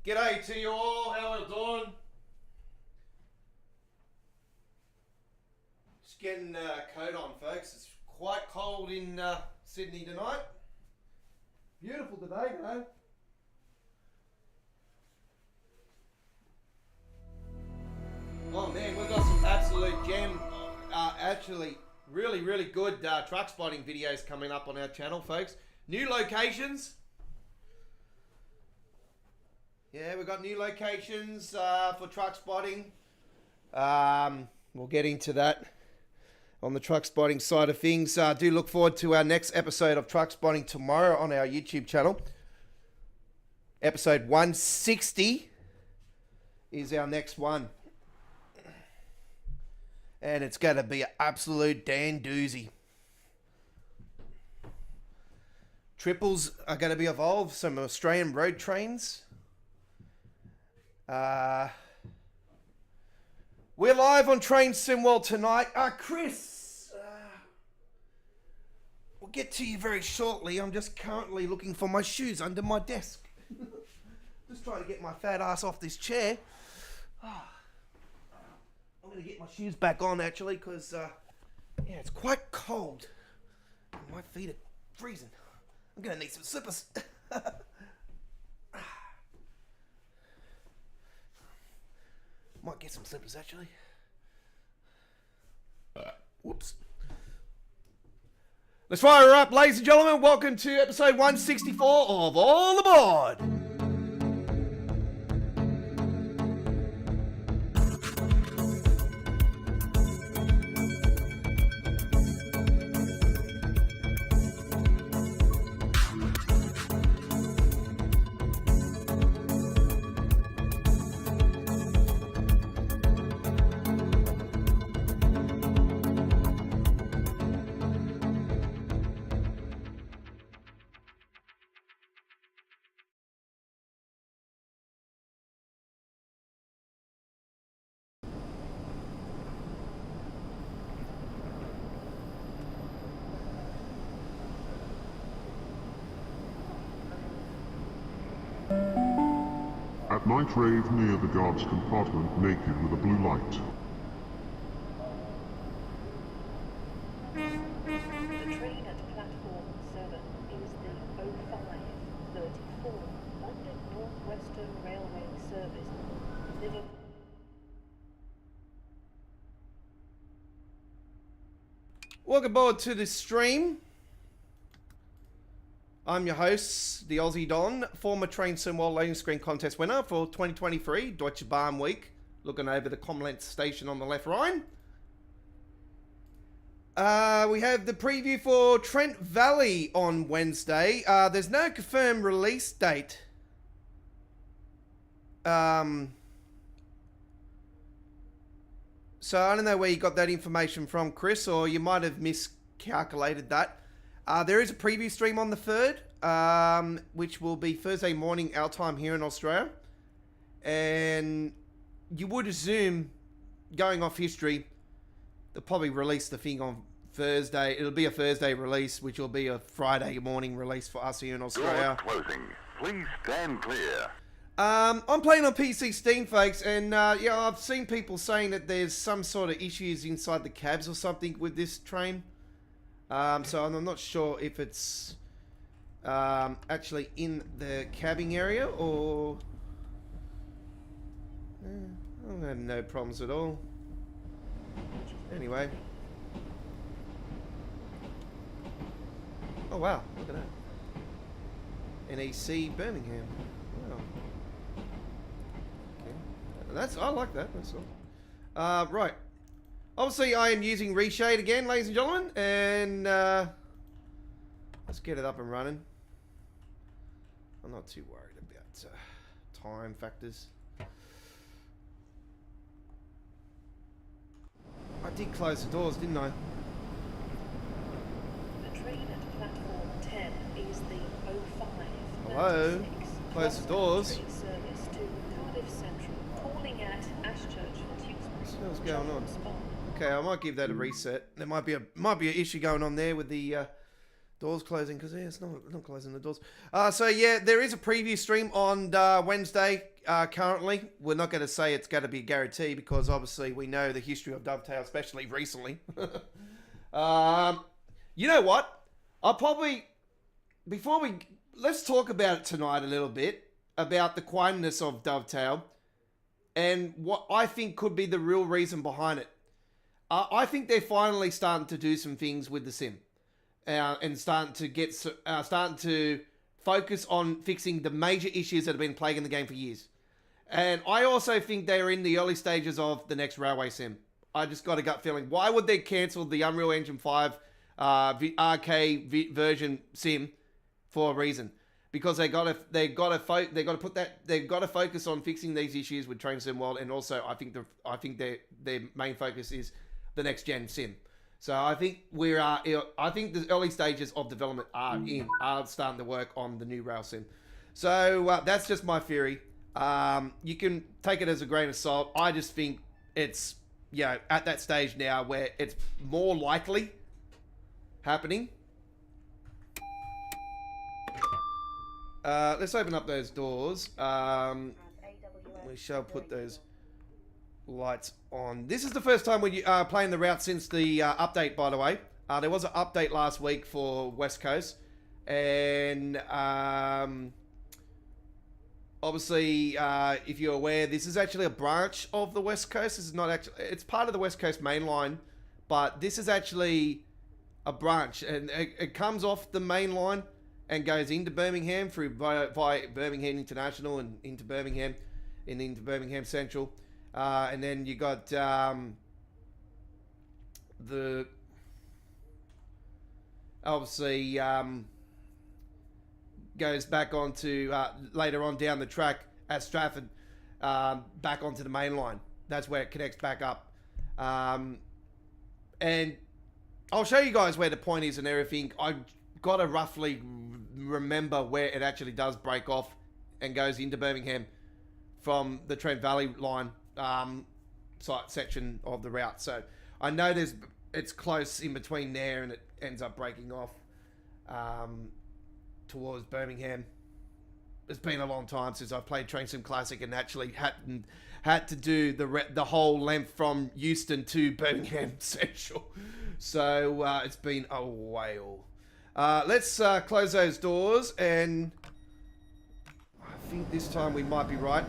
G'day to you all, how are you doing? Just getting a coat on, folks. It's quite cold in Sydney tonight. Beautiful today, though. Oh man, we've got some absolute gem, actually really good truck spotting videos coming up on our channel, folks. New locations. Yeah, we've got new locations for truck spotting. We'll get into that on the truck spotting side of things. Do look forward to our next episode of truck spotting tomorrow on our YouTube channel. Episode 160 is our next one. And it's going to be an absolute Dan doozy. Triples are going to be evolved. Some Australian road trains. We're live on Train Simworld tonight. Chris, we'll get to you very shortly. I'm just currently looking for my shoes under my desk. Just trying to get my fat ass off this chair. I'm going to get my shoes back on, actually, because, yeah, it's quite cold. My feet are freezing. I'm going to need some slippers. Might get some slippers, actually. Whoops. Let's fire her up, ladies and gentlemen. Welcome to episode 164 of All Aboard. At night rave near the guard's compartment, naked with a blue light. The train at platform 7 is the 0534 London North Western Railway service. Liverpool. Welcome aboard to the stream. I'm your host, the Aussie Don, former Train Simworld loading screen contest winner for 2023 Deutsche Bahn Week, looking over the Comlenz station on the left Rhine. We have the preview for Trent Valley on Wednesday. There's no confirmed release date. So I don't know where you got that information from, Chris, or you might have miscalculated that. There is a preview stream on the 3rd, which will be Thursday morning our time here in Australia. And you would assume, going off history, they'll probably release the thing on Thursday. It'll be a Thursday release, which will be a Friday morning release for us here in Australia. Door closing. Please stand clear. I'm playing on PC Steam, folks, and yeah, I've seen people saying that there's some sort of issues inside the cabs or something with this train. So I'm not sure if it's actually in the cabbing area or... I don't have no problems at all. Anyway. Oh wow, look at that. NEC Birmingham. Wow. Okay. I like that, that's all. Right. Obviously, I am using Reshade again, ladies and gentlemen, and let's get it up and running. I'm not too worried about time factors. I did close the doors, didn't I? The train at platform 10 is the 05. Hello? Close the doors. Service to Cardiff Central, calling at Ashchurch for Tewkesbury. What's going on? Okay, I might give that a reset. There might be an issue going on there with the Doors closing because it's not closing the doors. So yeah, there is a preview stream on Wednesday. Currently, we're not going to say it's going to be a guarantee because obviously we know the history of Dovetail, especially recently. You know what? I'll probably let's talk about it tonight a little bit about the quietness of Dovetail and what I think could be the real reason behind it. I think they're finally starting to do some things with the sim. And starting to focus on fixing the major issues that have been plaguing the game for years. And I also think they are in the early stages of the next Railway Sim. I just got a gut feeling. Why would they cancel the Unreal Engine 5 arcade version sim for a reason? Because they got to focus on fixing these issues with Train Sim World, and also I think their main focus is the next gen sim. So I think I think the early stages of development are starting to work on the new rail sim. So that's just my theory. You can take it as a grain of salt. I just think it's at that stage now where it's more likely happening. Let's open up those doors. We shall put those lights on. This is the first time we are playing the route since the update, by the way. There was an update last week for West Coast, and obviously, if you're aware, this is actually a branch of the West Coast. This is not actually, it's part of the West Coast main line, but this is actually a branch, and it comes off the main line and goes into Birmingham via Birmingham International and into Birmingham and into Birmingham Central. And then you got the obviously goes back onto later on down the track at Stratford, back onto the main line. That's where it connects back up. And I'll show you guys where the point is and everything. I got to roughly remember where it actually does break off and goes into Birmingham from the Trent Valley line site section of the route. So I know it's close in between there, and it ends up breaking off towards Birmingham. It's been a long time since I've played Train Sim Classic and actually had to do the whole length from Euston to Birmingham Central. So it's been a while. Let's close those doors, and I think this time we might be right.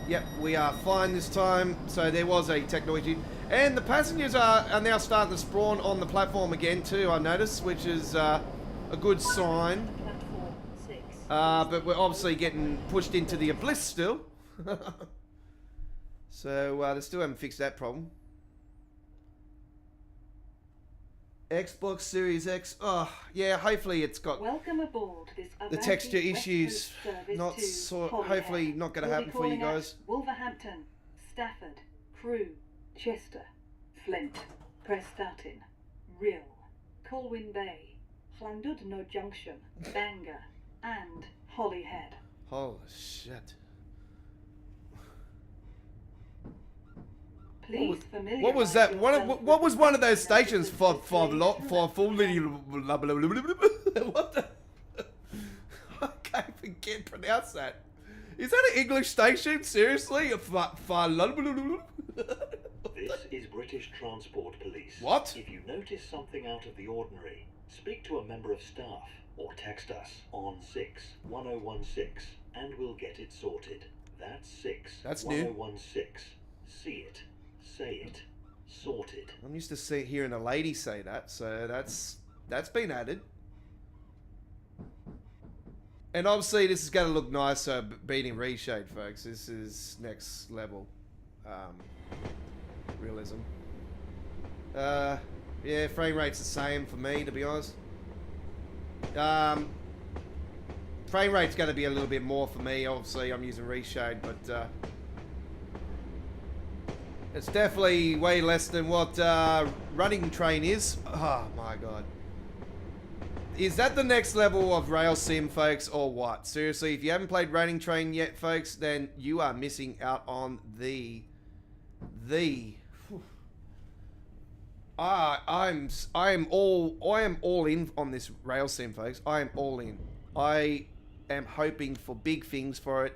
Yep, we are fine this time. So there was a technology, and the passengers are now starting to spawn on the platform again too, I noticed, which is a good sign. But we're obviously getting pushed into the abyss still. So they still haven't fixed that problem. Xbox Series X. Oh, yeah, hopefully it's got Welcome aboard this the texture issues. Hopefully not going to happen for you guys. Wolverhampton, Stafford, Crewe, Chester, Flint, Prestatyn, Rhyl, Colwyn Bay, Llandudno Junction, Bangor, and Holyhead. Holy shit. Please What was that? What was one of those stations for full little? What the? I can't even pronounce that. Is that an English station? Seriously? This is British Transport Police. What? If you notice something out of the ordinary, speak to a member of staff or text us on 61016 and we'll get it sorted. That's 61016. See it. Say it. Sorted. I'm used to hearing a lady say that, so that's been added. And obviously this is going to look nicer beating reshade, folks. This is next level realism. Yeah, frame rate's the same for me, to be honest. Frame rate's going to be a little bit more for me. Obviously I'm using reshade, but it's definitely way less than what Running Train is. Oh my god. Is that the next level of rail sim, folks, or what? Seriously, if you haven't played Running Train yet, folks, then you are missing out on the I am all in on this rail sim, folks. I am all in. I am hoping for big things for it.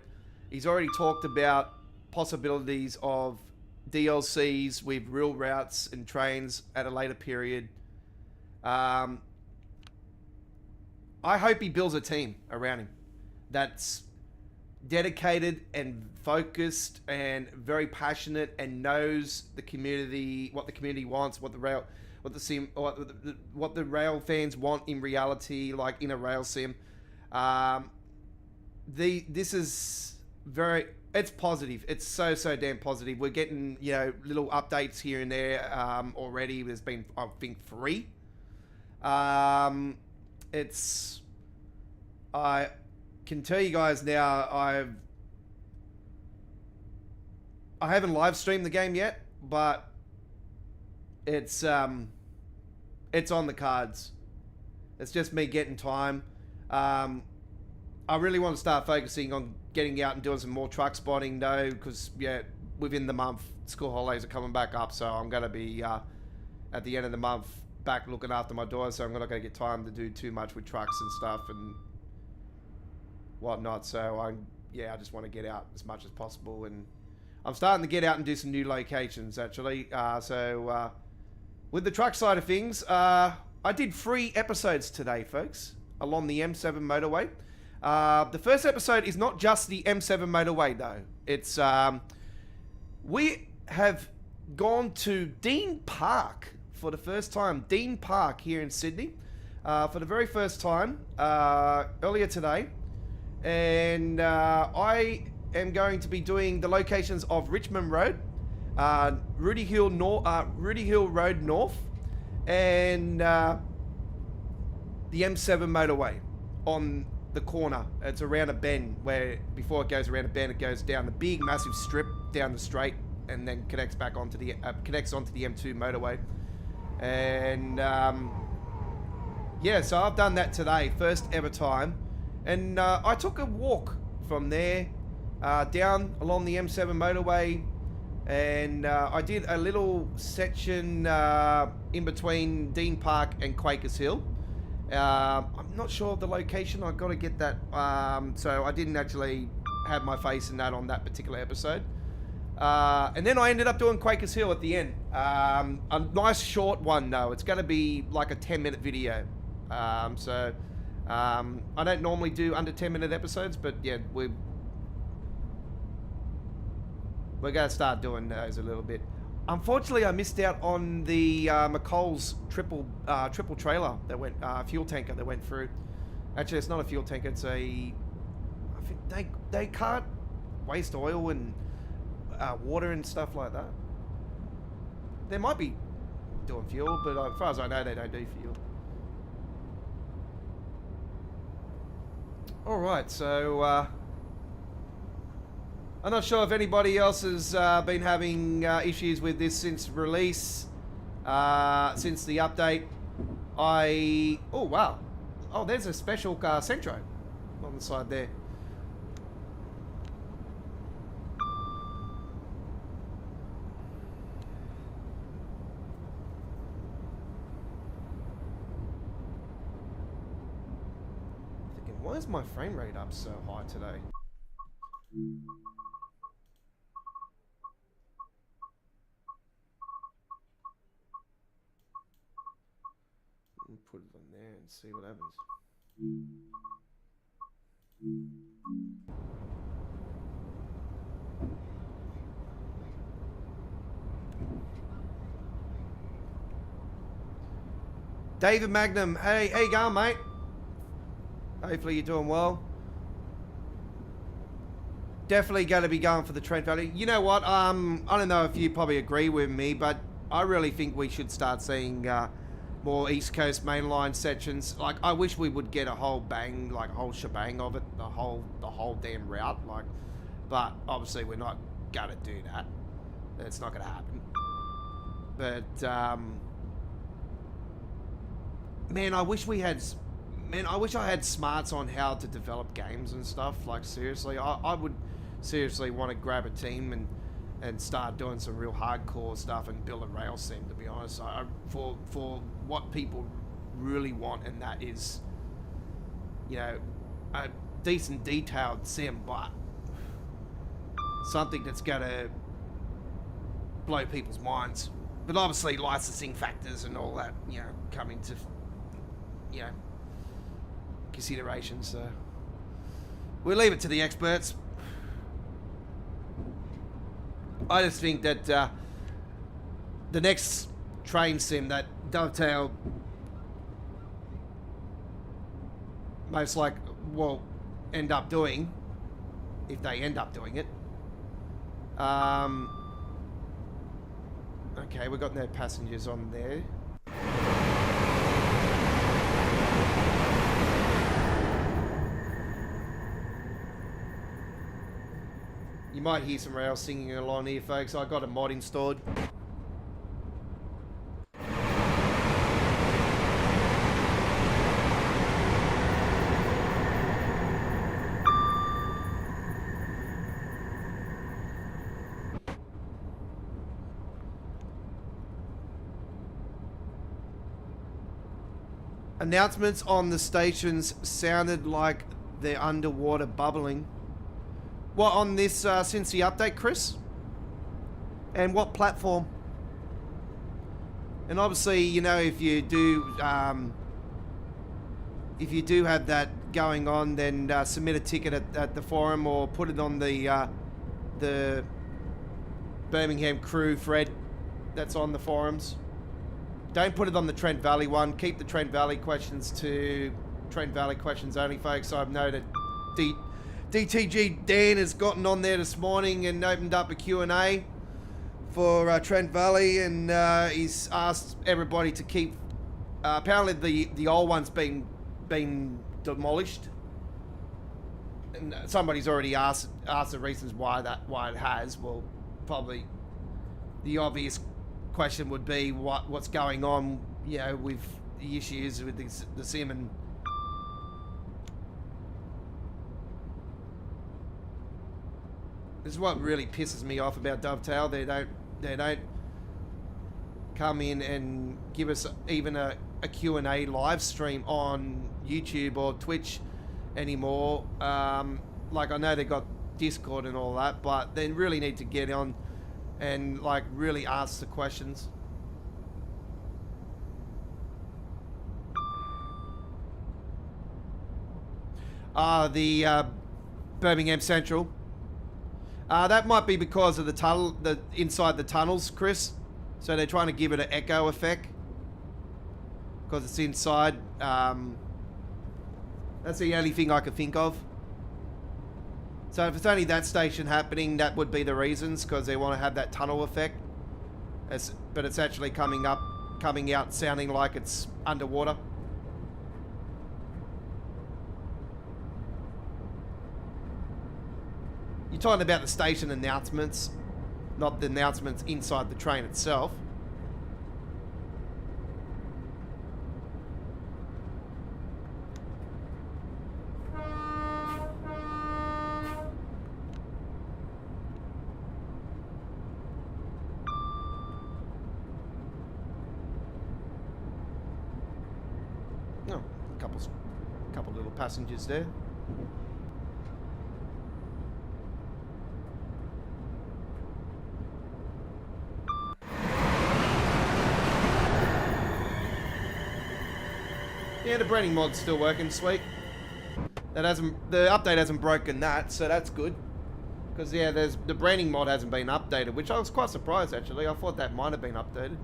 He's already talked about possibilities of DLCs with real routes and trains at a later period. I hope he builds a team around him that's dedicated and focused and very passionate and knows the community, what the community wants, what the rail fans want in reality, like in a rail sim. This is it's positive. It's so damn positive. We're getting, you know, little updates here and there already. There's been, I think, 3. I can tell you guys now, I haven't live streamed the game yet, but it's on the cards. It's just me getting time. I really want to start focusing on getting out and doing some more truck spotting though, because yeah, within the month school holidays are coming back up, so I'm gonna be at the end of the month back looking after my daughter, so I'm not gonna get time to do too much with trucks and stuff and whatnot. So I just want to get out as much as possible, and I'm starting to get out and do some new locations actually. With the truck side of things, I did 3 episodes today, folks, along the M7 motorway. The first episode is not just the M7 motorway though. It's we have gone to Dean Park for the first time. Dean Park here in Sydney for the very first time earlier today. And I am going to be doing the locations of Richmond Road, Rudy Hill Road North, and the M7 motorway on the corner. It's around a bend where before it goes around a bend, it goes down the big massive strip down the straight and then connects back onto the M2 motorway. And yeah, so I've done that today, first ever time. And I took a walk from there down along the M7 motorway, and I did a little section in between Dean Park and Quakers Hill. I'm not sure of the location. I've got to get that. So I didn't actually have my face in that on that particular episode. And then I ended up doing Quakers Hill at the end. A nice short one though. It's going to be like a 10-minute video. I don't normally do under 10-minute episodes, but yeah, we're going to start doing those a little bit. Unfortunately, I missed out on the McColl's triple trailer that went, fuel tanker that went through. Actually, it's not a fuel tanker, it's I think they can't waste oil and water and stuff like that. They might be doing fuel, but as far as I know, they don't do fuel. Alright, so I'm not sure if anybody else has been having issues with this since release, since the update. Oh wow, oh there's a special Centro on the side there. Why is my frame rate up so high today? Let me put it on there and see what happens. David Magnum, hey, how you going, mate? Hopefully you're doing well. Definitely going to be going for the Trent Valley. You know what? I don't know if you probably agree with me, but I really think we should start seeing more East Coast mainline sections. Like, I wish we would get a whole bang, like a whole shebang of it, the whole damn route. Like, but obviously we're not going to do that. It's not going to happen. But man, I wish we had. Man, I wish I had smarts on how to develop games and stuff. Like, seriously, I would seriously want to grab a team and and start doing some real hardcore stuff and build a rail sim. To be honest, for what people really want, and that is, you know, a decent detailed sim, but something that's gonna blow people's minds. But obviously licensing factors and all that, you know, come into, you know, consideration. So we'll leave it to the experts. I just think that the next train sim that Dovetail most like will end up doing, if they end up doing it. Okay, we've got no passengers on there. You might hear some rails singing along here, folks. I got a mod installed. Announcements on the stations sounded like they're underwater bubbling. What on this since the update, Chris? And what platform? And obviously, you know, if you do have that going on, then submit a ticket at the forum or put it on the Birmingham crew thread that's on the forums. Don't put it on the Trent Valley one. Keep the Trent Valley questions to Trent Valley questions only, folks. I've noted DTG Dan has gotten on there this morning and opened up a Q&A for Trent Valley, and he's asked everybody to keep. Apparently, the old one's been demolished, and somebody's already asked the reasons why it has. Well, probably the obvious question would be what's going on, you know, with the issues with the sim. And this is what really pisses me off about Dovetail. They don't come in and give us even a Q&A live stream on YouTube or Twitch anymore. Like, I know they got Discord and all that, but they really need to get on and like really ask the questions. The Birmingham Central. That might be because of the tunnel, inside the tunnels, Chris. So they're trying to give it an echo effect because it's inside. That's the only thing I could think of. So if it's only that station happening, that would be the reasons, because they want to have that tunnel effect. But it's actually coming out sounding like it's underwater. You're talking about the station announcements, not the announcements inside the train itself. Oh, a couple little passengers there. Yeah, the branding mod's still working, sweet. The update hasn't broken that, so that's good. Because yeah, the branding mod hasn't been updated, which I was quite surprised actually. I thought that might have been updated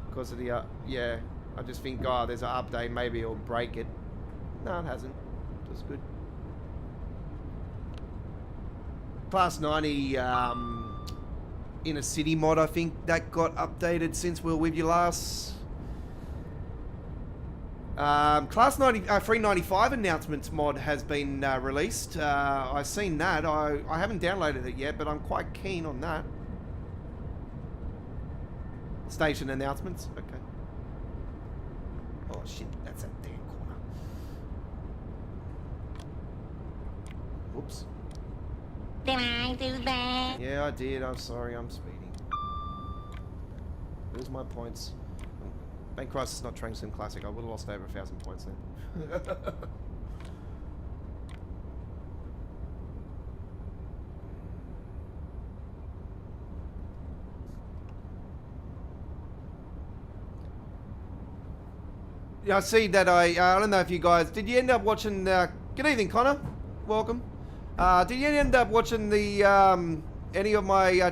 because of the yeah. I just think, oh, there's an update, maybe it'll break it. No, it hasn't. That's good. Class 90 inner city mod, I think that got updated since we were with you last. Class 90 395 announcements mod has been released. I've seen that. I haven't downloaded it yet, but I'm quite keen on that. Station announcements. Okay. Oh shit, that's that damn corner. Whoops. Did I do that? Yeah, I did. I'm sorry. I'm speeding. Lose my points. Thank Christ it's not Train Sim Classic. I would have lost over 1,000 points then. Yeah, I see that I don't know if you guys... Did you end up watching... good evening, Connor. Welcome. Did you end up watching the... any of my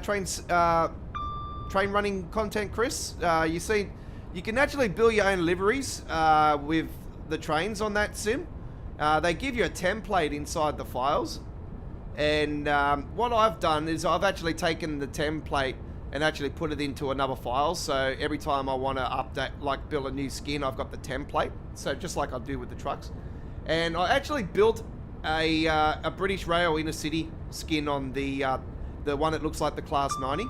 train running content, Chris? You see... You can actually build your own liveries with the trains on that sim. They give you a template inside the files. And what I've done is I've actually taken the template and actually put it into another file. So every time I want to update, like build a new skin, I've got the template. So just like I do with the trucks. And I actually built a British Rail Inner City skin on the one that looks like the Class 90.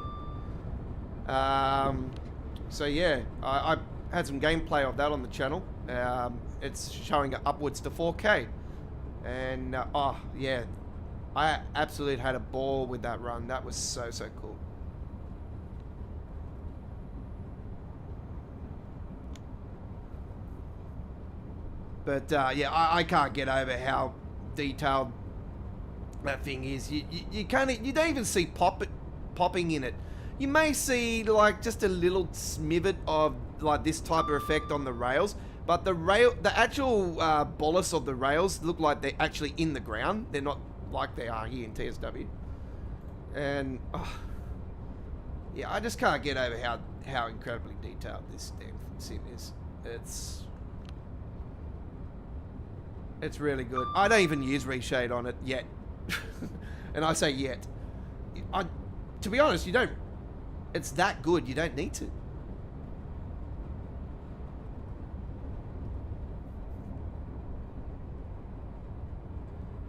So yeah, I had some gameplay of that on the channel. It's showing upwards to 4K. And oh yeah, I absolutely had a ball with that run. That was so cool. But yeah, I can't get over how detailed that thing is. You can't, you don't even see popping in it. You may see like just a little snippet of like this type of effect on the rails, but the actual bolus of the rails look like they're actually in the ground. They're not like they are here in TSW. And yeah, I just can't get over how incredibly detailed this damn sim is. It's really good. I don't even use reshade on it yet. And I say yet. To be honest, you don't... It's that good, you don't need to.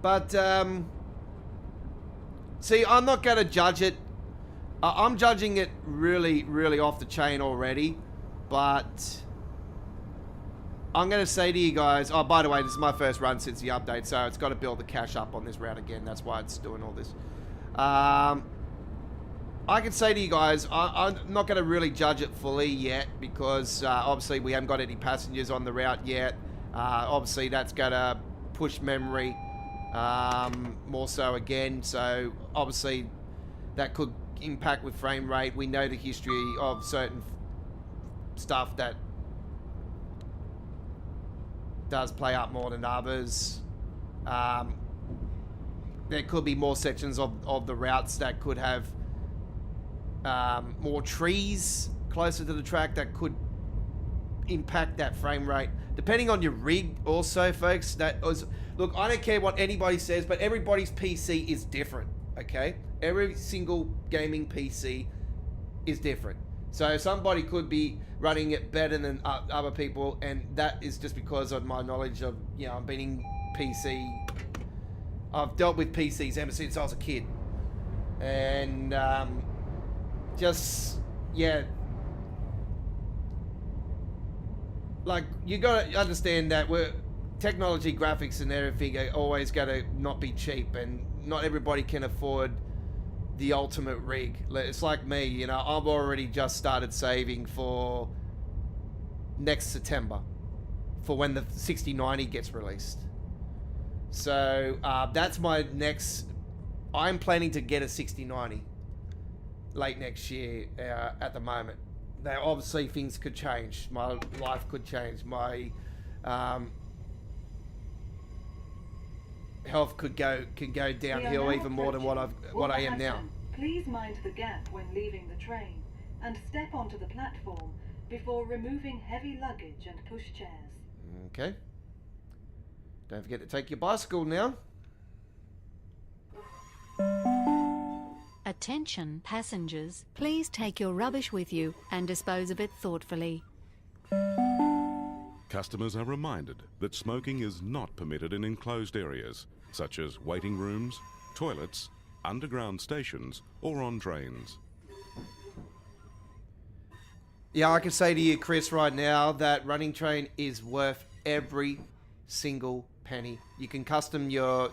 But, see, I'm not going to judge it. I'm judging it really off the chain already. But... I'm going to say to you guys, oh, by the way, this is my first run since the update, so it's got to build the cache up on this route again. That's why it's doing all this. I can say to you guys, I'm not going to really judge it fully yet because obviously we haven't got any passengers on the route yet. Obviously that's going to push memory more so again. So obviously that could impact with frame rate. We know the history of certain stuff that does play up more than others. There could be more sections of the routes that could have more trees closer to the track that could impact that frame rate. Depending on your rig also, folks. Look, I don't care what anybody says, but everybody's PC is different, okay? Every single gaming PC is different. So somebody could be running it better than other people, and that is just because of my knowledge of, you know, I've been in PC. I've dealt with PCs ever since I was a kid. And just, yeah. Like, you gotta understand that technology, graphics and everything are always gonna not be cheap, and not everybody can afford the ultimate rig. It's like me, you know, I've already just started saving for next September for when the 6090 gets released. So that's my next... I'm planning to get a 6090 late next year at the moment. Now obviously things could change, my life could change, my health can go downhill even more than what I am now. Please mind the gap when leaving the train and step onto the platform before removing heavy luggage and pushchairs. Okay. Don't forget to take your bicycle now. Attention passengers, please take your rubbish with you and dispose of it thoughtfully. Customers are reminded that smoking is not permitted in enclosed areas, such as waiting rooms, toilets, underground stations, or on trains. Yeah, I can say to you, Chris, right now that running train is worth every single penny. You can custom your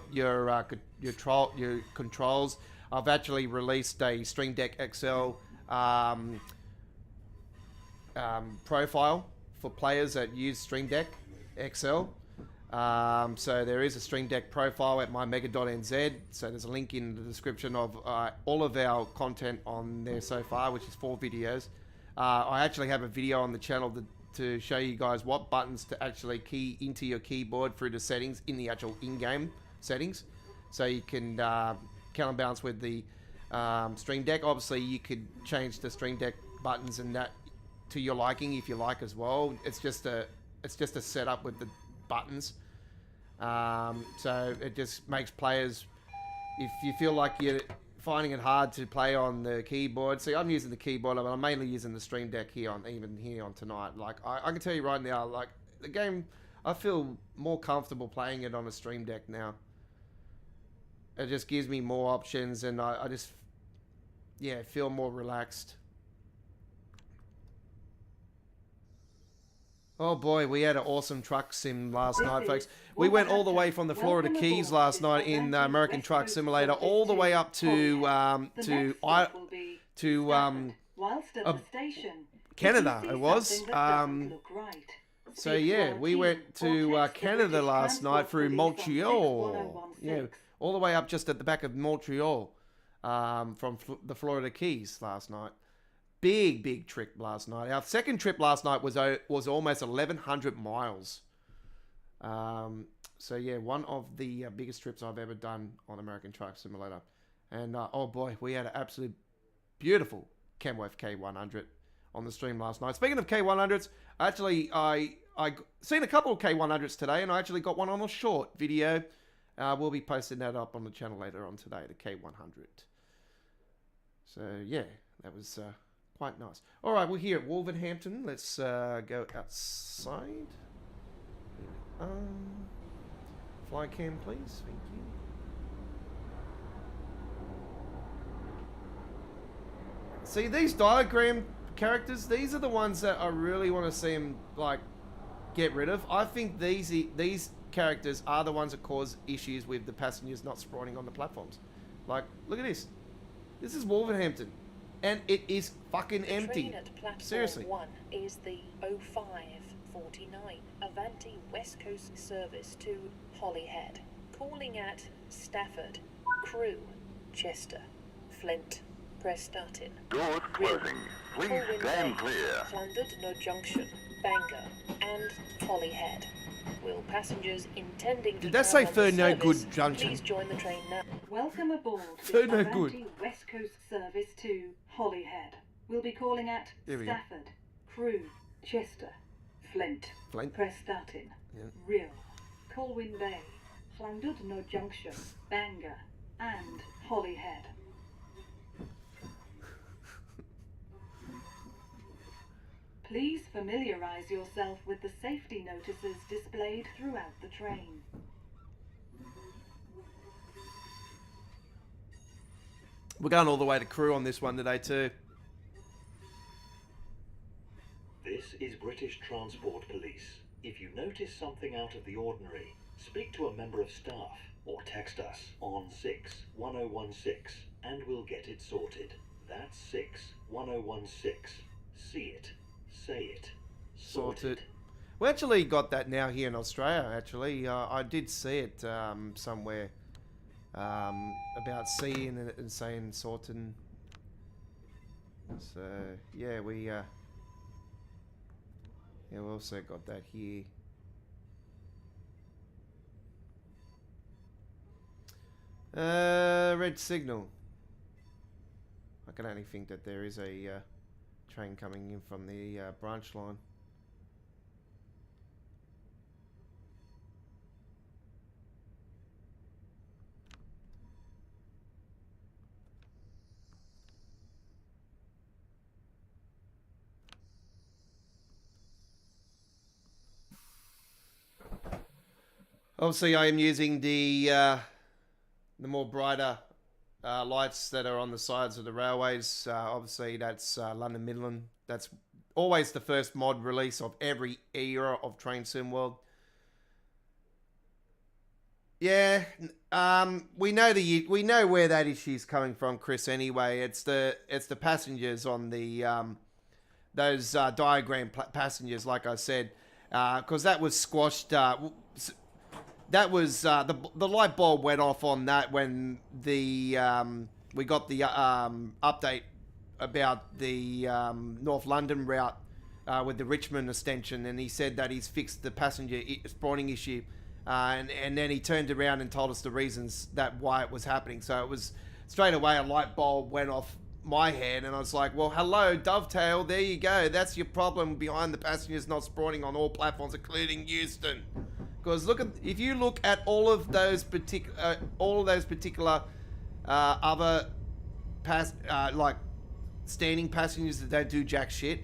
controls. I've actually released a Stream Deck XL profile for players that use Stream Deck XL. So there is a Stream Deck profile at mymega.nz. So there's a link in the description of all of our content on there so far, which is 4 videos. I actually have a video on the channel to show you guys what buttons to actually key into your keyboard through the settings in the actual in-game settings. So you can counterbalance with the Stream Deck. Obviously, you could change the Stream Deck buttons and that to your liking if you like as well. It's just a setup with the buttons. So it just makes players, if you feel like you're finding it hard to play on the keyboard. See, I'm using the keyboard, but I'm mainly using the Stream Deck here on tonight. Like I can tell you right now, like the game, I feel more comfortable playing it on a Stream Deck now. It just gives me more options, and I just, yeah, feel more relaxed. Oh boy, we had an awesome truck sim last night, folks. We went all the way from the Florida Keys last night in the American Truck Simulator, all the way up to Canada. It was. So yeah, we went to Canada last night through Montreal. Yeah, all the way up just at the back of Montreal, from the Florida Keys last night. Big trip last night. Our second trip last night was almost 1,100 miles. So yeah, one of the biggest trips I've ever done on American Truck Simulator. And oh boy, we had an absolute beautiful Kenworth K100 on the stream last night. Speaking of K100s, actually I seen a couple of K100s today, and I actually got one on a short video. We'll be posting that up on the channel later on today, the K100. So yeah, that was quite nice. All right, we're here at Wolverhampton. Let's go outside. Fly cam, please. Thank you. See, these diagram characters, these are the ones that I really want to see them, like, get rid of. I think these characters are the ones that cause issues with the passengers not spawning on the platforms. Like, look at this. This is Wolverhampton. And it is fucking empty. Train at platform Seriously. 1 is the 0549 Avanti West Coast service to Holyhead, calling at Stafford, Crewe, Chester, Flint, Prestatyn, Doors closing. Please Colwyn stand Bay, clear. Llandudno Junction, Bangor, and Holyhead. Will passengers intending to Did that say travel on the Fur No service, Good Junction? Please join the train now. Welcome aboard Fur the no Avanti good. West Coast service to Holyhead. We'll be calling at Here we go. Stafford, Crewe, Chester, Flint, Prestatyn, Rhyl, Colwyn Bay, Llandudno Junction, Bangor, and Holyhead. Please familiarise yourself with the safety notices displayed throughout the train. We're going all the way to Crewe on this one today too. This is British Transport Police. If you notice something out of the ordinary, speak to a member of staff or text us on 61016 and we'll get it sorted. That's 61016. See it. Say it. Sorted. We actually got that now here in Australia, actually. I did see it somewhere about seeing it and saying sorting. So, yeah, we also got that here. Red signal. I can only think that there is a train coming in from the branch line. Obviously, I am using the more brighter lights that are on the sides of the railways. Obviously, that's London Midland. That's always the first mod release of every era of Train Sim World. Yeah, we know where that issue's coming from, Chris. Anyway, it's the passengers on the those diagram passengers, like I said, because that was squashed. That was the light bulb went off on that when the we got the update about the North London route with the Richmond extension, and he said that he's fixed the passenger spawning issue, and then he turned around and told us the reasons that why it was happening. So it was straight away a light bulb went off my head, and I was like, well, hello, Dovetail, there you go. That's your problem behind the passengers not spawning on all platforms, including Euston. Because if you look at all of those particular other like standing passengers that don't do jack shit,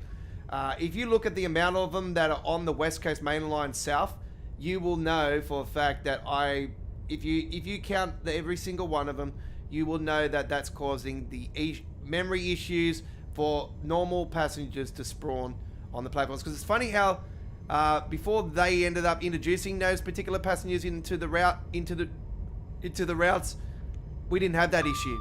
if you look at the amount of them that are on the West Coast Main Line South, you will know for a fact that if you count every single one of them, you will know that that's causing the memory issues for normal passengers to spawn on the platforms. Because it's funny how before they ended up introducing those particular passengers into the routes, we didn't have that issue.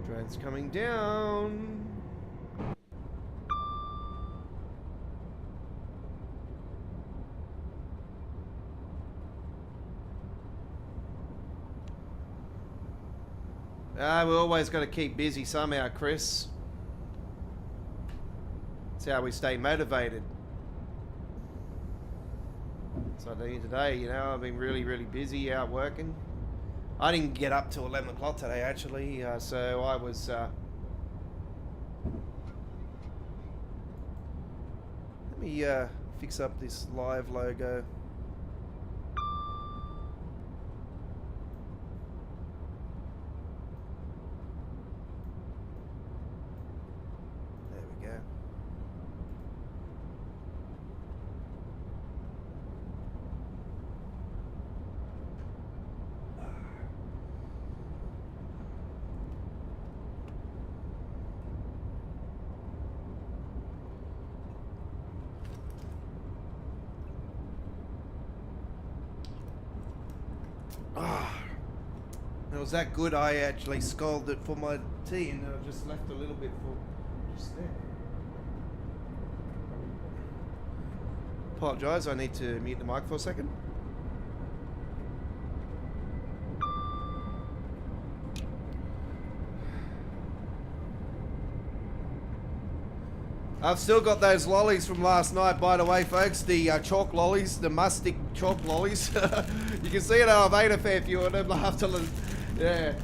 Train's coming down. We always got to keep busy somehow, Chris. That's how we stay motivated. So today, I've been really, really busy out working. I didn't get up till 11 o'clock today, actually, so I was... Let me fix up this live logo. There we go. It was that good, I actually scalded it for my tea, and I just left a little bit for just there. Apologise, I need to mute the mic for a second. I've still got those lollies from last night, by the way, folks. The chalk lollies, the mustic chalk lollies. You can see it. I've ate a fair few of them after. Yeah.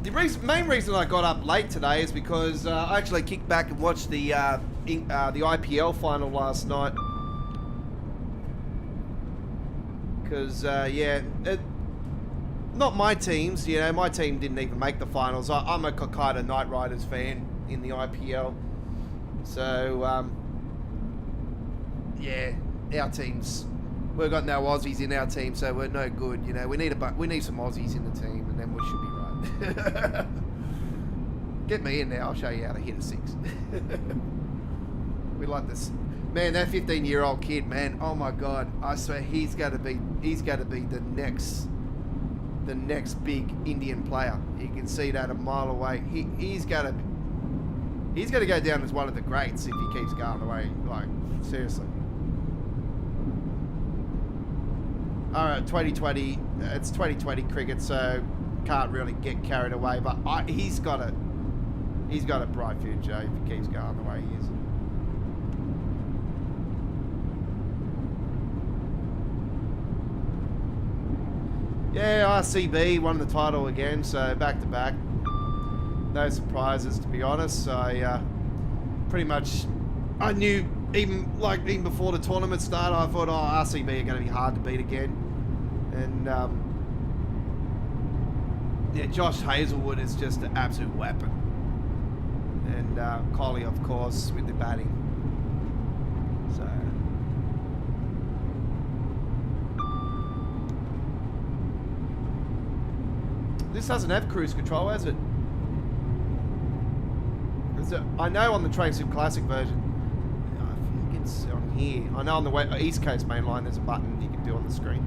The main reason I got up late today is because I actually kicked back and watched the IPL final last night. Because not my teams, my team didn't even make the finals. I'm a Kokaido Knight Riders fan in the IPL. So, our teams, we've got no Aussies in our team, so we're no good. We need some Aussies in the team, and then we should be right. Get me in there, I'll show you how to hit a 6. We like this. Man, that 15-year-old kid, man, oh my God, I swear he's got to be the next big Indian player. You can see that a mile away. He's got to go down as one of the greats if he keeps going away. Like, seriously. All right, 2020. It's 2020 cricket, so can't really get carried away. But he's got a bright future if he keeps going the way he is. Yeah, RCB won the title again, so back to back. No surprises, to be honest. I pretty much, I knew even before the tournament started, I thought, RCB are going to be hard to beat again. And yeah, Josh Hazelwood is just an absolute weapon. And Collie, of course, with the batting. So this doesn't have cruise control, has it? I know on the Train Sim Classic version, I think it's on here. I know on the East Coast main line there's a button you can do on the screen.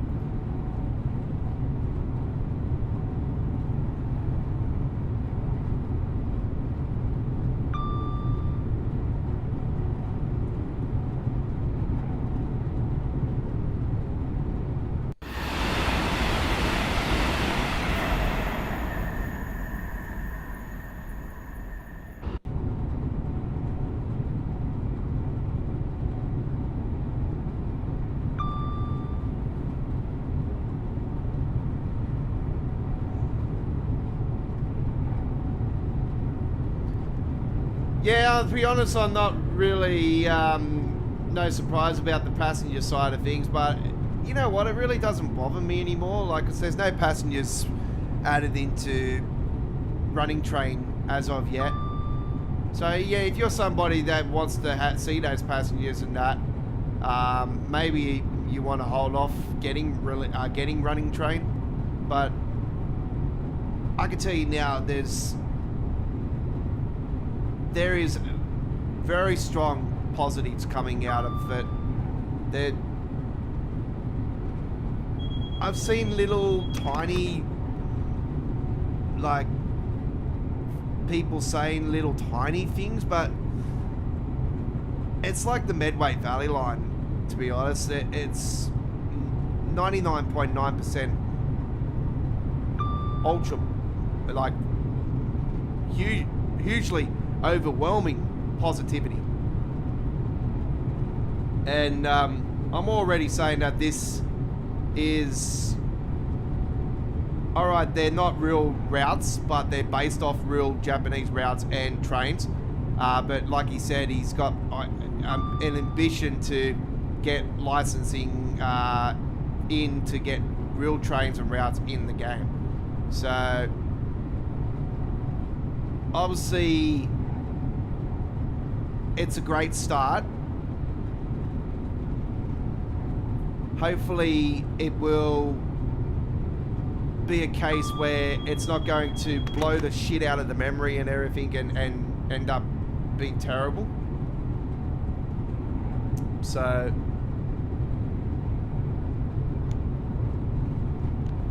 Yeah, to be honest, I'm not really no surprise about the passenger side of things, but you know what? It really doesn't bother me anymore. Like, there's no passengers added into running train as of yet. So yeah, if you're somebody that wants to see those passengers and that, maybe you want to hold off getting running train. But I can tell you now, there is very strong positives coming out of it. I've seen little tiny, like, people saying little tiny things, but it's like the Medway Valley line, to be honest. It's 99.9% ultra, like, hugely overwhelming positivity. And I'm already saying that this is alright. They're not real routes, but they're based off real Japanese routes and trains. But like he said, he's got an ambition to get licensing in to get real trains and routes in the game. So obviously it's a great start. Hopefully it will be a case where it's not going to blow the shit out of the memory and everything and end up being terrible. So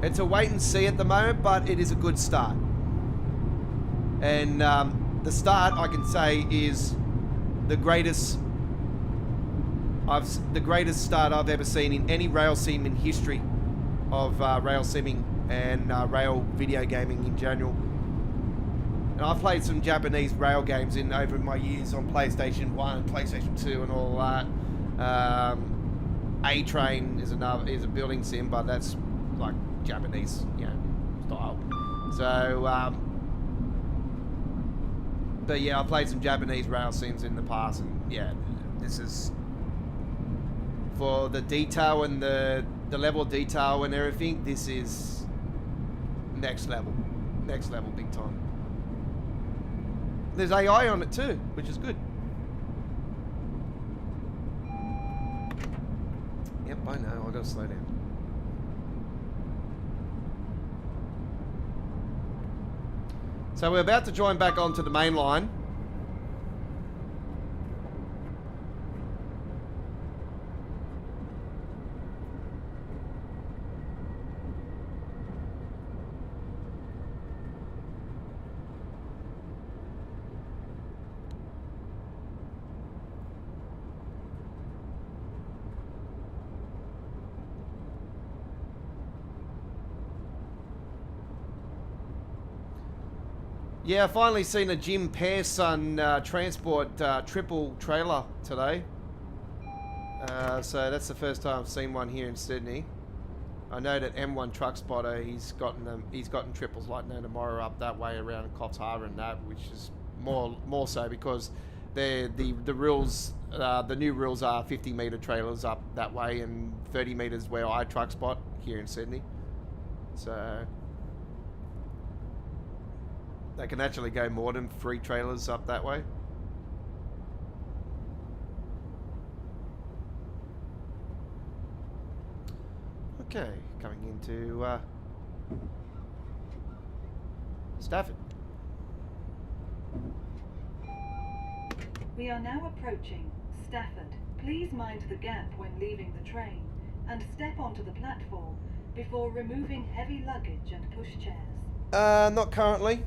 it's a wait and see at the moment, but it is a good start. And the start, I can say, is the greatest start I've ever seen in any rail sim in history of rail simming and rail video gaming in general. And I've played some Japanese rail games over my years on PlayStation 1 and PlayStation 2 and all that. A-Train is a building sim, but that's like Japanese, style. So but yeah, I've played some Japanese rail sims in the past, and yeah, this is, for the detail and the level of detail and everything, this is next level big time. There's AI on it too, which is good. Yep, I know, I gotta slow down. So we're about to join back onto the main line. Yeah, I finally seen a Jim Pearson transport triple trailer today. So that's the first time I've seen one here in Sydney. I know that M1 Truck Spotter, he's gotten triples like no tomorrow up that way around Coffs Harbour and that, which is more so because the rules The new rules are 50-metre trailers up that way and 30 metres where I truck spot here in Sydney. So they can actually go more than 3 trailers up that way. Okay, coming into Stafford. We are now approaching Stafford. Please mind the gap when leaving the train and step onto the platform before removing heavy luggage and pushchairs. Not currently.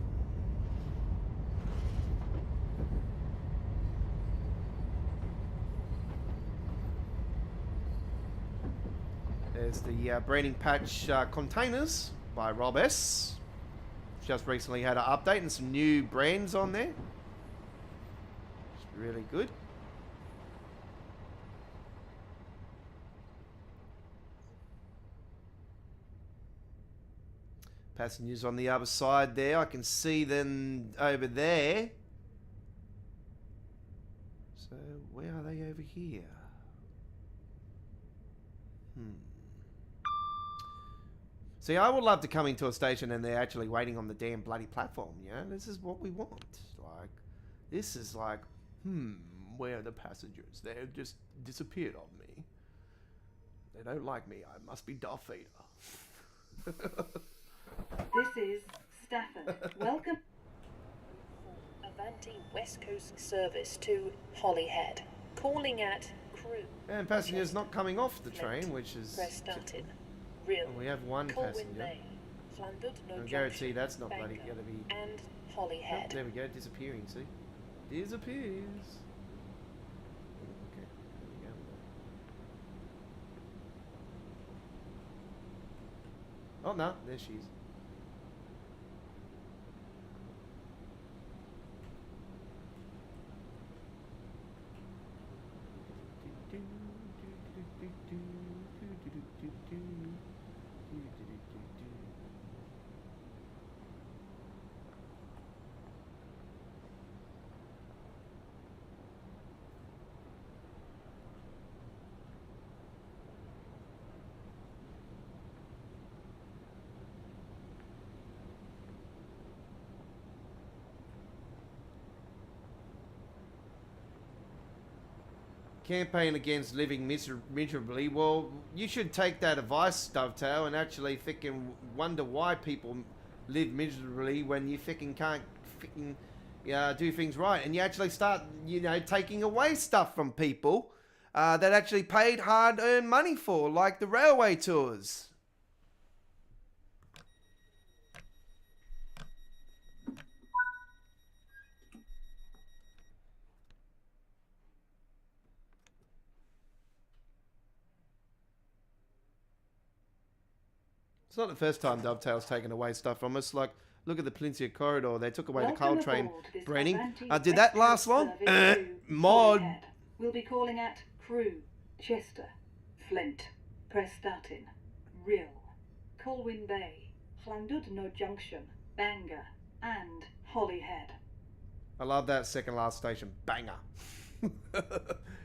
There's the Branding Patch containers by Rob S. Just recently had an update and some new brands on there. It's really good. Passengers on the other side there. I can see them over there. So where are they over here? See, I would love to come into a station and they're actually waiting on the damn bloody platform, you know? This is what we want. Like, this is like, where are the passengers? They've just disappeared on me. They don't like me. I must be Darth Vader. This is Stafford. Welcome. Avanti West Coast service to Holyhead. Calling at crew. And passengers not coming off the train, which is... Prestatyn. Real. We have one Colwyn passenger. Bay, Llandud, no I guarantee Junction, that's not bloody Bangor, going to be... and Oh, Holyhead. there we go, disappearing, see? Disappears. Okay, there we go. Oh no, there she is. Campaign against living miserably. Well, you should take that advice, Dovetail, and actually fucking wonder why people live miserably when you fucking can't fucking do things right. And you actually start, you know, taking away stuff from people that actually paid hard-earned money for, like the railway tours. It's not the first time Dovetail's taken away stuff from us. Like, look at the Peninsula Corridor. They took away the coal train branding. Did that last long? Mod. We'll be calling at Crewe, Chester, Flint, Prestatyn, Rill, Colwyn Bay, Llandudno Junction, Bangor, and Holyhead. I love that second last station. Banger.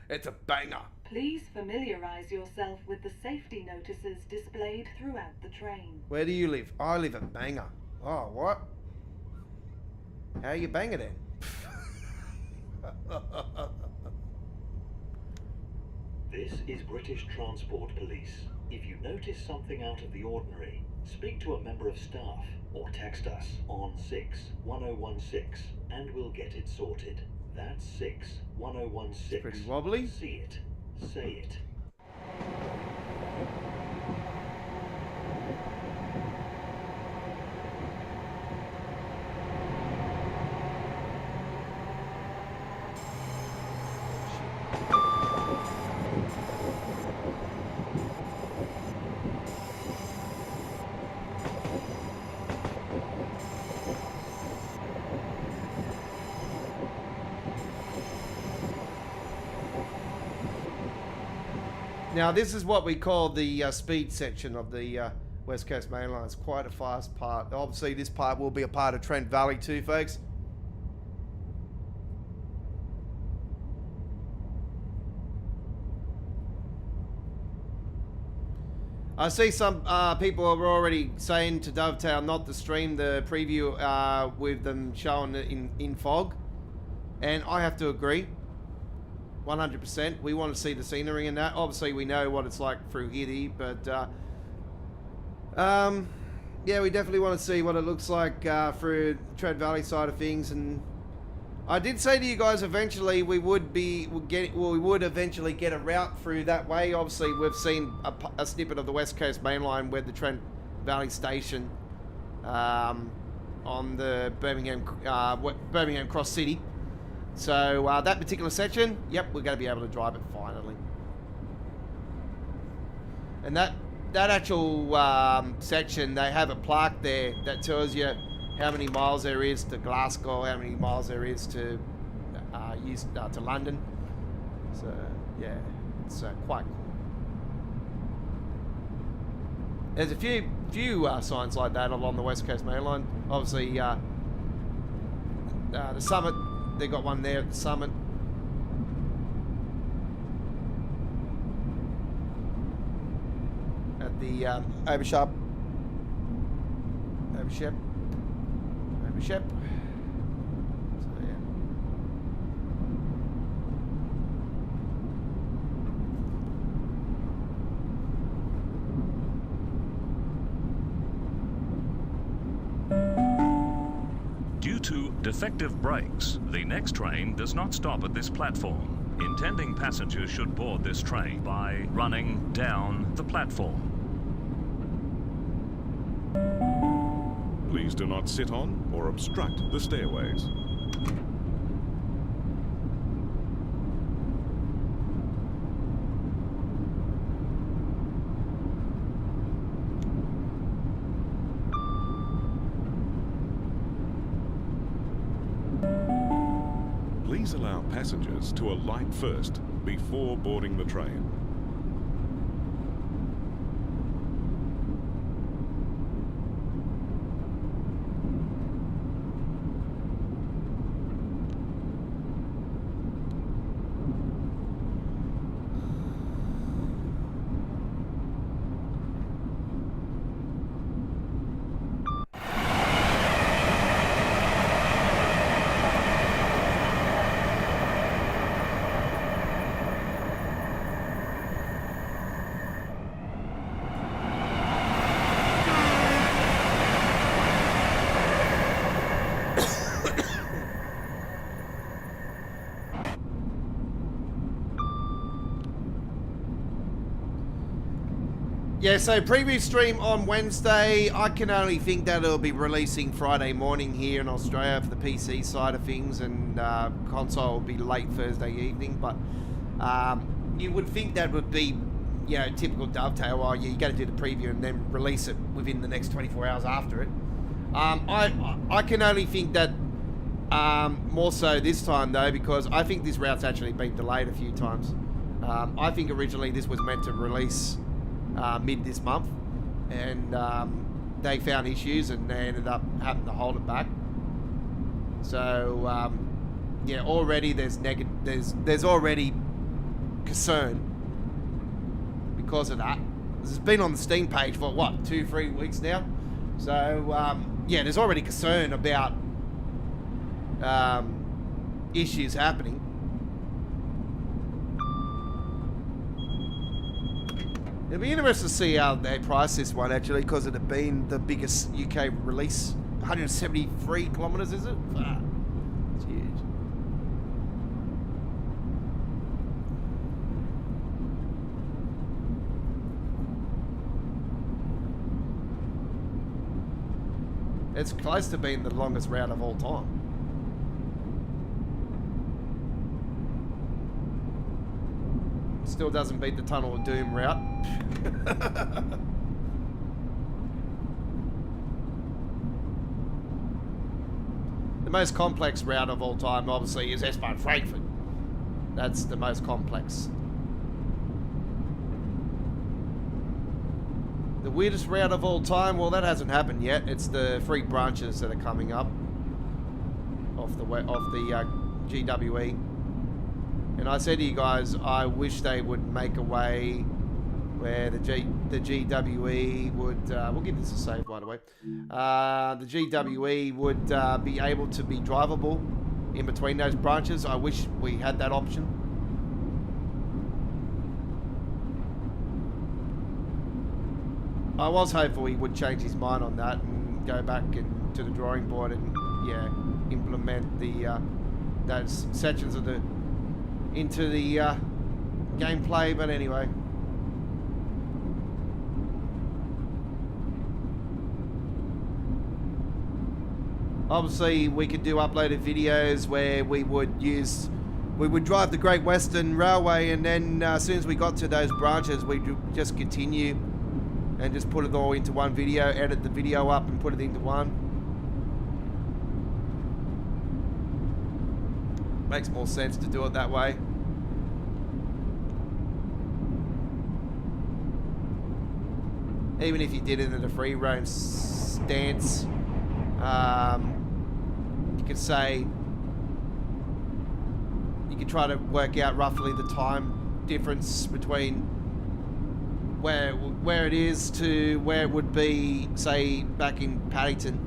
It's a banger. Please familiarise yourself with the safety notices displayed throughout the train. Where do you live? I live at Bangor. Oh, what? How you banging it? This is British Transport Police. If you notice something out of the ordinary, speak to a member of staff or text us on 61016 and we'll get it sorted. That's 61016. Pretty wobbly. See it. Say it. Now, this is what we call the speed section of the West Coast Main Line. It's quite a fast part. Obviously, this part will be a part of Trent Valley too, folks. I see some people are already saying to Dovetail not to stream the preview with them showing it in fog. And I have to agree. 100%. We want to see the scenery in that. Obviously, we know what it's like through Hitty, but yeah, we definitely want to see what it looks like through Tread Valley side of things. And I did say to you guys eventually we would eventually get a route through that way. Obviously, we've seen a snippet of the West Coast Main Line with the Trent Valley Station on the Birmingham Cross City. So that particular section, yep, we're going to be able to drive it finally. And that actual section, they have a plaque there that tells you how many miles there is to Glasgow, how many miles there is to to London. So yeah, it's quite cool. There's a few signs like that along the West Coast Main Line. Obviously, the summit. They got one there at the summit. At the Overshep. So, yeah. Due to defective brakes, the next train does not stop at this platform. Intending passengers should board this train by running down the platform. Please do not sit on or obstruct the stairways. Please allow passengers to alight first before boarding the train. Yeah, so preview stream on Wednesday. I can only think that it'll be releasing Friday morning here in Australia for the PC side of things, and console will be late Thursday evening. But you would think that would be, you know, typical Dovetail. Well, you got to do the preview and then release it within the next 24 hours after it. I can only think that more so this time though, because I think this route's actually been delayed a few times. I think originally this was meant to release mid this month, and they found issues and they ended up having to hold it back. So yeah, already there's already concern because of that. This has been on the Steam page for what, 2-3 weeks now. So yeah, there's already concern about issues happening. It'll be interesting to see how they price this one, actually, because it had been the biggest UK release. 173 kilometers, is it? It's huge. It's close to being the longest route of all time. Still doesn't beat the Tunnel of Doom route. The most complex route of all time, obviously, is S-Bahn Frankfurt. That's the most complex. The weirdest route of all time, well, that hasn't happened yet. It's the 3 branches that are coming up off the GWE. And I said to you guys, I wish they would make a way where the GWE would, we'll give this a save by the way, the GWE would be able to be drivable in between those branches. I wish we had that option. I was hopeful he would change his mind on that and go back to the drawing board and, yeah, implement the those sections of into the gameplay, but anyway. Obviously, we could do uploaded videos where we would drive the Great Western Railway, and then as soon as we got to those branches, we'd just continue and just put it all into one video, edit the video up and put it into one. Makes more sense to do it that way. Even if you did it in a free roam stance, you could say, you could try to work out roughly the time difference between where it is to where it would be, say, back in Paddington.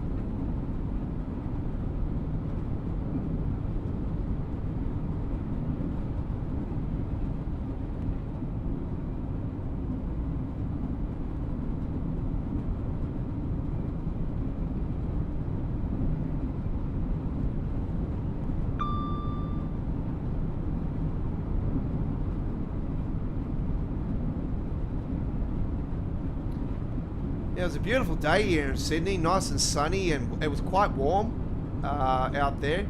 It was a beautiful day here in Sydney, nice and sunny, and it was quite warm out there.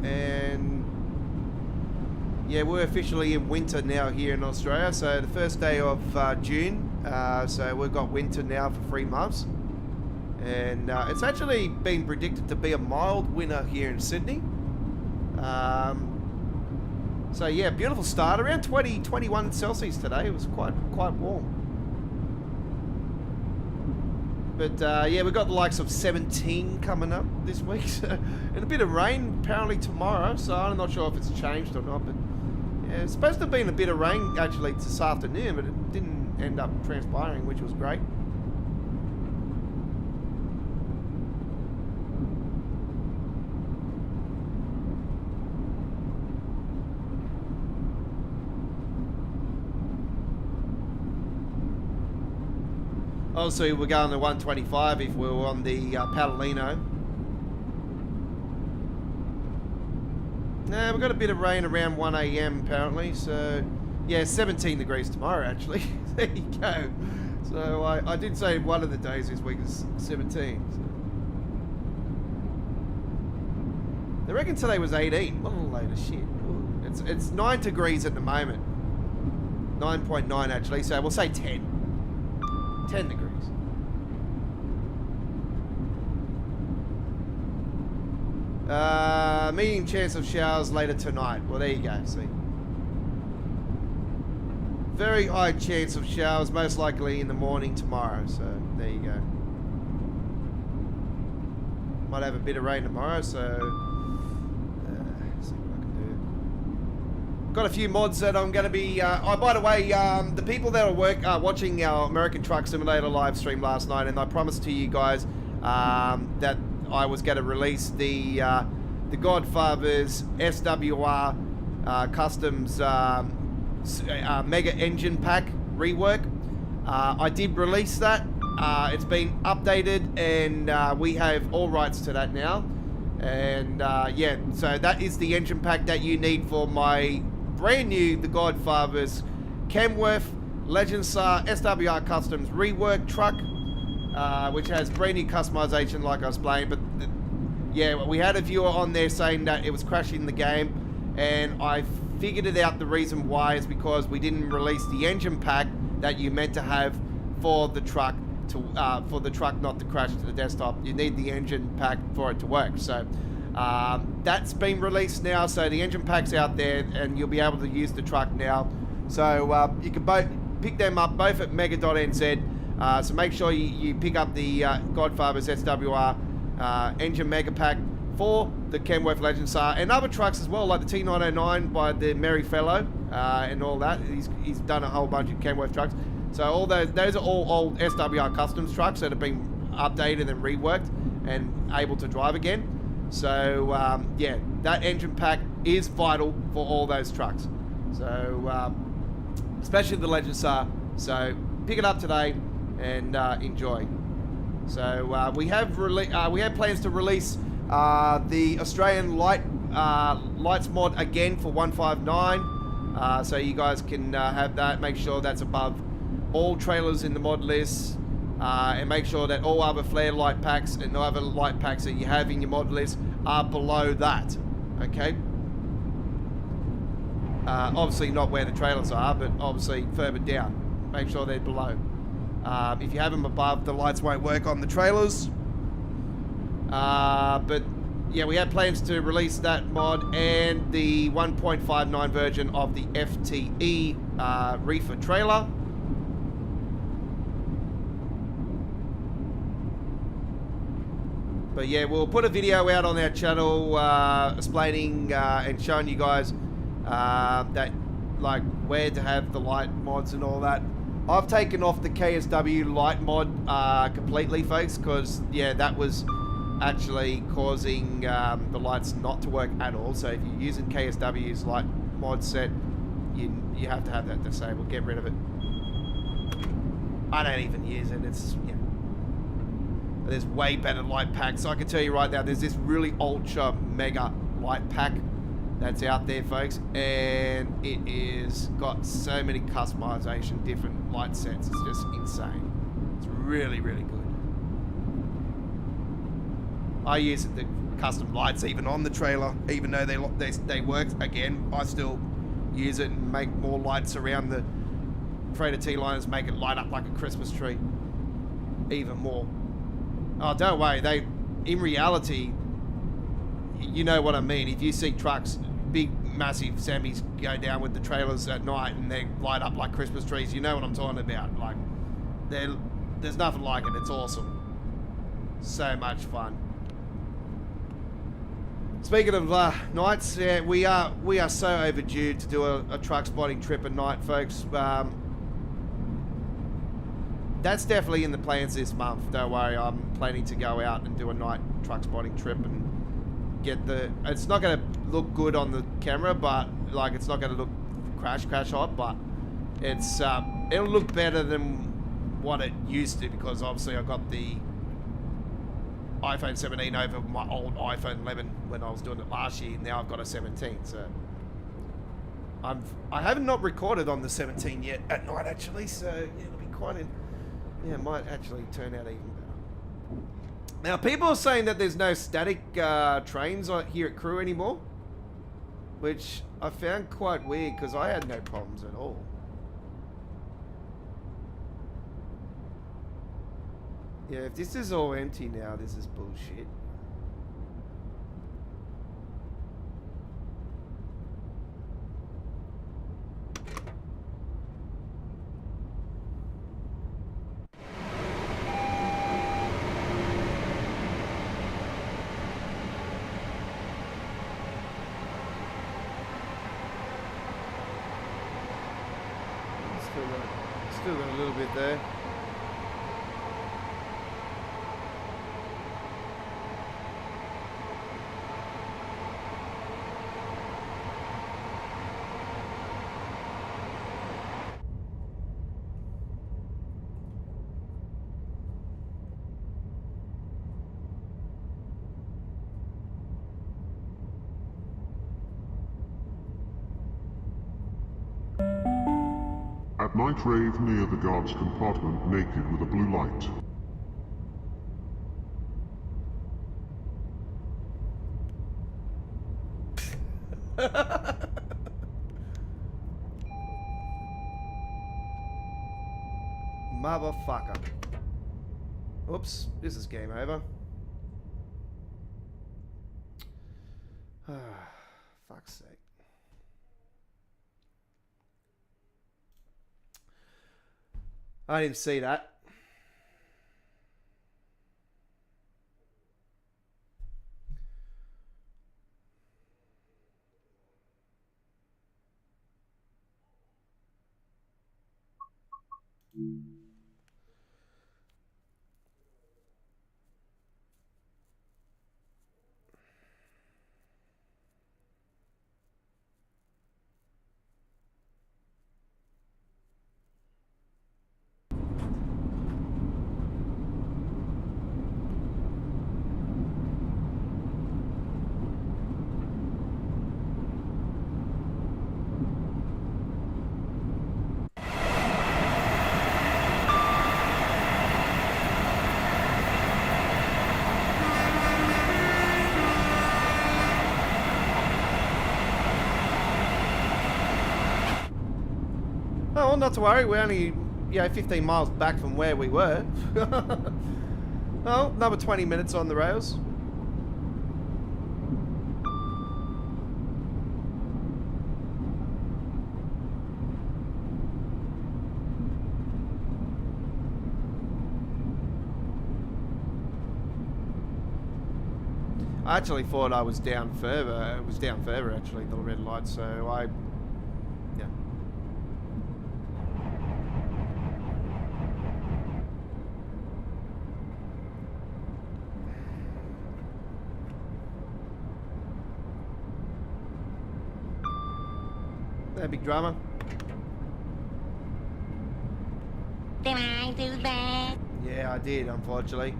And yeah, we're officially in winter now here in Australia. So the first day of June, so we've got winter now for 3 months. And it's actually been predicted to be a mild winter here in Sydney. So yeah, beautiful start, around 20, 21 Celsius today. It was quite warm. But yeah, we've got the likes of 17 coming up this week, so, and a bit of rain apparently tomorrow, so I'm not sure if it's changed or not, but yeah, it's supposed to have been a bit of rain actually this afternoon, but it didn't end up transpiring, which was great. Obviously, we're going to 125 if we were on the Padalino. We've got a bit of rain around 1 AM apparently, so yeah, 17 degrees tomorrow actually. There you go. So I did say one of the days this week is 17. So. They reckon today was 18. What a load of shit. Ooh. It's 9 degrees at the moment. 9.9 actually, so we'll say 10. 10 degrees. Medium chance of showers later tonight. Well, there you go, see. Very high chance of showers, most likely in the morning tomorrow, so there you go. Might have a bit of rain tomorrow, so see what I can do. Got a few mods that I'm going to be... oh, by the way, the people that are watching our American Truck Simulator live stream last night, and I promised to you guys that I was going to release the Godfather's SWR Customs Mega Engine Pack rework. I did release that. It's been updated, and we have all rights to that now. And yeah, so that is the engine pack that you need for my brand new The Godfather's Kenworth Legendstar SWR Customs rework truck, which has brand new customization like I explained. But yeah, we had a viewer on there saying that it was crashing the game, and I figured it out. The reason why is because we didn't release the engine pack that you meant to have for the truck not to crash to the desktop. You need the engine pack for it to work. So that's been released now, so the engine pack's out there and you'll be able to use the truck now. So you can both pick them up both at mega.nz. So make sure you pick up the Godfather's SWR engine mega pack for the Kenworth Legend Star and other trucks as well, like the T909 by the Merry Fellow and all that. He's done a whole bunch of Kenworth trucks. So all those are all old SWR Customs trucks that have been updated and reworked and able to drive again. So yeah, that engine pack is vital for all those trucks. So especially the Legend Star. So pick it up today and enjoy. So we have plans to release the Australian lights mod again for 159. So you guys can have that. Make sure that's above all trailers in the mod list. And make sure that all other flare light packs and other light packs that you have in your mod list are below that. Okay? Obviously not where the trailers are, but obviously further down. Make sure they're below. If you have them above, the lights won't work on the trailers. But yeah, we have plans to release that mod and the 1.59 version of the FTE reefer trailer. But yeah, we'll put a video out on our channel explaining and showing you guys that, like, where to have the light mods and all that. I've taken off the KSW light mod completely, folks, because yeah, that was actually causing the lights not to work at all. So if you're using KSW's light mod set, you have to have that disabled. Get rid of it. I don't even use it. It's, yeah. There's way better light packs. I can tell you right now, there's this really ultra mega light pack that's out there, folks, and it is got so many customization, different light sets. It's just insane. It's really, really good. I use the custom lights even on the trailer, even though they work. Again, I still use it and make more lights around the freighter T-liners, make it light up like a Christmas tree, even more. Oh, don't worry. In reality, you know what I mean. If you see trucks, big, massive semis go down with the trailers at night and they light up like Christmas trees, you know what I'm talking about. Like, there's nothing like it. It's awesome. So much fun. Speaking of nights, yeah, we are so overdue to do a truck spotting trip at night, folks. That's definitely in the plans this month. Don't worry, I'm planning to go out and do a night truck spotting trip and get the... It's not going to look good on the camera, but like it's not going to look crash hot, but it's it'll look better than what it used to, because obviously I got the iPhone 17 over my old iPhone 11 when I was doing it last year. Now I've got a 17, so I haven't not recorded on the 17 yet at night actually, so yeah, it'll be quite in. Yeah, it might actually turn out even better. Now, people are saying that there's no static trains here at Crew anymore, which I found quite weird because I had no problems at all. Yeah, if this is all empty now, this is bullshit. Still got a little bit there. At night rave near the guard's compartment, naked with a blue light. Motherfucker. Oops, this is game over. Fuck's sake. I didn't see that. Oh, well, not to worry. We're only, 15 miles back from where we were. Well, another 20 minutes on the rails. I actually thought I was down further. It was down further, actually, the red light, so yeah. No big drama. Did I do that? Yeah, I did, unfortunately.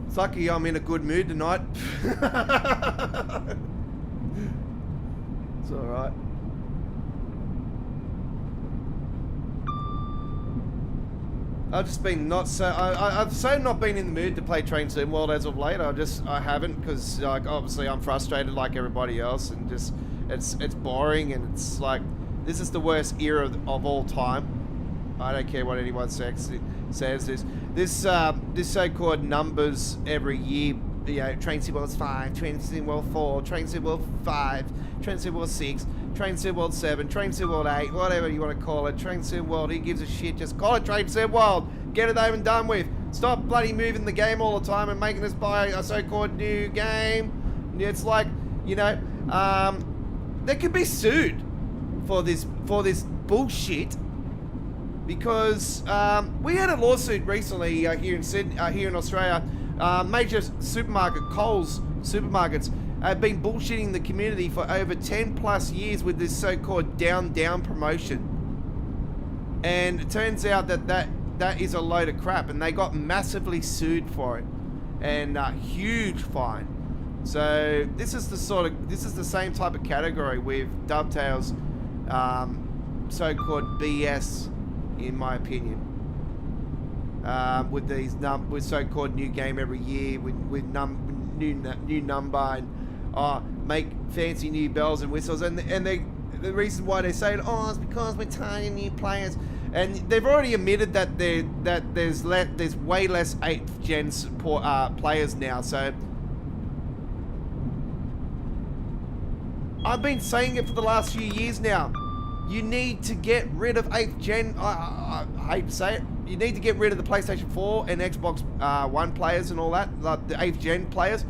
It's lucky I'm in a good mood tonight. It's alright. I've just been I've so not been in the mood to play Train Sim World as of late. I haven't, because like obviously I'm frustrated like everybody else, and just it's boring, and it's like this is the worst era of all time. I don't care what anyone says. This so-called numbers every year. Train Sim World 5, Train Sim World 4, Train Sim World 5, Train Sim World 6, Train Sim World 7, Train Sim World 8, whatever you want to call it. Train Sim World, who gives a shit? Just call it Train Sim World. Get it over and done with. Stop bloody moving the game all the time and making us buy a so-called new game. It's like, they could be sued for this bullshit. Because we had a lawsuit recently here in Sydney, here in Australia. Major supermarket, Coles supermarkets, have been bullshitting the community for over 10 plus years with this so-called down promotion. And it turns out that is a load of crap, and they got massively sued for it, and huge fine. So this is the same type of category with Dovetail's so-called BS. In my opinion, with these with so-called new game every year, with new number, and make fancy new bells and whistles, and the reason why they say it, it's because we're targeting new players, and they've already admitted that there's way less 8th gen support players now. So I've been saying it for the last few years now. You need to get rid of 8th gen, I hate to say it, you need to get rid of the PlayStation 4 and Xbox One players and all that, like the 8th gen players,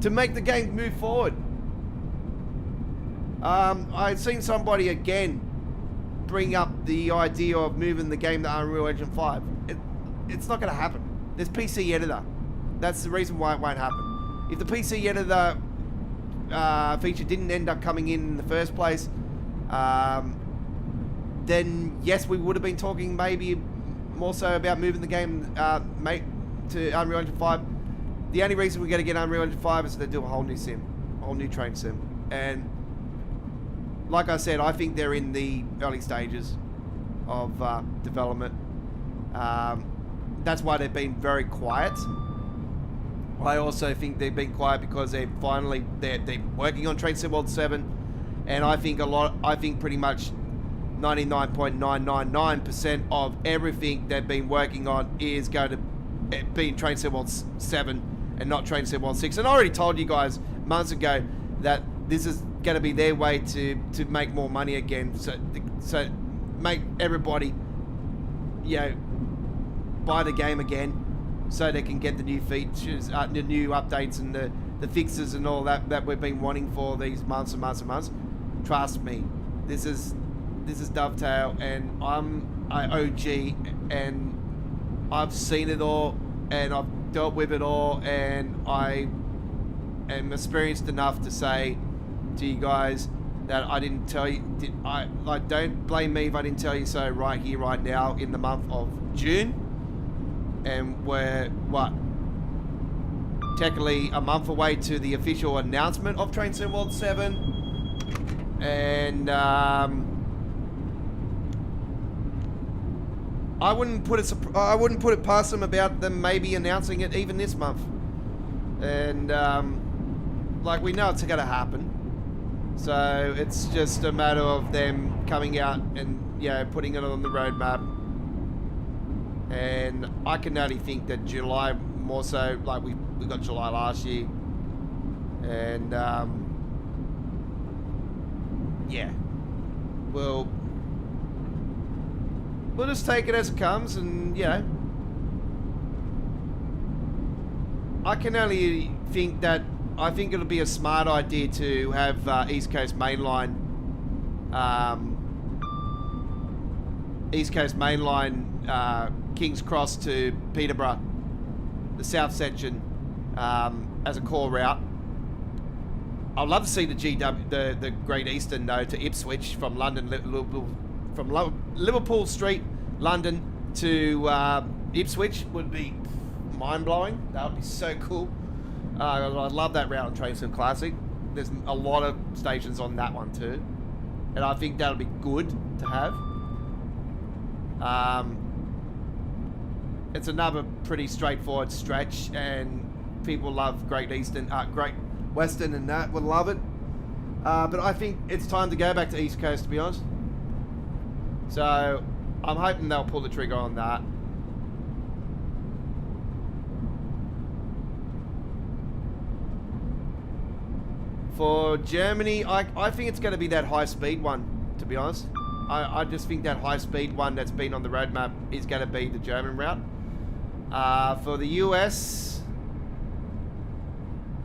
to make the game move forward. I've seen somebody again bring up the idea of moving the game to Unreal Engine 5. It's not going to happen. There's PC editor. That's the reason why it won't happen. If the PC editor feature didn't end up coming in the first place, then yes, we would have been talking maybe more so about moving the game to Unreal Engine 5. The only reason we're going to get Unreal Engine 5 is to do a whole new train sim. And like I said, I think they're in the early stages of development. That's why they've been very quiet. I also think they've been quiet because they're working on Train Sim World 7, and I think pretty much 99.999% of everything they've been working on is going to be in Train Sim World 7 and not Train Sim World 6. And I already told you guys months ago that this is going to be their way to make more money again. So make everybody, buy the game again. so they can get the new features, the new updates and the fixes and all that we've been wanting for these months and months and months. Trust me, this is Dovetail, and I'm an OG, and I've seen it all, and I've dealt with it all, and I am experienced enough to say to you guys that I didn't tell you. Don't blame me if I didn't tell you so right here, right now, in the month of June, and we're technically a month away to the official announcement of Train Sim World 7, and I wouldn't put it past them about them maybe announcing it even this month, and like, we know it's going to happen. So it's just a matter of them coming out and, you know, putting it on the roadmap. And I can only think that July, more so, like we got July last year. And, yeah. We'll just take it as it comes, and, you know. I can only think that I think it'll be a smart idea to have East Coast Mainline, King's Cross to Peterborough, the south section, as a core route. I'd love to see the Great Eastern though to Ipswich from London, from Liverpool Street, London to Ipswich would be mind blowing. That would be so cool. I love that route on Train Sim Classic. There's a lot of stations on that one too, and I think that'll be good to have. It's another pretty straightforward stretch, and people love Great Eastern, Great Western, and that would love it. But I think it's time to go back to East Coast, to be honest. So I'm hoping they'll pull the trigger on that. For Germany, I think it's going to be that high-speed one, to be honest. I just think that high-speed one that's been on the roadmap is going to be the German route. For the US,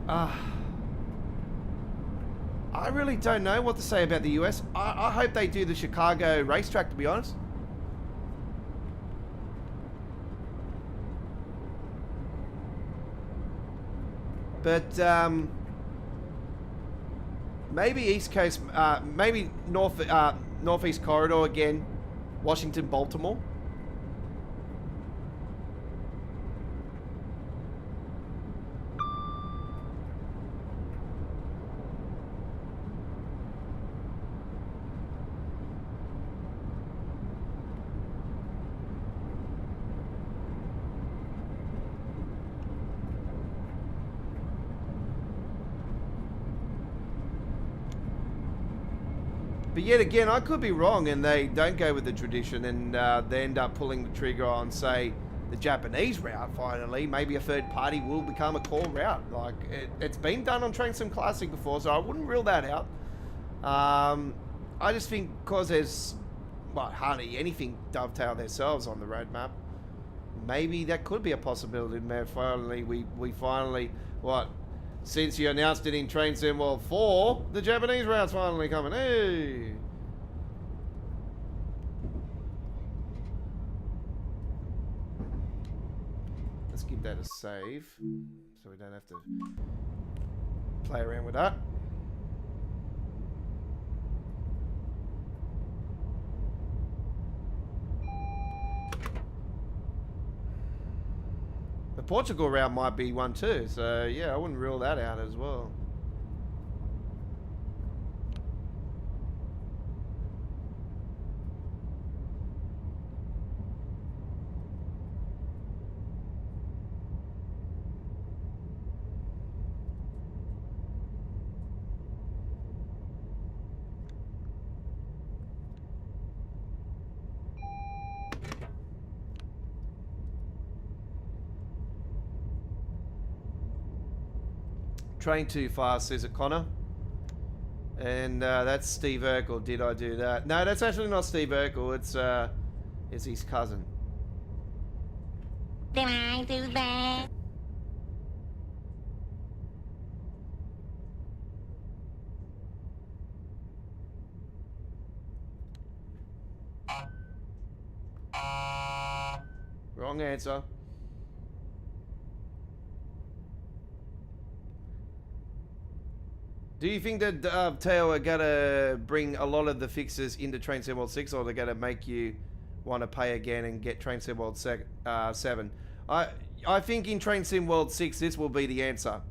I really don't know what to say about the US. I hope they do the Chicago racetrack, to be honest. But, maybe East Coast, maybe Northeast Corridor again, Washington, Baltimore. But yet again, I could be wrong, and they don't go with the tradition, and they end up pulling the trigger on, say, the Japanese route. Finally, maybe a third party will become a core route. Like it's been done on Train Sim Classic before, so I wouldn't rule that out. I just think because there's hardly anything Dovetail themselves on the roadmap, maybe that could be a possibility. Finally, we finally since you announced it in Train Sim World 4, the Japanese route's finally coming. Hey! Let's give that a save, so we don't have to play around with that. The Portugal route might be one too, so yeah, I wouldn't rule that out as well. Train too fast, says it, Connor. And that's Steve Urkel. Did I do that? No, that's actually not Steve Urkel. It's his cousin. Did I do that? Wrong answer. Do you think that Teo are gonna bring a lot of the fixes into Train Sim World 6, or they're gonna make you want to pay again and get Train Sim World 7? I think in Train Sim World 6 this will be the answer.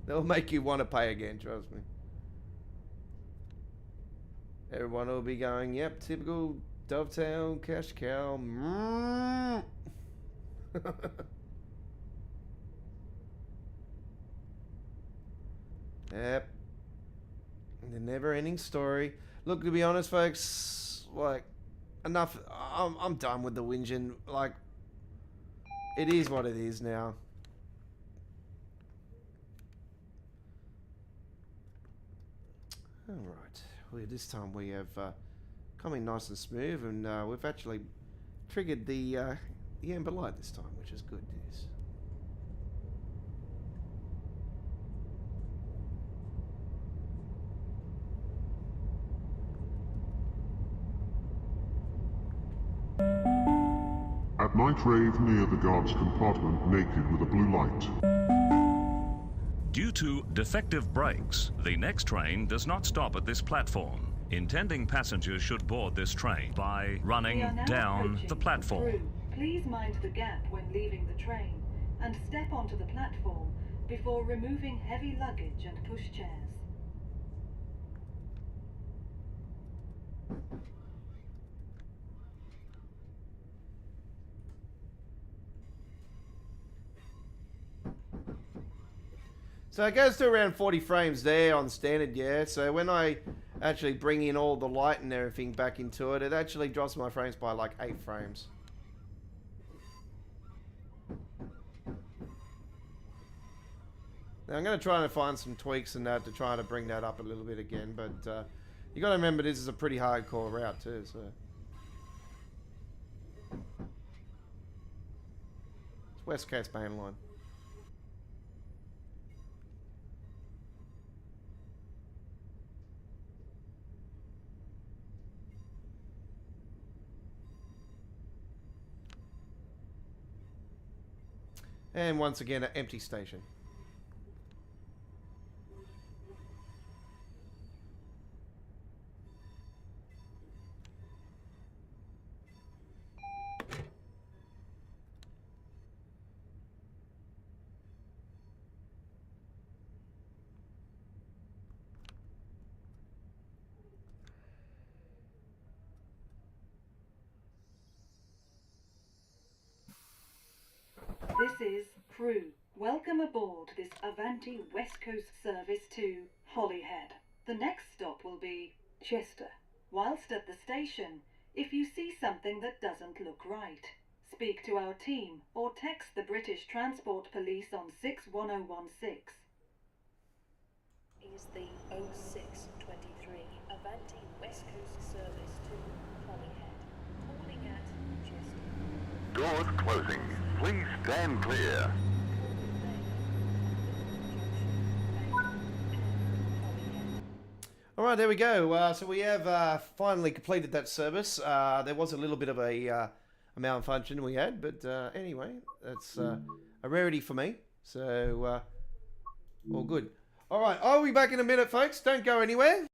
They'll make you want to pay again, trust me. Everyone will be going, yep, typical Dovetail, cash cow. Yep. The never-ending story. Look, to be honest, folks, like, enough. I'm done with the whinging. Like, it is what it is now. All right. Well, this time we have come in nice and smooth, and we've actually triggered the amber light this time, which is good news. At night rave near the guard's compartment naked with a blue light. Due to defective brakes, the next train does not stop at this platform. Intending passengers should board this train by running down the platform. Crew, please mind the gap when leaving the train and step onto the platform before removing heavy luggage and pushchairs. So it goes to around 40 frames there on standard, yeah. So when I actually bring in all the light and everything back into it, it actually drops my frames by like 8 frames. Now I'm going to try and find some tweaks in that to try to bring that up a little bit again, but you got to remember this is a pretty hardcore route too, so. It's West Coast Main Line. And once again, an empty station. This is Crew. Welcome aboard this Avanti West Coast service to Holyhead. The next stop will be Chester. Whilst at the station, if you see something that doesn't look right, speak to our team or text the British Transport Police on 61016. Is the 0623 Avanti West Coast service to Holyhead. Calling at Chester. Doors closing. Please stand clear. All right, there we go. So we have finally completed that service. There was a little bit of a malfunction we had, but anyway, that's a rarity for me. So all good. All right, I'll be back in a minute, folks. Don't go anywhere.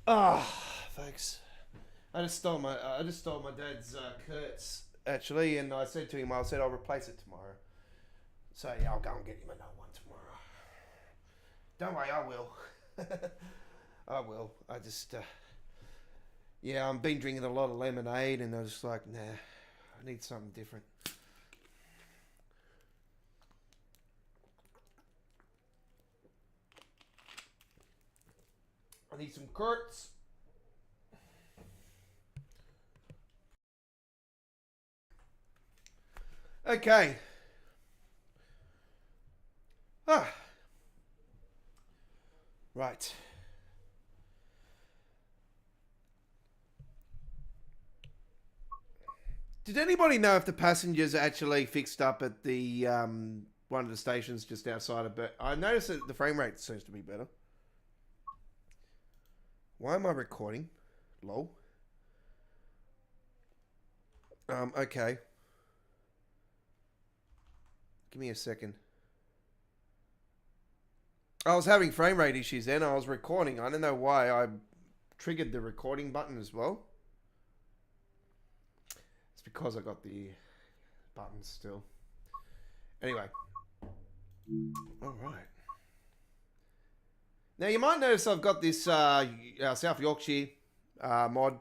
Oh, thanks. I just stole my dad's Kurtz actually, and I said to him, I'll replace it tomorrow. So yeah, I'll go and get him another one tomorrow. Don't worry, I will. I will. I just yeah, I've been drinking a lot of lemonade, and I was just like, nah, I need something different. I need some Kurtz. Okay. Ah. Right. Did anybody know if the passengers actually fixed up at the one of the stations just outside of I noticed that the frame rate seems to be better. Why am I recording? Lol. Okay. Give me a second. I was having frame rate issues then. I was recording. I don't know why I triggered the recording button as well. It's because I got the buttons still. Anyway. Alright. Now you might notice I've got this South Yorkshire mod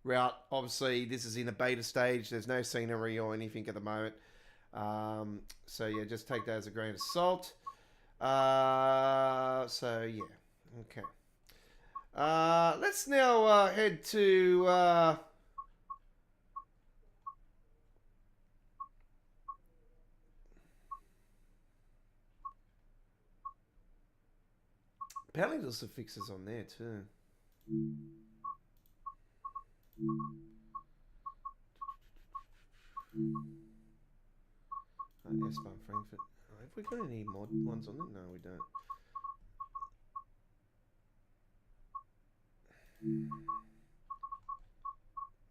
route. Obviously this is in a beta stage. There's no scenery or anything at the moment. So yeah, just take that as a grain of salt. So yeah, okay. Let's now head to apparently there's some fixes on there too. S-Bahn Frankfurt. Have we got any mod ones on it? No, we don't.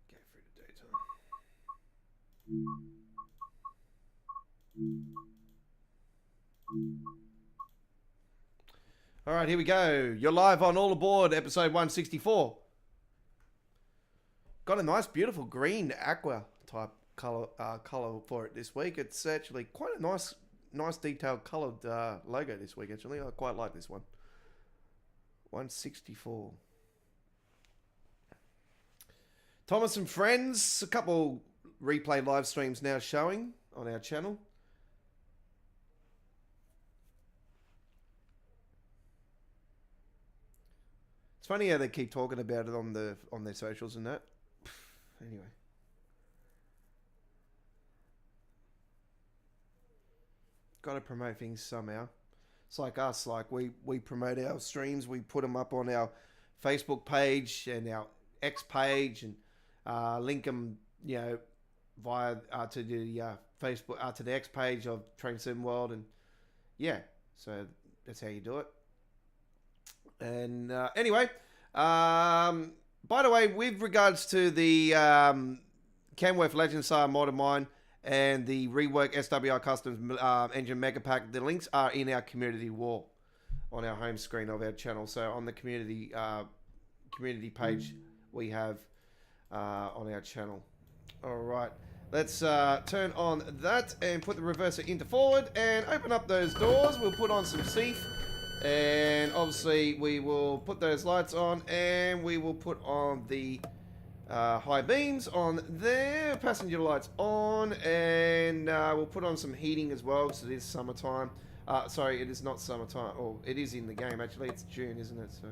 Go through the daytime. All right, here we go. You're live on All Aboard, episode 164. Got a nice, beautiful green aqua type color for it this week. It's actually quite a nice detailed colored logo this week. Actually, I quite like this one. 164. Thomas and Friends, a couple replay live streams now showing on our channel. It's funny how they keep talking about it on their socials and that. Anyway. Got to promote things somehow. It's like us, like we promote our streams, we put them up on our Facebook page and our X page, and link them, you know, via to the Facebook to the X page of Train Sim World, and yeah, so that's how you do it. And anyway, by the way, with regards to the Kenworth Legend Star Modern Mine and the rework SWI Customs Engine Mega Pack, the links are in our community wall on our home screen of our channel. So on the community page we have on our channel. All right, let's turn on that and put the reverser into forward and open up those doors. We'll put on some Seath, and obviously we will put those lights on, and we will put on the high beams on there, passenger lights on, and we'll put on some heating as well because it is summertime. Sorry, it is not summertime. Oh, it is in the game actually. It's June, isn't it? So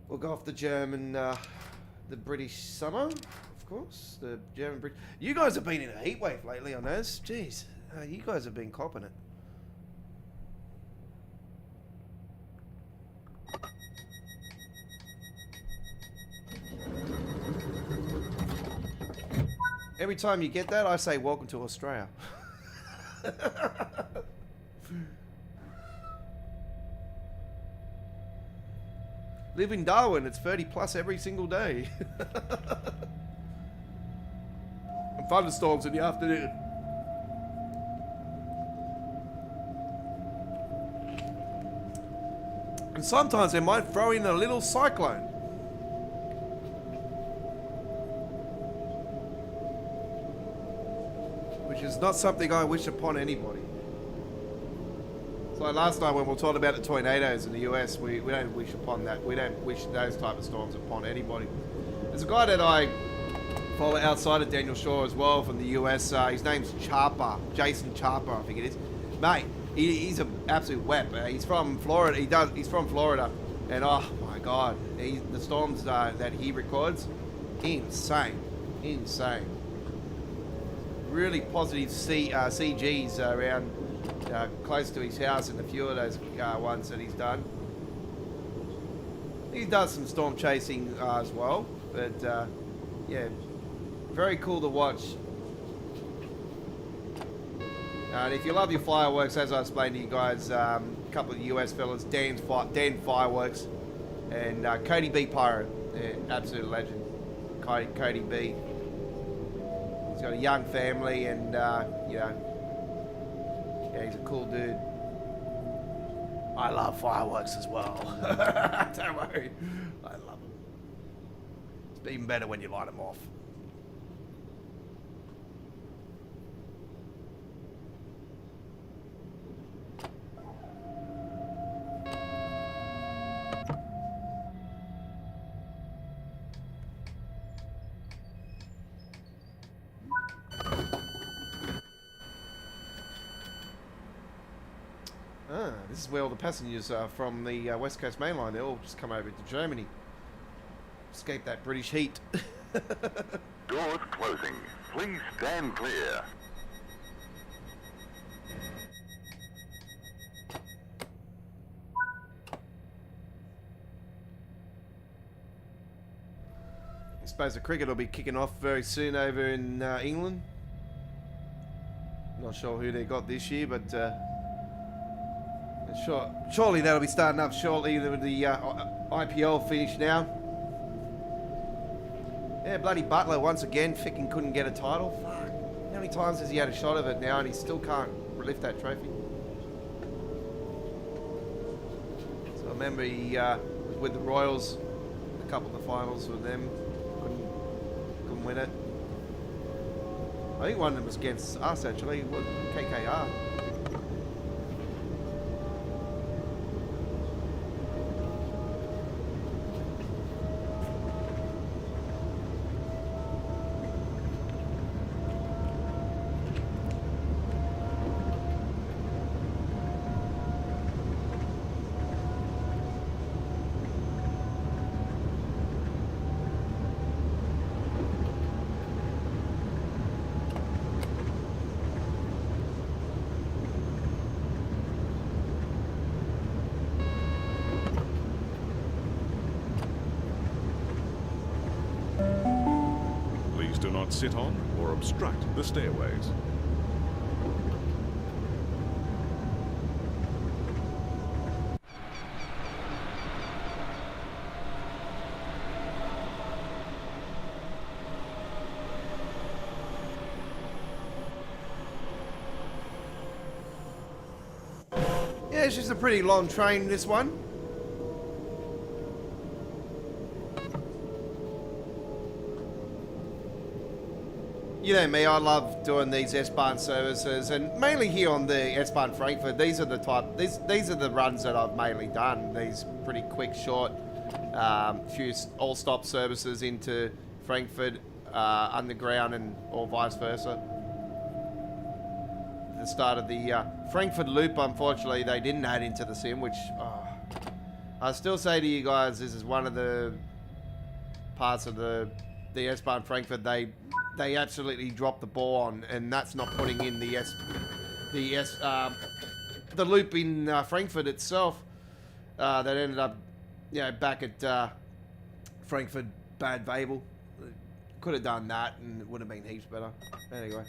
we'll go off the German, the British summer, of course. The German British. You guys have been in a heat wave lately, I noticed. Jeez, you guys have been copping it. Every time you get that, I say, welcome to Australia. Live in Darwin, it's 30 plus every single day. And thunderstorms in the afternoon. And sometimes they might throw in a little cyclone. Which is not something I wish upon anybody. So last night when we were talking about the tornadoes in the US, we don't wish upon that. We don't wish those type of storms upon anybody. There's a guy that I follow outside of Daniel Shaw as well from the US. His name's Charper, Jason Charper, I think it is. Mate, he's an absolute wep. He's from Florida. He's from Florida, and oh my God, the storms that he records, insane. Really positive CGs around close to his house, and a few of those ones that he's done. He does some storm chasing as well, but yeah, very cool to watch. And if you love your fireworks, as I explained to you guys, a couple of US fellas, Dan Fireworks and Cody B Pyro, absolute legend. Cody B. He's got a young family, and you know, yeah, he's a cool dude. I love fireworks as well. Don't worry, I love them. It's even better when you light them off. This is where all the passengers from the West Coast Main Line, they all just come over to Germany. Escape that British heat. Doors closing. Please stand clear. I suppose the cricket will be kicking off very soon over in England. Not sure who they got this year, but surely that'll be starting up shortly with the IPL finish now. Yeah, bloody Butler once again fucking couldn't get a title. Fuck. How many times has he had a shot of it now and he still can't lift that trophy? So I remember he was with the Royals, a couple of the finals with them. Couldn't win it. I think one of them was against us actually, KKR. Do not sit on or obstruct the stairways. Yeah, it's just a pretty long train, this one. You know me, I love doing these S-Bahn services, and mainly here on the S-Bahn Frankfurt. These are the runs that I've mainly done. These pretty quick, short, few all-stop services into Frankfurt, underground, and or vice versa. The start of the Frankfurt Loop, unfortunately, they didn't add into the sim, which I still say to you guys, this is one of the parts of the S-Bahn Frankfurt they absolutely dropped the ball on, and that's not putting in the loop in Frankfurt itself. That ended up, you know, back at Frankfurt Bad Babel. Could have done that, and it would have been heaps better. Anyway.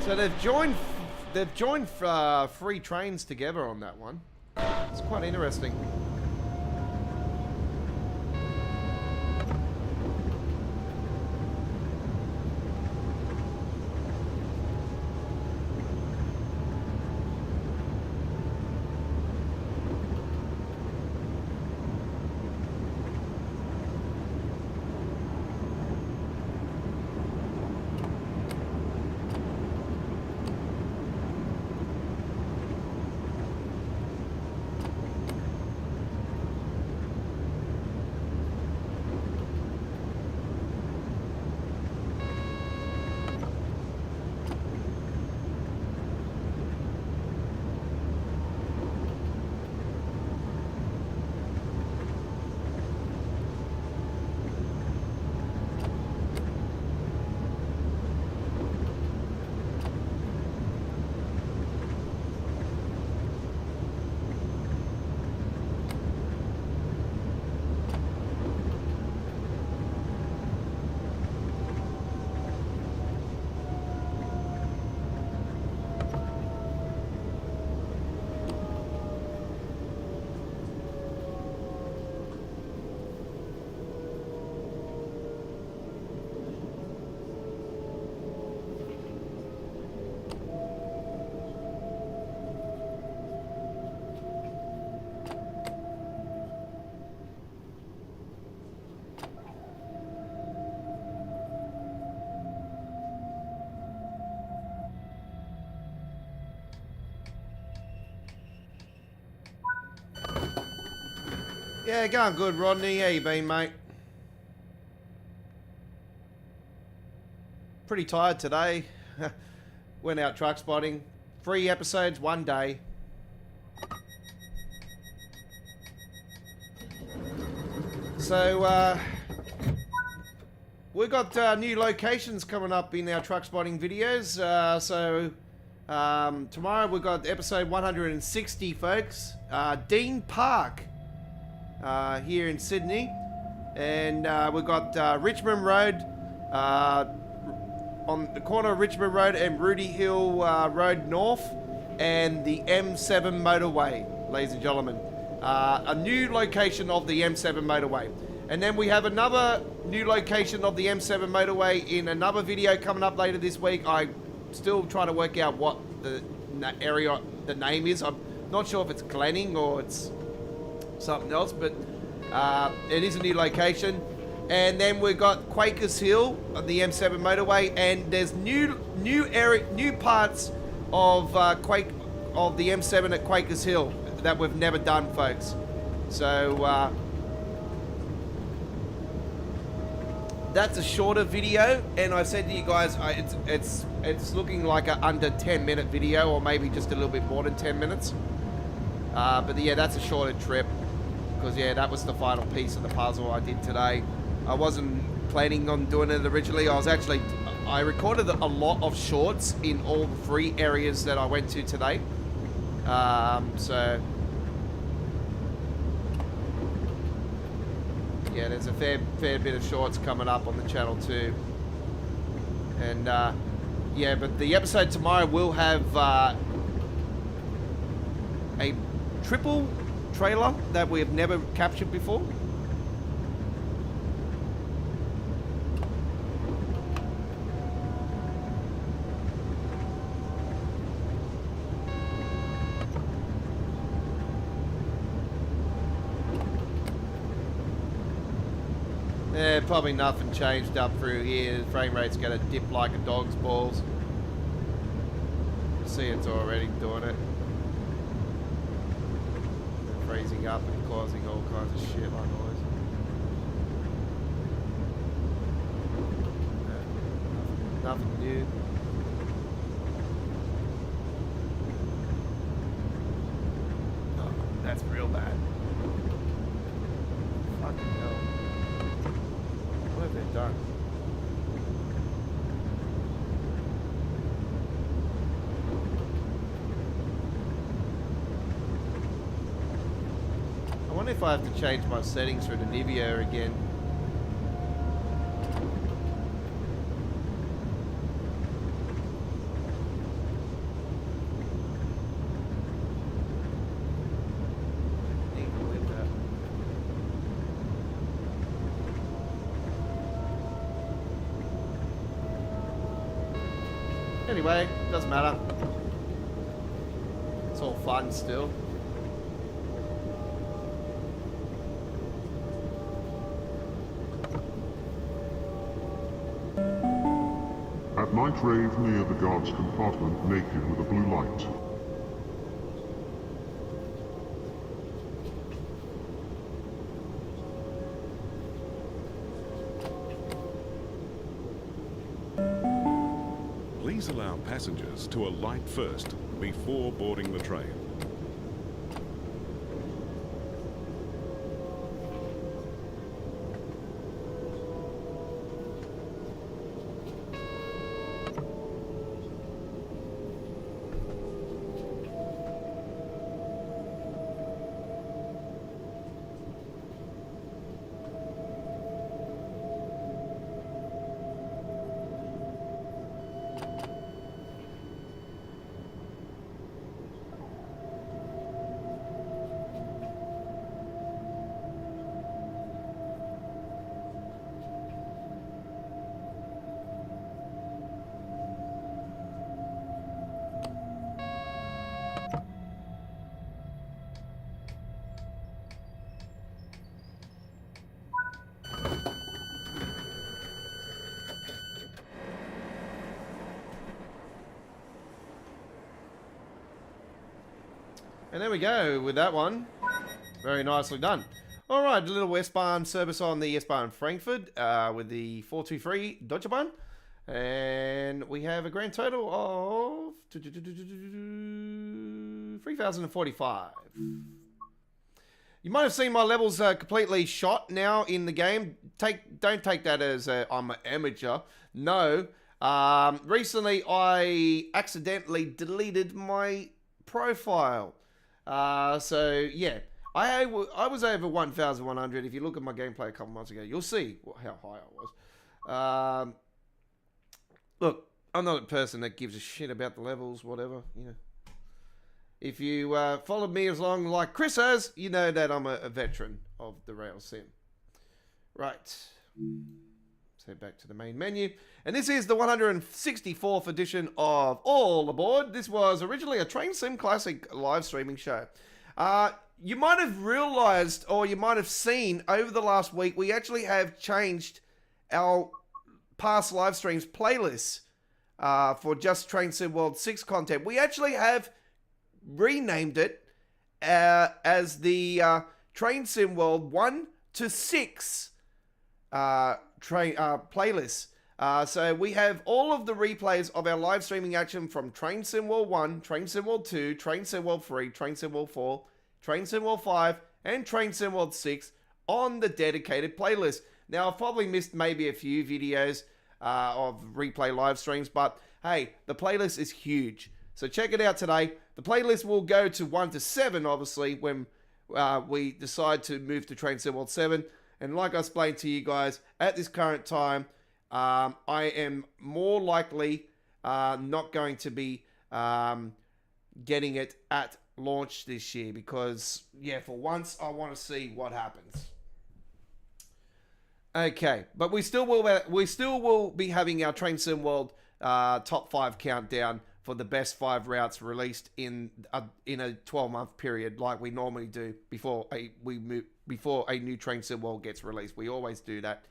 So they've joined three trains together on that one. It's quite interesting. Yeah, going good, Rodney. How you been, mate? Pretty tired today. Went out truck spotting. 3 episodes, 1 day. So, we've got new locations coming up in our truck spotting videos. Tomorrow we've got episode 160, folks. Dean Park. Here in Sydney, and we've got Richmond Road, on the corner of Richmond Road and Rudy Hill Road North, and the M7 motorway, ladies and gentlemen. A new location of the M7 motorway. And then we have another new location of the M7 motorway in another video coming up later this week. I'm still trying to work out what the area, the name is. I'm not sure if it's Glenning or it's something else, but it is a new location. And then we've got Quakers Hill on the M7 motorway, and there's new parts of of the M7 at Quakers Hill that we've never done, folks. So that's a shorter video, and I said to you guys, it's looking like an under 10-minute video, or maybe just a little bit more than 10 minutes. But yeah, that's a shorter trip. Because yeah, that was the final piece of the puzzle I did today. I wasn't planning on doing it originally. I recorded a lot of shorts in all 3 areas that I went to today. So yeah, there's a fair bit of shorts coming up on the channel too. And yeah, but the episode tomorrow will have a triple trailer that we have never captured before. Yeah, probably nothing changed up through here. The frame rate's gonna dip like a dog's balls. See, it's already doing it. Freezing up and causing all kinds of shit like noise. Nothing new. Oh, that's real bad. Fucking hell. What have they done? I wonder if I have to change my settings for the Nivea again. Anyway, doesn't matter. It's all fun still. At night rave near the guard's compartment naked with a blue light. Please allow passengers to alight first before boarding the train. And there we go with that one. Very nicely done. All right, a little westbound service on the S-Bahn Frankfurt with the 423 Deutsche Bahn. And we have a grand total of 3,045. You might have seen my levels completely shot now in the game. Don't take that as I'm an amateur. No. Recently, I accidentally deleted my profile. So yeah, I was over 1,100. If you look at my gameplay a couple months ago, you'll see how high I was. Look, I'm not a person that gives a shit about the levels, whatever, you know. If you followed me as long like Chris has, you know that I'm a veteran of the rail sim. Right. Let's head back to the main menu. And this is the 164th edition of All Aboard. This was originally a Train Sim Classic live streaming show. You might have realized, or you might have seen over the last week, we actually have changed our past live streams playlists for just Train Sim World 6 content. We actually have renamed it as the Train Sim World 1 to 6 playlists. So we have all of the replays of our live streaming action from Train Sim World 1, Train Sim World 2, Train Sim World 3, Train Sim World 4, Train Sim World 5, and Train Sim World 6 on the dedicated playlist. Now, I've probably missed maybe a few videos of replay live streams, but hey, the playlist is huge. So check it out today. The playlist will go to 1 to 7, obviously, when we decide to move to Train Sim World 7. And like I explained to you guys, at this current time, I am more likely not going to be getting it at launch this year because, yeah, for once, I want to see what happens. Okay, but we still will be having our Train Sim World top 5 countdown for the best 5 routes released in a 12-month period, like we normally do before a new Train Sim World gets released. We always do that,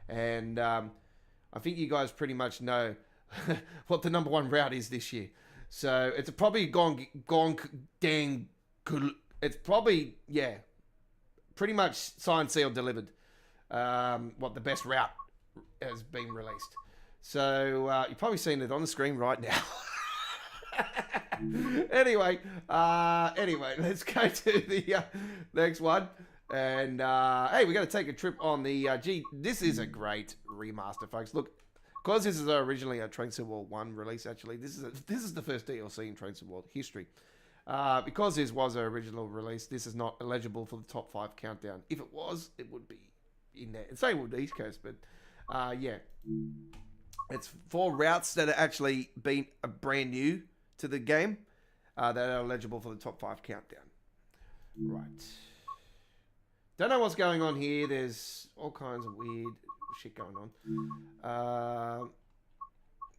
and I think you guys pretty much know what the number 1 route is this year. So it's probably gone dang good. It's probably, yeah, pretty much signed, sealed, delivered. What the best route has been released. So you've probably seen it on the screen right now. Anyway, let's go to the next one. And hey, we got to take a trip on the this is a great remaster, folks. Look, because this is originally a Train Sim World 1 release, actually, this is the first DLC in Train Sim World history. Because this was an original release, this is not eligible for the top 5 countdown. If it was, it would be in there. And same with the East Coast, but yeah. It's 4 routes that are actually been brand new to the game that are eligible for the top 5 countdown. Right. Don't know what's going on here. There's all kinds of weird shit going on.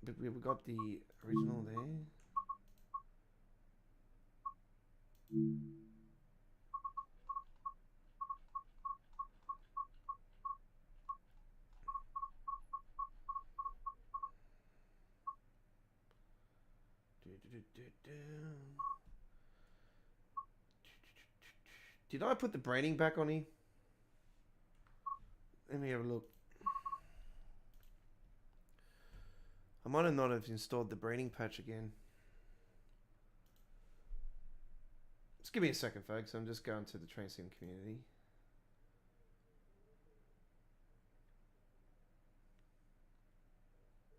But we got the original there. Did I put the branding back on here? Let me have a look. I might have not have installed the branding patch again. Just give me a second, folks. I'm just going to the train sim community.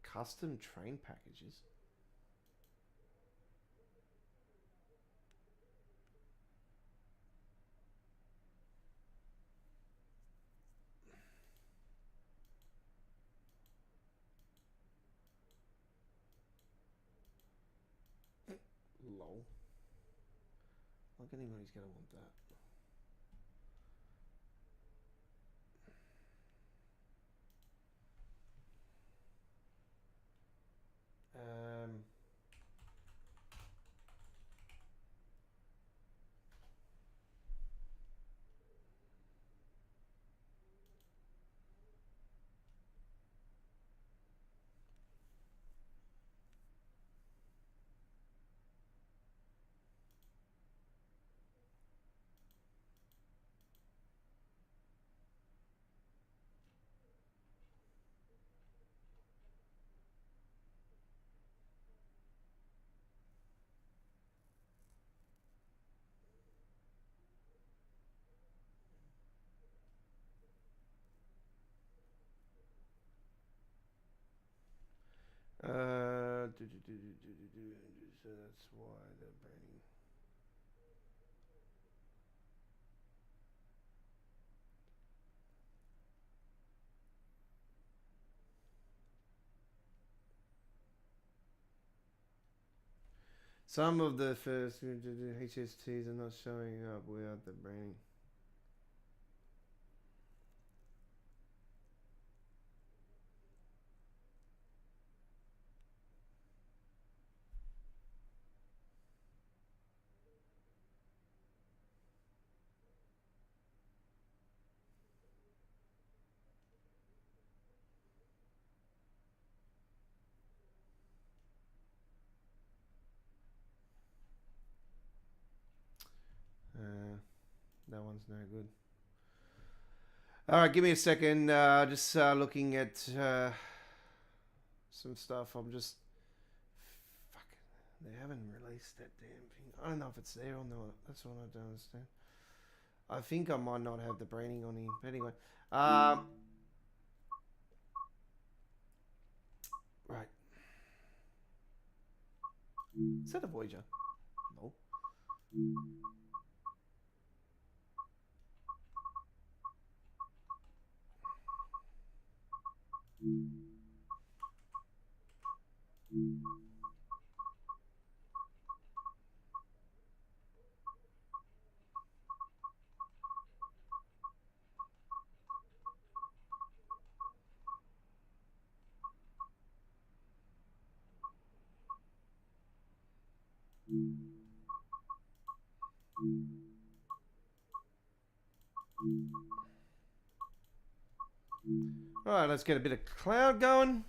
Custom train packages. Lol. Like anybody's gonna want that. So that's why they're burning. Some of the first HSTs are not showing up without the branding. That one's no good. All right, give me a second. Just looking at some stuff. I'm just... Fuck. They haven't released that damn thing. I don't know if it's there or not. That's what I don't understand. I think I might not have the branding on here. But anyway. Right. Is that a Voyager? No. All right, let's get a bit of cloud going.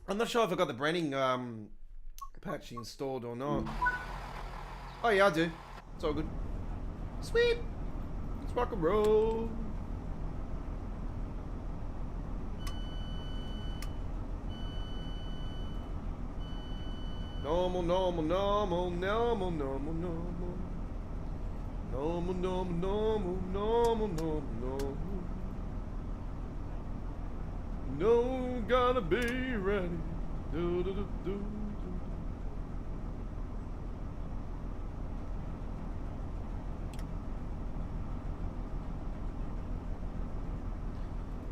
I'm not sure if I got the branding patch installed or not. Oh yeah, I do. It's all good. Sweet. Let's rock and roll. Normal, normal, normal, normal, normal, normal. Normal, normal, normal, normal, normal, normal. No, gotta be ready. Do, do, do, do, do.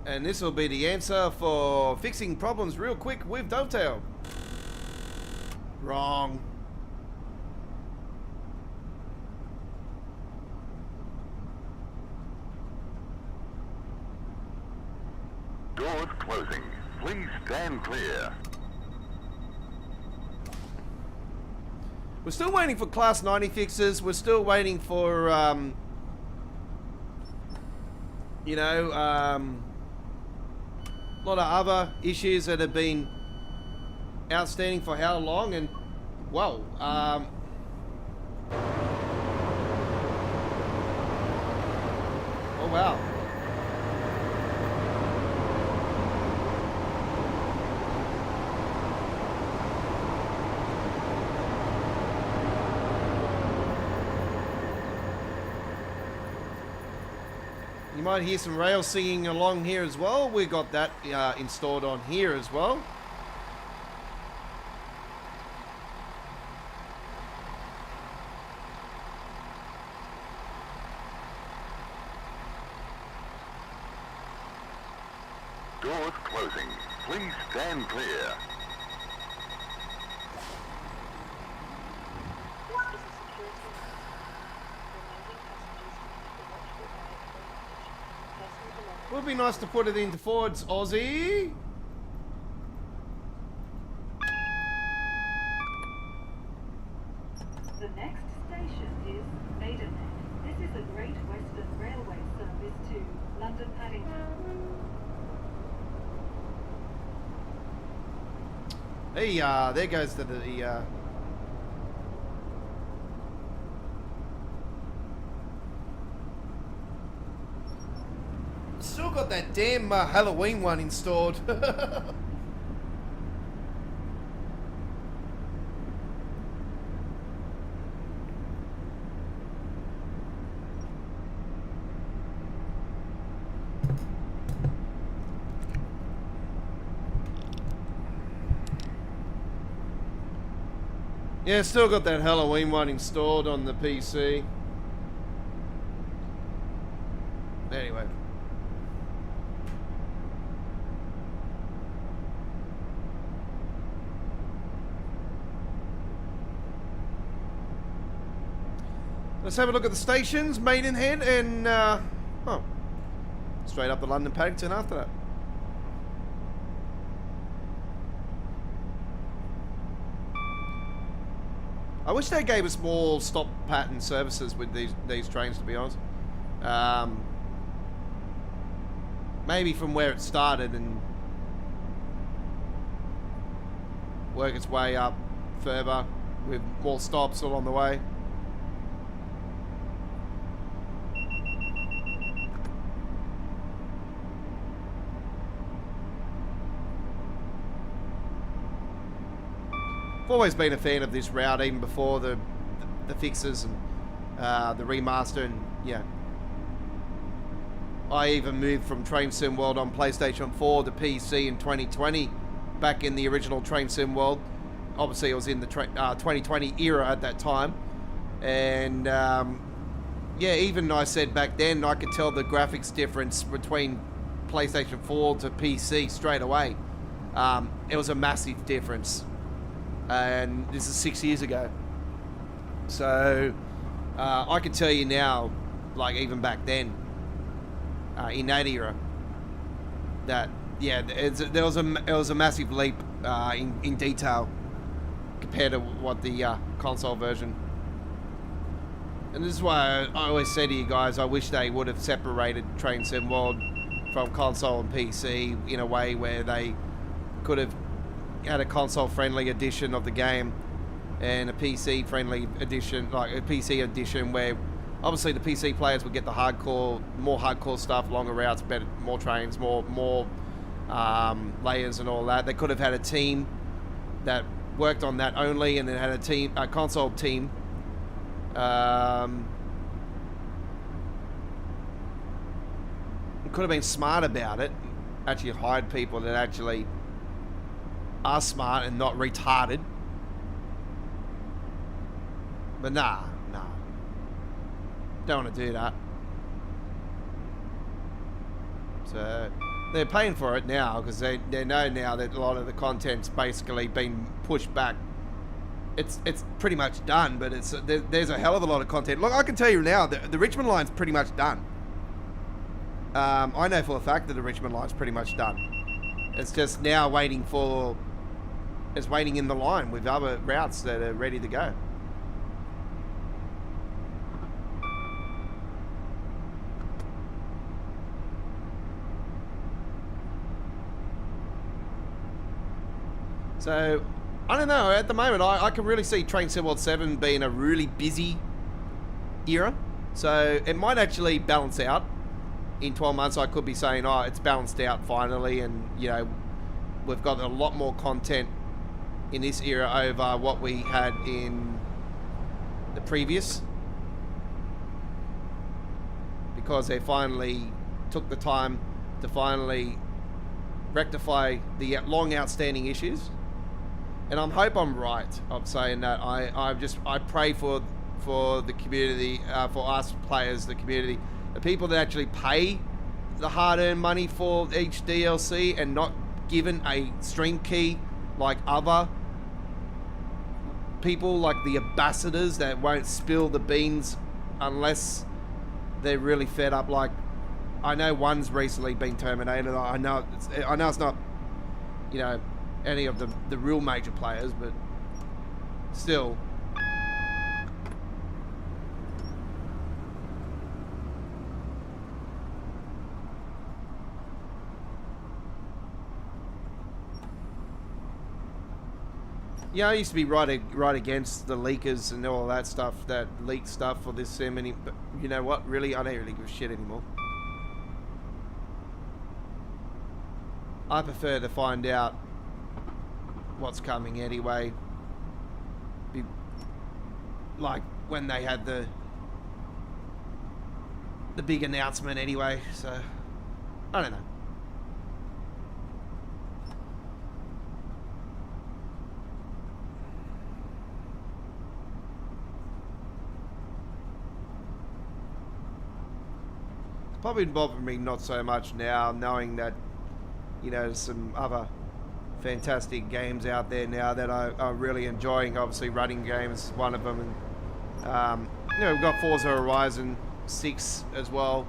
And this will be the answer for fixing problems real quick with Dovetail. Wrong. Doors closing. Please stand clear. We're still waiting for Class 90 fixes. We're still waiting for, you know, a lot of other issues that have been outstanding for how long, and, whoa, oh, wow. You might hear some rail singing along here as well. We got that installed on here as well. Doors closing. Please stand clear. Would be nice to put it into Fords, Aussie. The next station is Maidenhead. This is a Great Western Railway service to London Paddington. Hey, there goes the still got that damn Halloween one installed. Yeah, still got that Halloween one installed on the PC. Anyway. Let's have a look at the stations, Maidenhead, and, oh, straight up to London Paddington after that. I wish they gave us more stop pattern services with these trains, to be honest. Maybe from where it started and work its way up further with more stops along the way. I've always been a fan of this route, even before the fixes and the remaster, and yeah. I even moved from Train Sim World on PlayStation 4 to PC in 2020, back in the original Train Sim World. Obviously, it was in the 2020 era at that time, and yeah, even I said back then I could tell the graphics difference between PlayStation 4 to PC straight away. It was a massive difference. And this is 6 years ago, so I can tell you now, like even back then, in that era, that yeah, there was a massive leap in detail compared to what the console version. And this is why I always say to you guys, I wish they would have separated Train Sim World from console and PC in a way where they could have had a console-friendly edition of the game and a PC-friendly edition, like a PC edition where obviously the PC players would get the more hardcore stuff, longer routes, better, more trains, more layers and all that. They could have had a team that worked on that only, and then had a console team. Could have been smart about it. Actually hired people that actually are smart and not retarded. But nah. Don't want to do that. So they're paying for it now because they know now that a lot of the content's basically been pushed back it's pretty much done, but there's a hell of a lot of content. Look, I can tell you now, the Richmond line's pretty much done. I know for a fact that the Richmond line's pretty much done. It's just now waiting in the line with other routes that are ready to go. So, I don't know. At the moment, I can really see Train World 7 being a really busy era. So, it might actually balance out. In 12 months, I could be saying, oh, it's balanced out finally. And, you know, we've got a lot more content in this era over what we had in the previous. Because they finally took the time to finally rectify the long outstanding issues. And I hope I'm right of saying that. I pray for the community, for us players, the community, the people that actually pay the hard-earned money for each DLC and not given a stream key like other people, like the ambassadors that won't spill the beans unless they're really fed up. Like, I know one's recently been terminated. I know it's not, you know, any of the real major players, but still. Yeah, I used to be right against the leakers and all that stuff, that leaked stuff for this sim, but you know what? Really, I don't really give a shit anymore. I prefer to find out what's coming anyway. Like when they had the big announcement anyway, so I don't know. It's probably bothering me not so much now, knowing that, you know, there's some other fantastic games out there now that I'm really enjoying. Obviously, running games, one of them, and you know, we've got Forza Horizon 6 as well,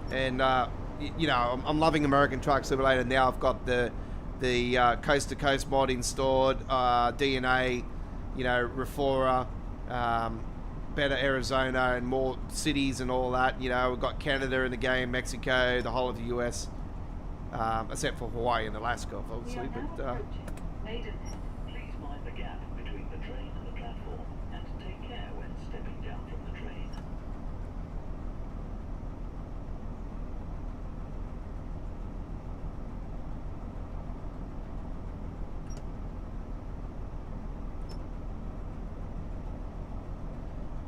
and you know, I'm loving American Truck Simulator now. I've got the Coast to Coast mod installed, DNA, you know, Refora, better Arizona and more cities and all that. You know, we've got Canada in the game, Mexico, the whole of the US. Except for Hawaii and Alaska, obviously, but Maidenhead, please mind the gap between the train and the platform, and take care when stepping down from the train.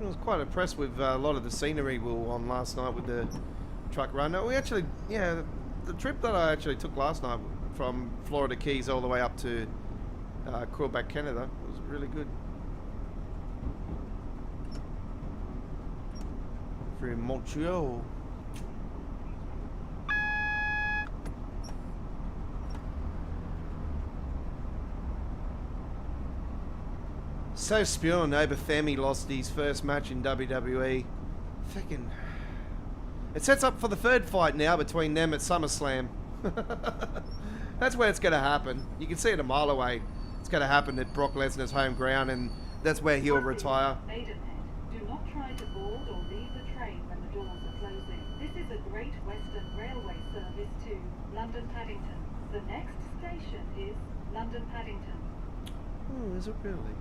I was quite impressed with a lot of the scenery we were on last night with the truck run. We actually, yeah, the trip that I actually took last night from Florida Keys all the way up to Quebec, Canada, was really good. Through Montreal. So spewing, Femi lost his first match in WWE. Fucking. It sets up for the third fight now between them at SummerSlam. That's where it's going to happen. You can see it a mile away. It's going to happen at Brock Lesnar's home ground, and that's where he'll retire. Maidenhead, do not try to board or leave the train when the doors are closing. This is a Great Western Railway service to London Paddington. The next station is London Paddington. Oh, is it really?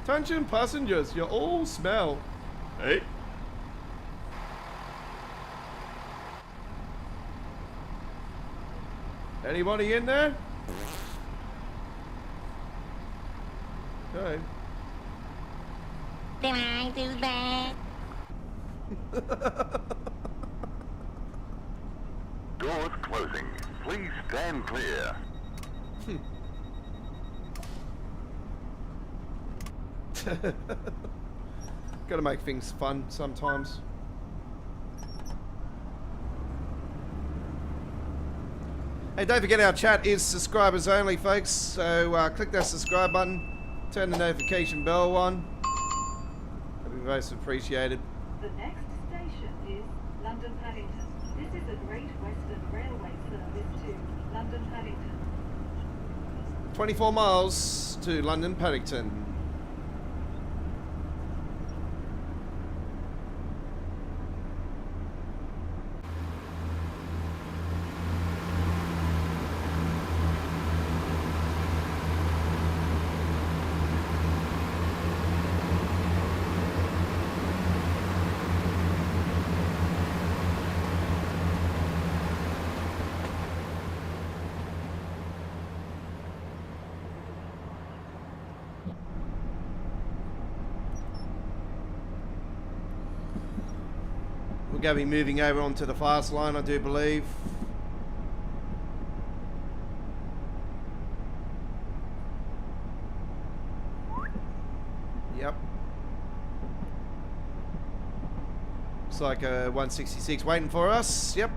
Attention passengers, you all smell. Hey? Anybody in there? go. Did I do that? Doors closing. Please stand clear. Gotta make things fun sometimes. Hey, don't forget our chat is subscribers only, folks. So click that subscribe button, turn the notification bell on. That'd be most appreciated. The next station is London Paddington. This is a Great Western Railway service to London Paddington. 24 miles to London Paddington. We're going to be moving over onto the fast line, I do believe. Yep. Looks like a 166 waiting for us. Yep.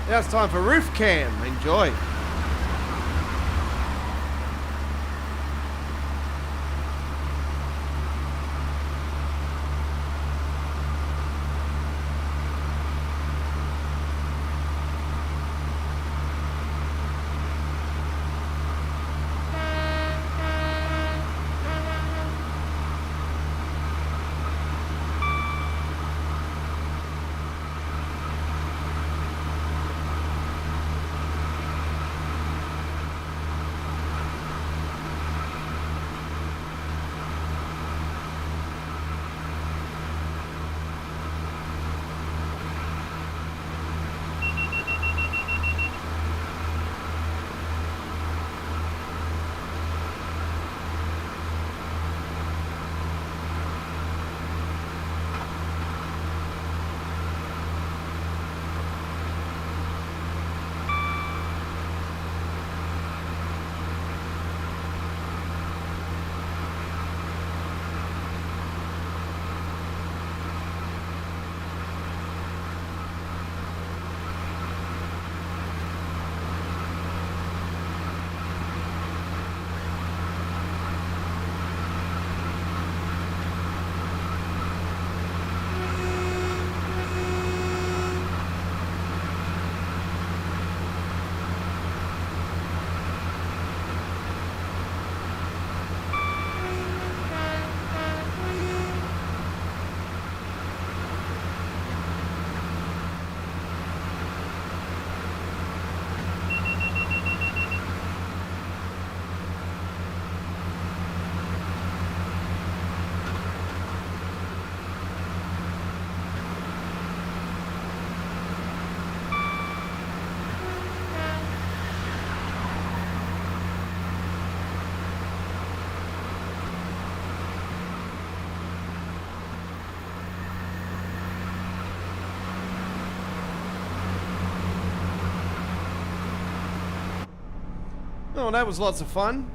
Now it's time for roof cam. Enjoy. Oh, that was lots of fun.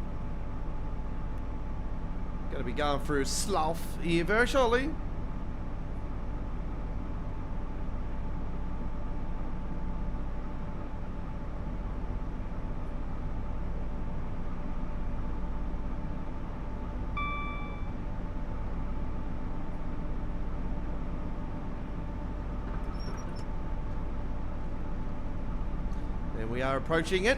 Gonna be going through Slough here very shortly. And we are approaching it.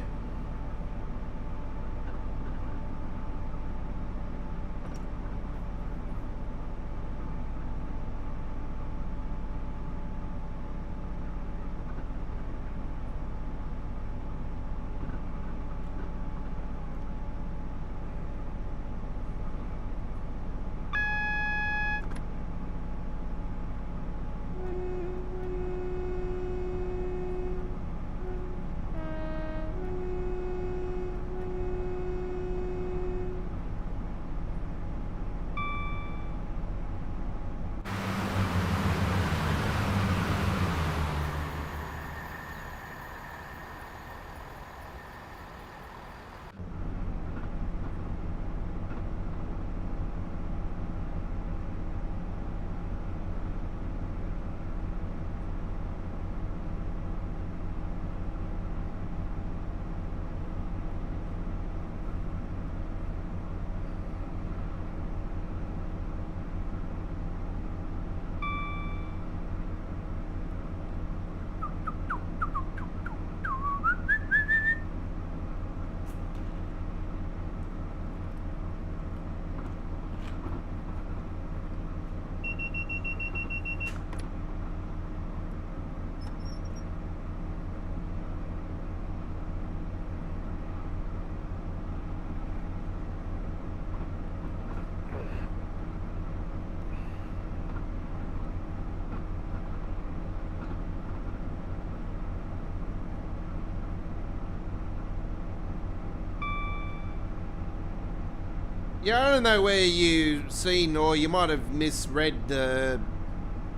Yeah, I don't know where you've seen or you might have misread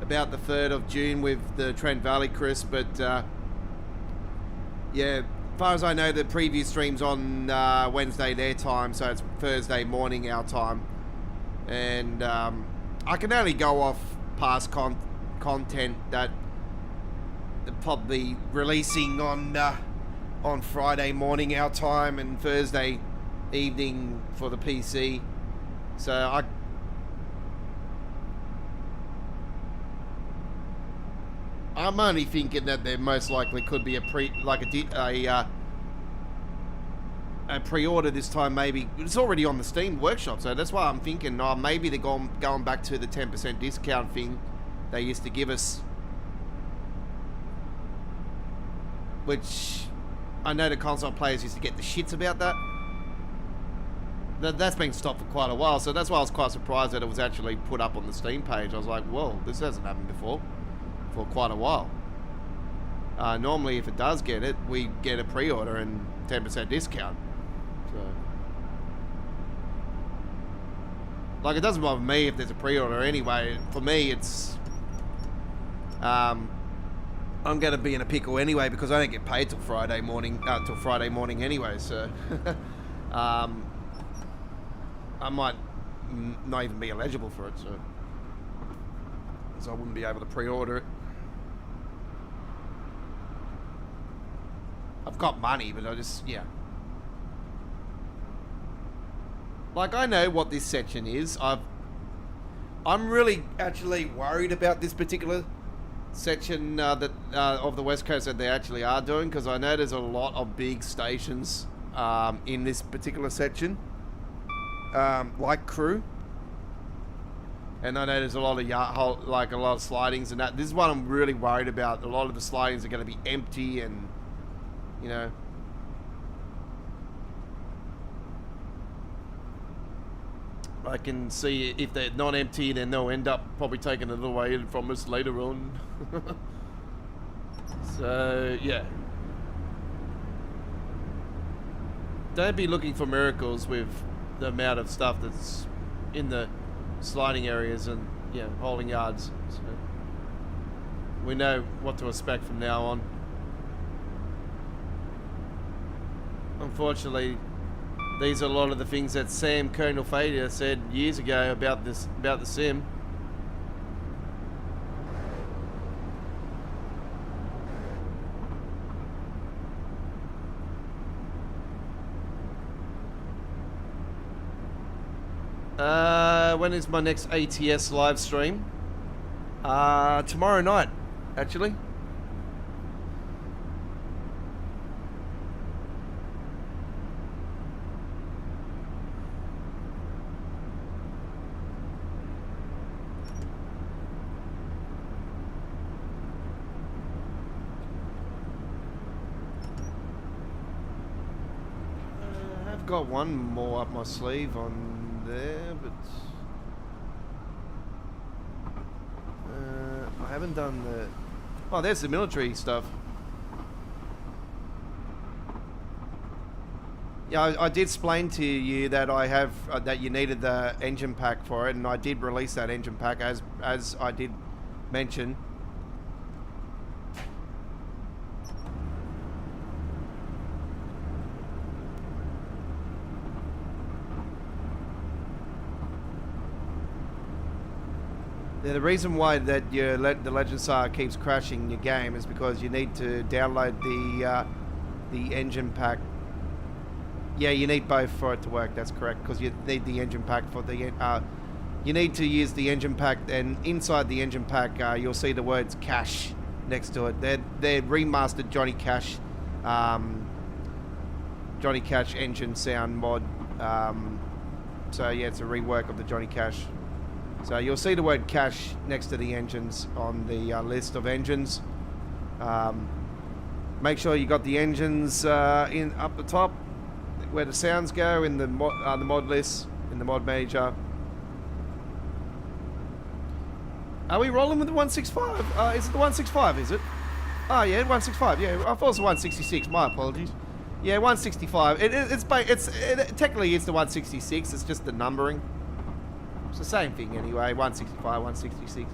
about the 3rd of June with the Trent Valley, Chris, but yeah, as far as I know, the preview stream's on Wednesday their time, so it's Thursday morning our time. And I can only go off past content that they're probably releasing on Friday morning our time and Thursday evening for the PC. So I'm only thinking that there most likely could be a pre-order this time. Maybe it's already on the Steam Workshop, so that's why I'm thinking maybe they're going back to the 10% discount thing they used to give us, which I know the console players used to get the shits about that. That's been stopped for quite a while, so that's why I was quite surprised that it was actually put up on the Steam page. I was like, whoa, this hasn't happened before for quite a while. Normally, if it does get it, we get a pre-order and 10% discount. So, like, it doesn't bother me if there's a pre-order anyway. For me, it's I'm going to be in a pickle anyway because I don't get paid till Friday morning anyway. So. I might not even be eligible for it, so I wouldn't be able to pre-order it. I've got money, but yeah. Like, I know what this section is. I'm really actually worried about this particular section of the West Coast that they actually are doing, because I know there's a lot of big stations in this particular section. Like Crew, and I know there's a lot of a lot of slidings and that. This is what I'm really worried about. A lot of the slidings are going to be empty, and you know, I can see if they're not empty, then they'll end up probably taking it away from us later on. So yeah, don't be looking for miracles with the amount of stuff that's in the sliding areas and holding yards. So we know what to expect from now on. Unfortunately, These are a lot of the things that Sam Colonel Fader said years ago about the sim. When is my next ATS live stream? Tomorrow night, actually. I've got one more up my sleeve on there, but I haven't done the... Oh, there's the military stuff. Yeah, I did explain to you that I have that you needed the engine pack for it, and I did release that engine pack as I did mention. Yeah, the reason why that the Legend Saga keeps crashing your game is because you need to download the engine pack. Yeah, you need both for it to work. That's correct, because you need the engine pack for the. You need to use the engine pack, and inside the engine pack, you'll see the words "cache" next to it. They're remastered Johnny Cash engine sound mod. So yeah, it's a rework of the Johnny Cash. So you'll see the word cache next to the engines on the list of engines. Make sure you got the engines in up the top where the sounds go in the mod list, in the mod manager. Are we rolling with the 165? Is it the 165, is it? Oh yeah, 165, yeah. I thought it was the 166, my apologies. Yeah, 165. Technically it's the 166, it's just the numbering. It's the same thing anyway, 165, 166.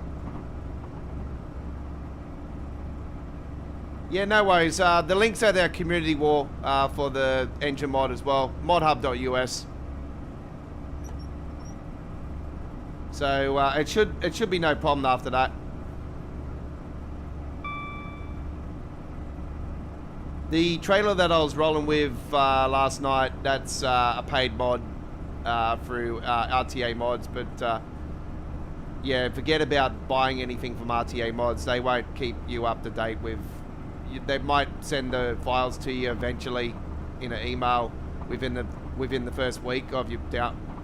Yeah, no worries. The link's at our community wall for the engine mod as well. modhub.us. So it should be no problem after that. The trailer that I was rolling with last night, that's a paid mod. Through RTA mods, but yeah, forget about buying anything from RTA mods. They won't keep you up to date with. They might send the files to you eventually in an email within the first week of you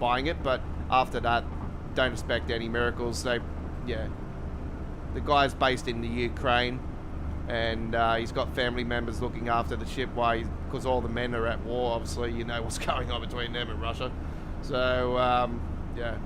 buying it, but after that, don't expect any miracles. The guy's based in the Ukraine, and he's got family members looking after the ship because all the men are at war. Obviously, you know what's going on between them and Russia. So, yeah.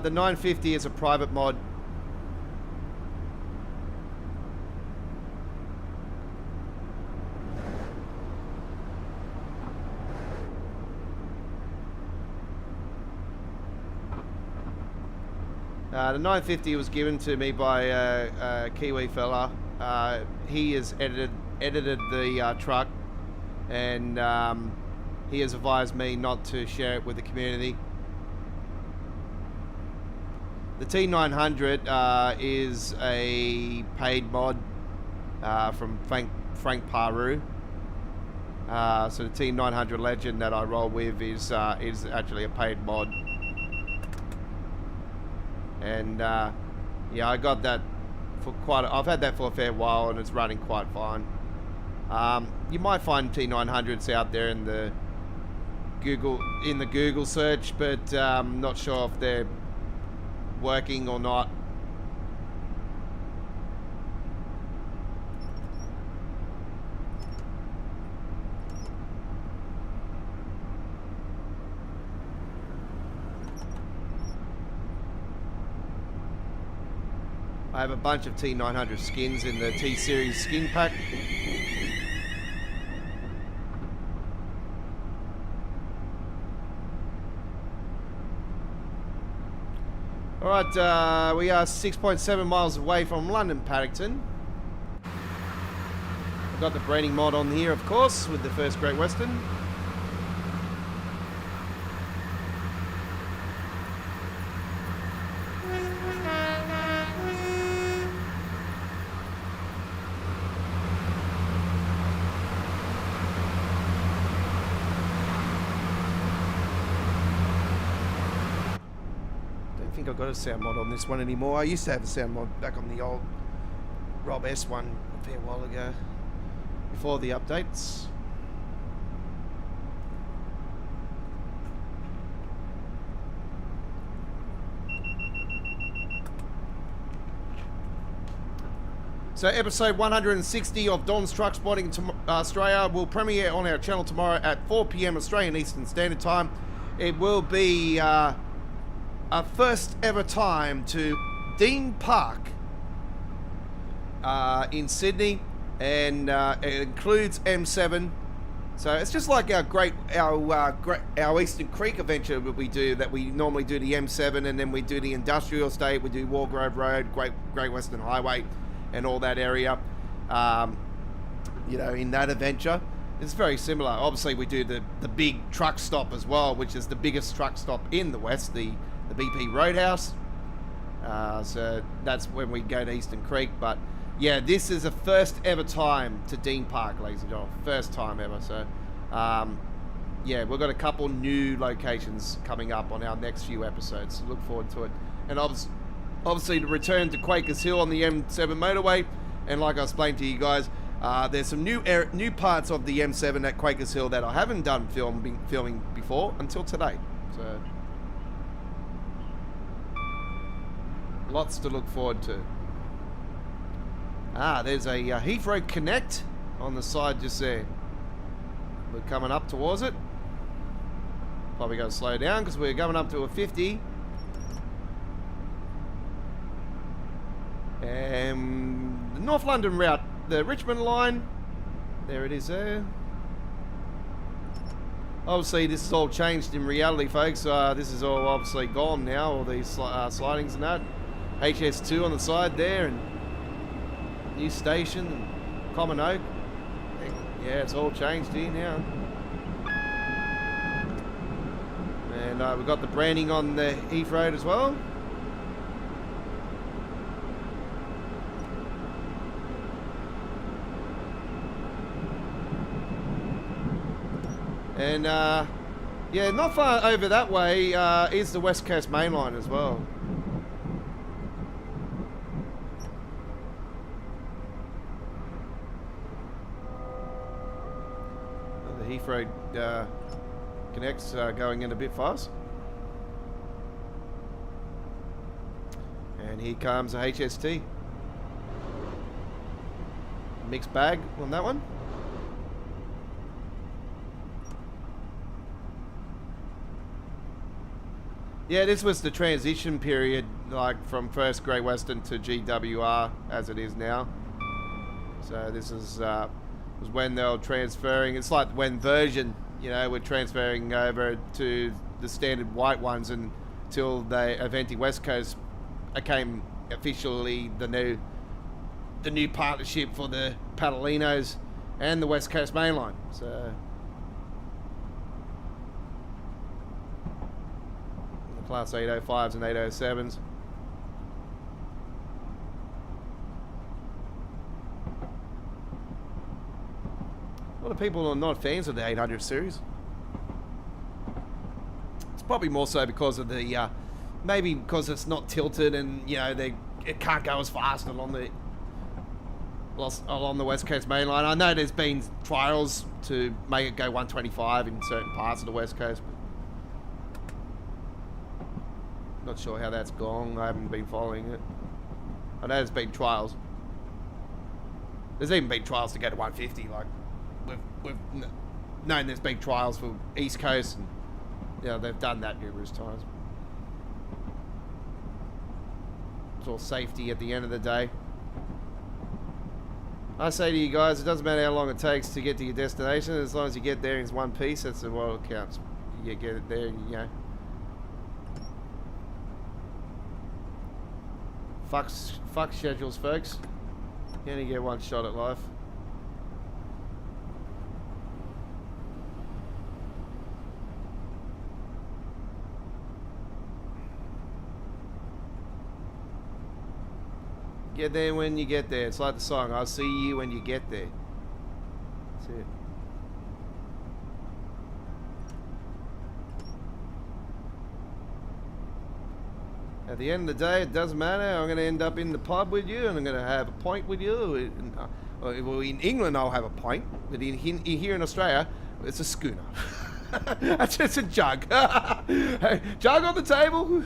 The 950 is a private mod. The 950 was given to me by a Kiwi fella. He has edited the truck, and he has advised me not to share it with the community. The T900 is a paid mod from Frank Paru. So the T900 Legend that I roll with is actually a paid mod. And yeah, I got that for I've had that for a fair while, and it's running quite fine. You might find T900s out there in the Google search, but I'm not sure if they're working or not. I have a bunch of T900 skins in the T-Series skin pack. Alright, we are 6.7 miles away from London Paddington. I've got the branding mod on here, of course, with the first Great Western. I think I've got a sound mod on this one anymore. I used to have a sound mod back on the old Rob S one a fair while ago, before the updates. So episode 160 of Don's Truck Spotting Australia will premiere on our channel tomorrow at 4 PM Australian Eastern Standard Time. It will be our first ever time to Dean Park in Sydney, and it includes M7. So it's just like our Eastern Creek adventure that we do. That we normally do the M7, and then we do the industrial estate. We do Wargrove Road, Great Western Highway, and all that area. You know, in that adventure, it's very similar. Obviously, we do the big truck stop as well, which is the biggest truck stop in the West, the BP Roadhouse. So that's when we go to Eastern Creek. But yeah, this is the first ever time to Dean Park, ladies and gentlemen. First time ever. So yeah, we've got a couple new locations coming up on our next few episodes. So look forward to it. And obviously to return to Quakers Hill on the M7 motorway. And like I explained to you guys, there's some new parts of the M7 at Quakers Hill that I haven't done filming before until today. So lots to look forward to. There's a Heathrow Connect on the side just there. We're coming up towards it. Probably going to slow down because we're going up to a 50. And the North London route, the Richmond line, there it is there. Obviously this is all changed in reality, folks. This is all obviously gone now, all these slidings and that. HS2 on the side there, and new station, and Common Oak. Yeah, it's all changed here now. And we've got the branding on the Heath Road as well. And yeah, not far over that way is the West Coast Main Line as well. The Heathrow Connect's going in a bit fast. And here comes a HST. Mixed bag on that one. Yeah, this was the transition period, like from first Great Western to GWR as it is now. So this is was when they were transferring. It's like when Version, you know, were transferring over to the standard white ones until the Avanti West Coast became officially the new partnership for the Padalinos and the West Coast Main Line. So the Class 805s and 807s. A lot of people are not fans of the 800 series. It's probably more so because of the maybe because it's not tilted, and you know it can't go as fast along the West Coast Main Line. I know there's been trials to make it go 125 in certain parts of the West Coast, but not sure how that's gone. I haven't been following it. I know there's been trials. There's even been trials to go to 150. Like we've known there's been trials for East Coast, and you know, they've done that numerous times. It's all safety at the end of the day. I say to you guys, it doesn't matter how long it takes to get to your destination, as long as you get there in one piece, that's what counts. You get it there, you know. Fuck schedules, folks. You only get one shot at life. Get there when you get there. It's like the song, I'll see you when you get there. That's it. At the end of the day, it doesn't matter. I'm going to end up in the pub with you, and I'm going to have a pint with you. Well, in England, I'll have a pint, but here in Australia, it's a schooner. That's just a jug. Hey, jug on the table.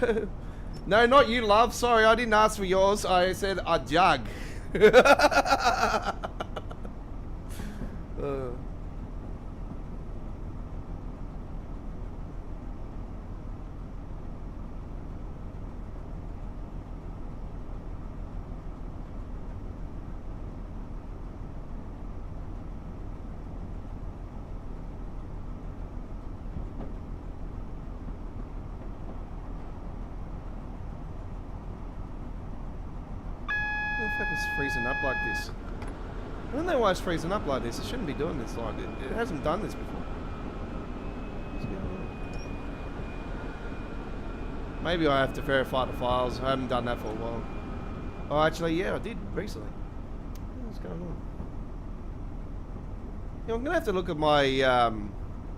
No, not you, love. Sorry, I didn't ask for yours. I said a jug. It's freezing up like this. I don't know why it's freezing up like this. It shouldn't be doing this like it. It hasn't done this before. What's going on? Maybe I have to verify the files. I haven't done that for a while. Oh, actually, yeah, I did recently. What's going on? Yeah, I'm gonna have to look at my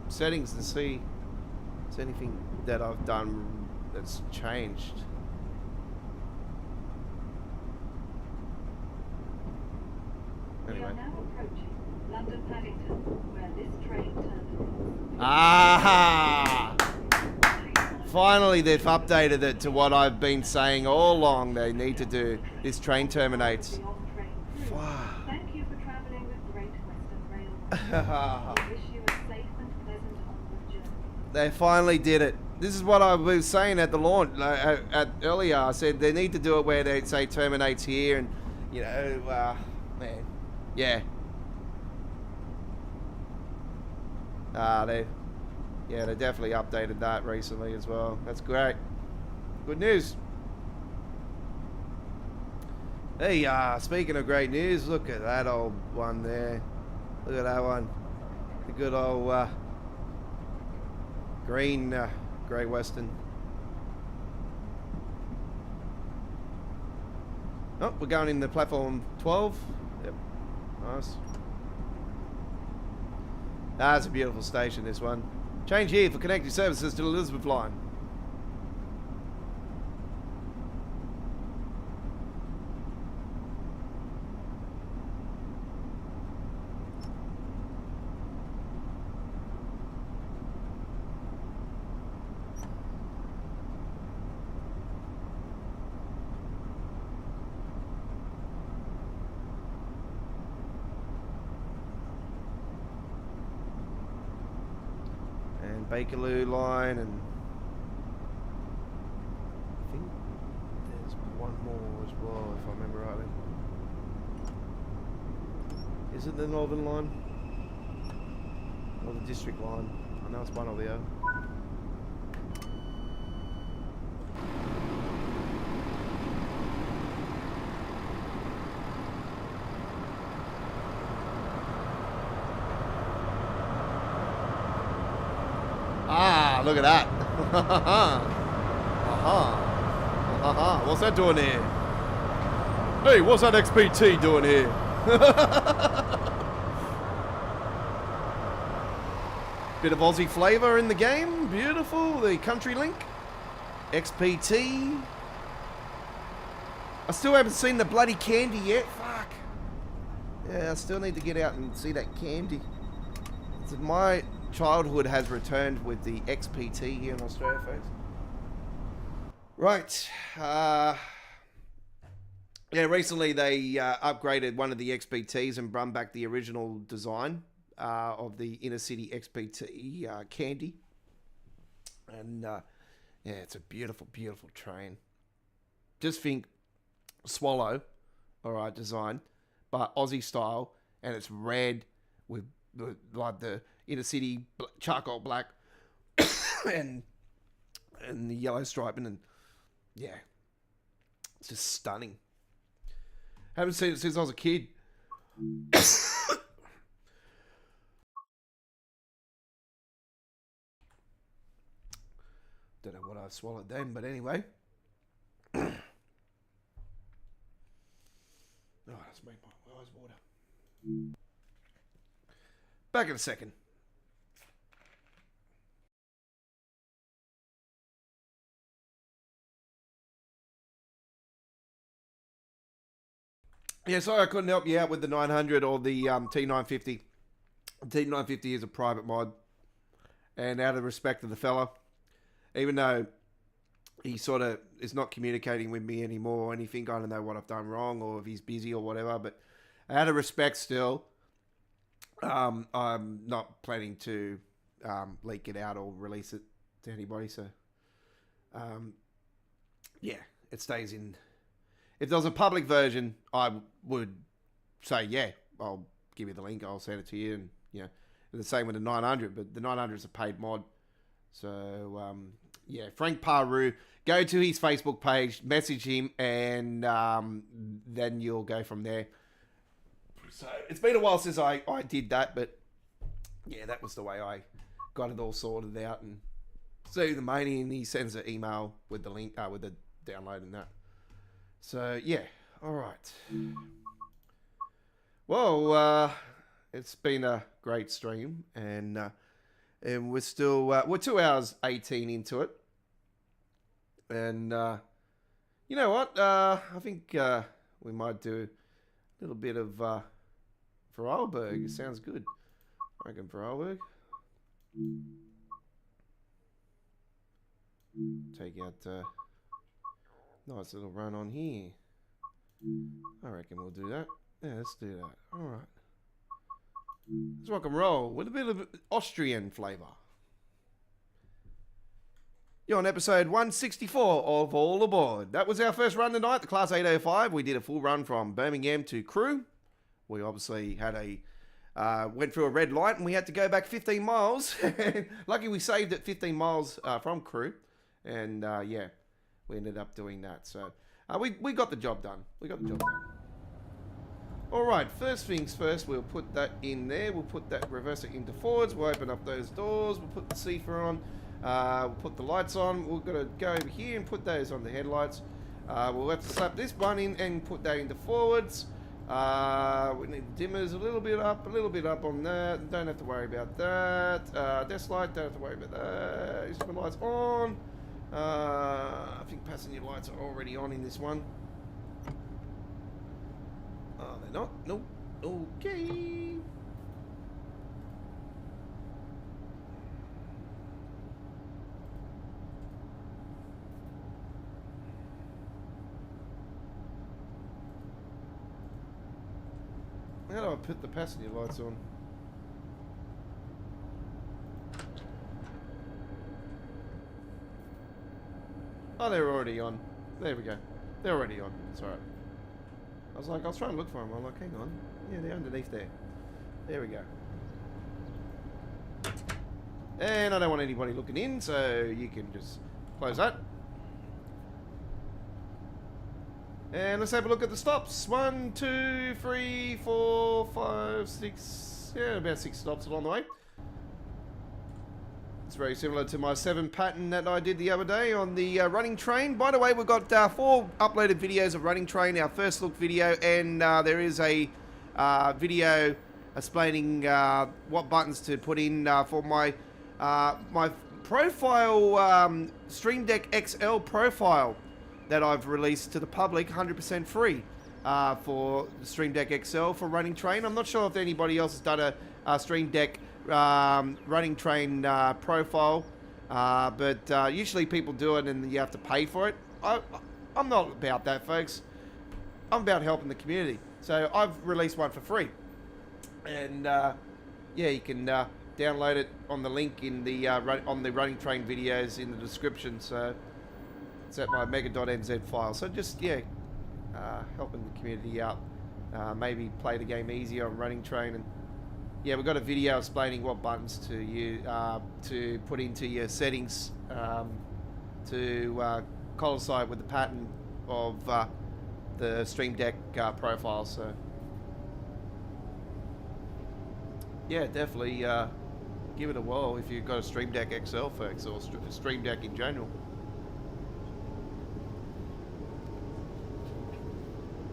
settings and see if there's anything that I've done that's changed. We are now approaching London Paddington, where this train terminates. Ah! Finally, they've updated it to what I've been saying all along they need to do. This train terminates. Thank you for travelling with Great Western Railway. We wish you a safe and pleasant onward journey. They finally did it. This is what I was saying at the launch earlier. I said they need to do it where they say terminates here, and you know, man. Yeah. They definitely updated that recently as well. That's great. Good news. Hey, speaking of great news, look at that old one there. Look at that one. The good old green Great Western. Oh, we're going into platform 12. Yep. Nice. That's a beautiful station, this one. Change here for connecting services to the Elizabeth line. Bakerloo line, and I think there's one more as well, if I remember rightly. Is it the Northern line? Or the District line? I know it's one or the other. Ah, look at that. What's that doing here? Hey, what's that XPT doing here? Bit of Aussie flavour in the game. Beautiful. The country link. XPT. I still haven't seen the bloody candy yet. Fuck. Yeah, I still need to get out and see that candy. It's my childhood has returned with the XPT here in Australia, folks. Right. Yeah, recently they upgraded one of the XPTs and brought back the original design of the inner city XPT candy. And yeah, it's a beautiful, beautiful train. Just think swallow, all right, design, but Aussie style, and it's red with like the inner city charcoal black and the yellow striping, and yeah, it's just stunning. Haven't seen it since I was a kid. Don't know what I swallowed then, but anyway. Oh, that's made my eyes water. Back in a second. Yeah, sorry I couldn't help you out with the 900 or the T950. The T950 is a private mod. And out of respect to the fella, even though he sort of is not communicating with me anymore or anything, I don't know what I've done wrong or if he's busy or whatever, but out of respect still, I'm not planning to leak it out or release it to anybody, so yeah, it stays in. If there was a public version, I would say, yeah, I'll give you the link, I'll send it to you, and yeah, the same with the 900, but the 900 is a paid mod. So, yeah, Frank Paru, go to his Facebook page, message him, and then you'll go from there. So, it's been a while since I did that, but yeah, that was the way I got it all sorted out. And so the mania, and he sends an email with the link, with the download and that. So, yeah, all right. Well, it's been a great stream, and we're still, we're 2 hours 18 into it. And, you know what? I think we might do a little bit of Vorarlberg. It sounds good. I reckon Vorarlberg. Take out nice little run on here. I reckon we'll do that. Yeah, let's do that. All right. Let's rock and roll with a bit of Austrian flavour. You're on episode 164 of All Aboard. That was our first run tonight, the Class 805. We did a full run from Birmingham to Crewe. We obviously had went through a red light and we had to go back 15 miles. Lucky we saved it 15 miles from Crewe. And yeah, we ended up doing that. So we got the job done. All right, first things first, we'll put that in there. We'll put that, reverse it into forwards. We'll open up those doors. We'll put the CFA on. We'll put the lights on. We're going to go over here and put those on the headlights. We'll have to slap this one in and put that into forwards. We need dimmers a little bit up on that. Don't have to worry about that. Desk light, don't have to worry about that. Instrument lights on. I think passenger lights are already on in this one. Oh, they're not? Nope. Okay. How do I put the passenger lights on? Oh, they're already on. There we go. They're already on. It's alright. I was trying to look for them. I'm like, hang on. Yeah, they're underneath there. There we go. And I don't want anybody looking in, so you can just close that. And let's have a look at the stops. 1, 2, 3, 4, 5, 6. Yeah, about 6 stops along the way. It's very similar to my 7 pattern that I did the other day on the running train. By the way, we've got 4 uploaded videos of running train, our first look video, and there is a video explaining what buttons to put in for my my profile, Stream Deck XL profile that I've released to the public, 100% free for the Stream Deck XL for running train. I'm not sure if anybody else has done a Stream Deck running train profile, but usually people do it and you have to pay for it. I'm not about that, folks. I'm about helping the community. So I've released one for free, and yeah, you can download it on the link in the on the running train videos in the description. So it's at my mega.nz file. So just, yeah, helping the community out. Maybe play the game easier on running train. And yeah, we've got a video explaining what buttons to use to put into your settings to coincide with the pattern of the Stream Deck profile. So yeah, definitely give it a whirl if you've got a Stream Deck XL, folks, or Stream Deck in general.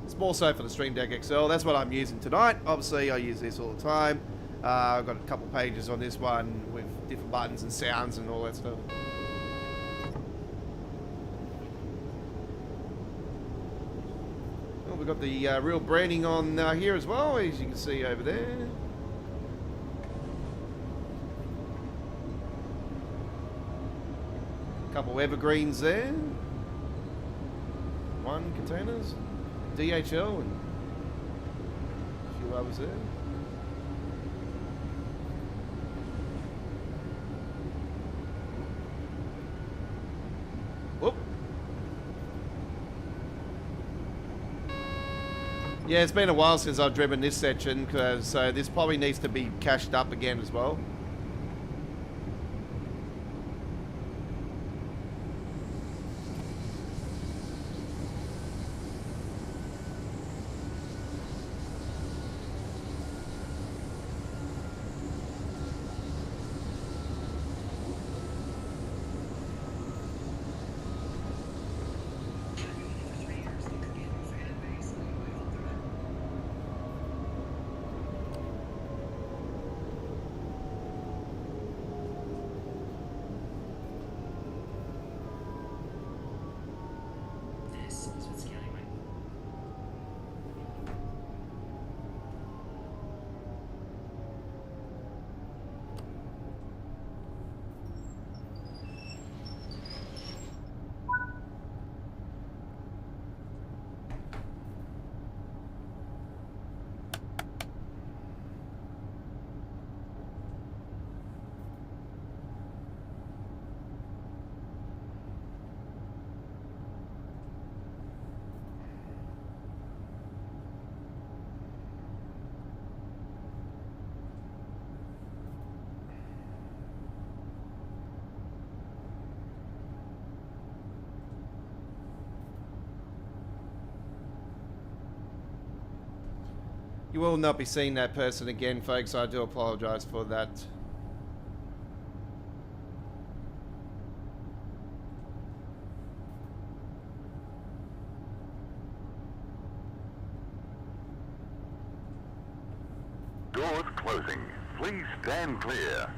It's more so for the Stream Deck XL. That's what I'm using tonight. Obviously, I use this all the time. I've got a couple pages on this one with different buttons and sounds and all that stuff. Well, we've got the real branding on here as well, as you can see over there. Couple evergreens there. One containers. DHL and a few others there. Whoop. Yeah, it's been a while since I've driven this section, so this probably needs to be cashed up again as well. You will not be seeing that person again, folks. I do apologize for that. Doors closing. Please stand clear.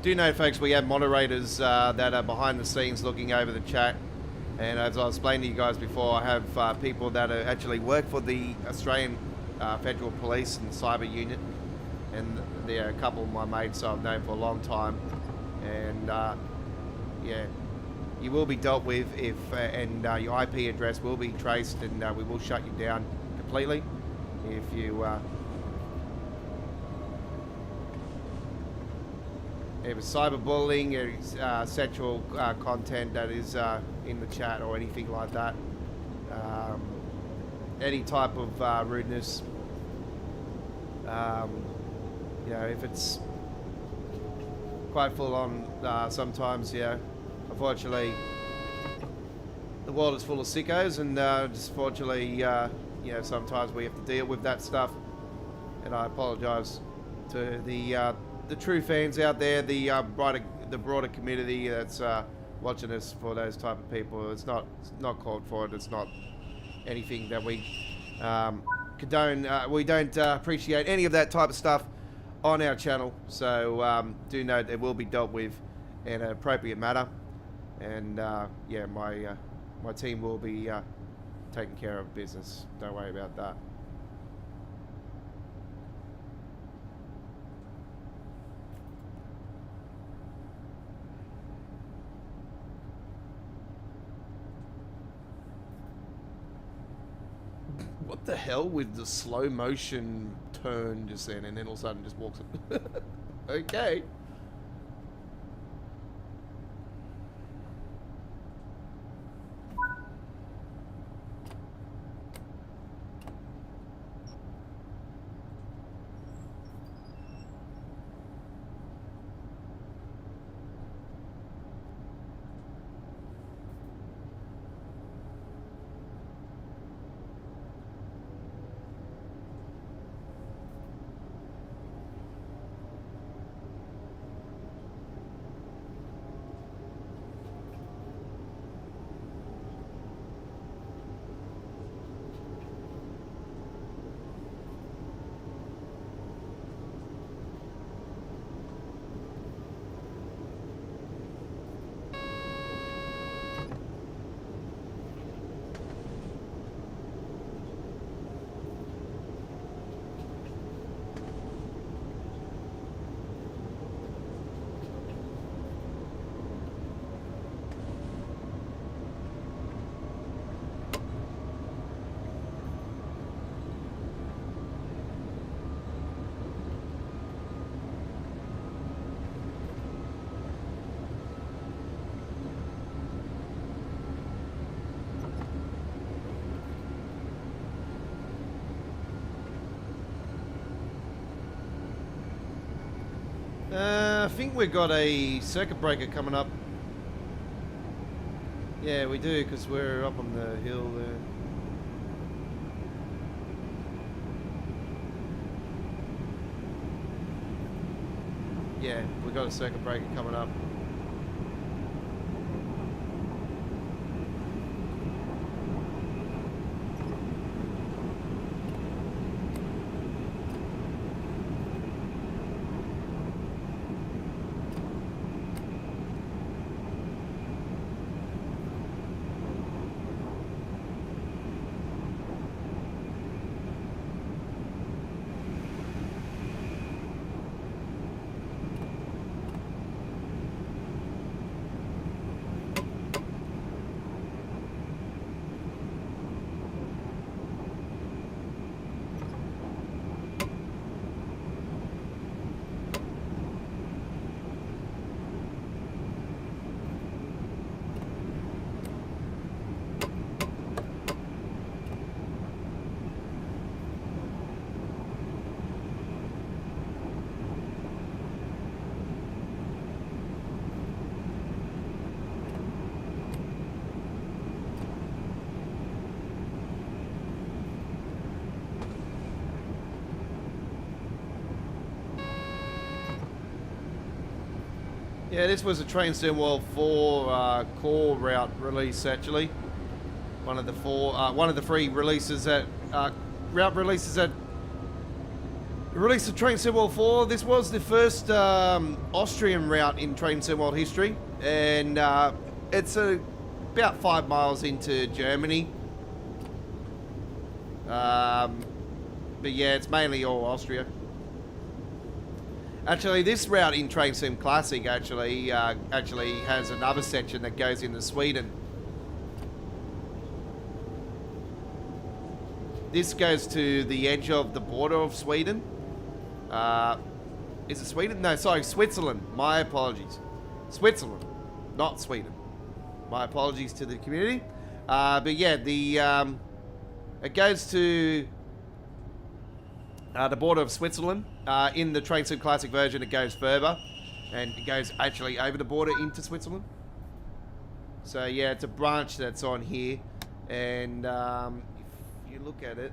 Do know, folks, we have moderators that are behind the scenes looking over the chat. And as I explained to you guys before, I have people that are actually work for the Australian Federal Police and Cyber Unit. And they're a couple of my mates I've known for a long time. And yeah, you will be dealt with if, and your IP address will be traced, and we will shut you down completely if you... if it's cyberbullying, or sexual content that is in the chat or anything like that, any type of rudeness, you know, if it's quite full on sometimes, yeah. Unfortunately, the world is full of sickos, and just fortunately, you know, sometimes we have to deal with that stuff. And I apologise to the true fans out there, the broader community that's watching us, for those type of people. It's not called for it. It's not anything that we condone. We don't appreciate any of that type of stuff on our channel. So do note it will be dealt with in an appropriate manner. And yeah, my team will be taking care of business. Don't worry about that. What the hell with the slow motion turn just then, and then all of a sudden just walks up. Okay. I think we've got a circuit breaker coming up. Yeah, we do, because we're up on the hill there. Yeah, we've got a circuit breaker coming up. Yeah, this was a Train Sim World 4 core route release, actually. One of the three releases that route releases that released the Train Sim World 4. This was the first Austrian route in Train Sim World history, and it's about 5 miles into Germany. But yeah, it's mainly all Austria. Actually, this route in Train Sim Classic actually has another section that goes into Sweden. This goes to the edge of the border of Sweden. Is it Sweden? No, sorry, Switzerland. My apologies. Switzerland, not Sweden. My apologies to the community. But yeah, it goes to the border of Switzerland. In the Train Sim Classic version, it goes further. and it goes actually over the border into Switzerland. So yeah, it's a branch that's on here, and if you look at it,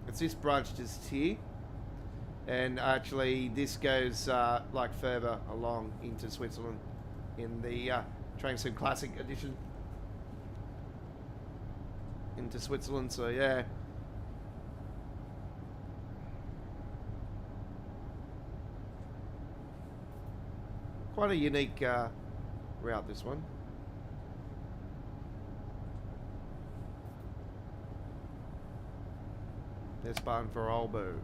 it's this branch just here, and actually this goes like further along into Switzerland in the Train Sim Classic edition into Switzerland. So yeah. Quite a unique route, this one. They're bound for Aalborg.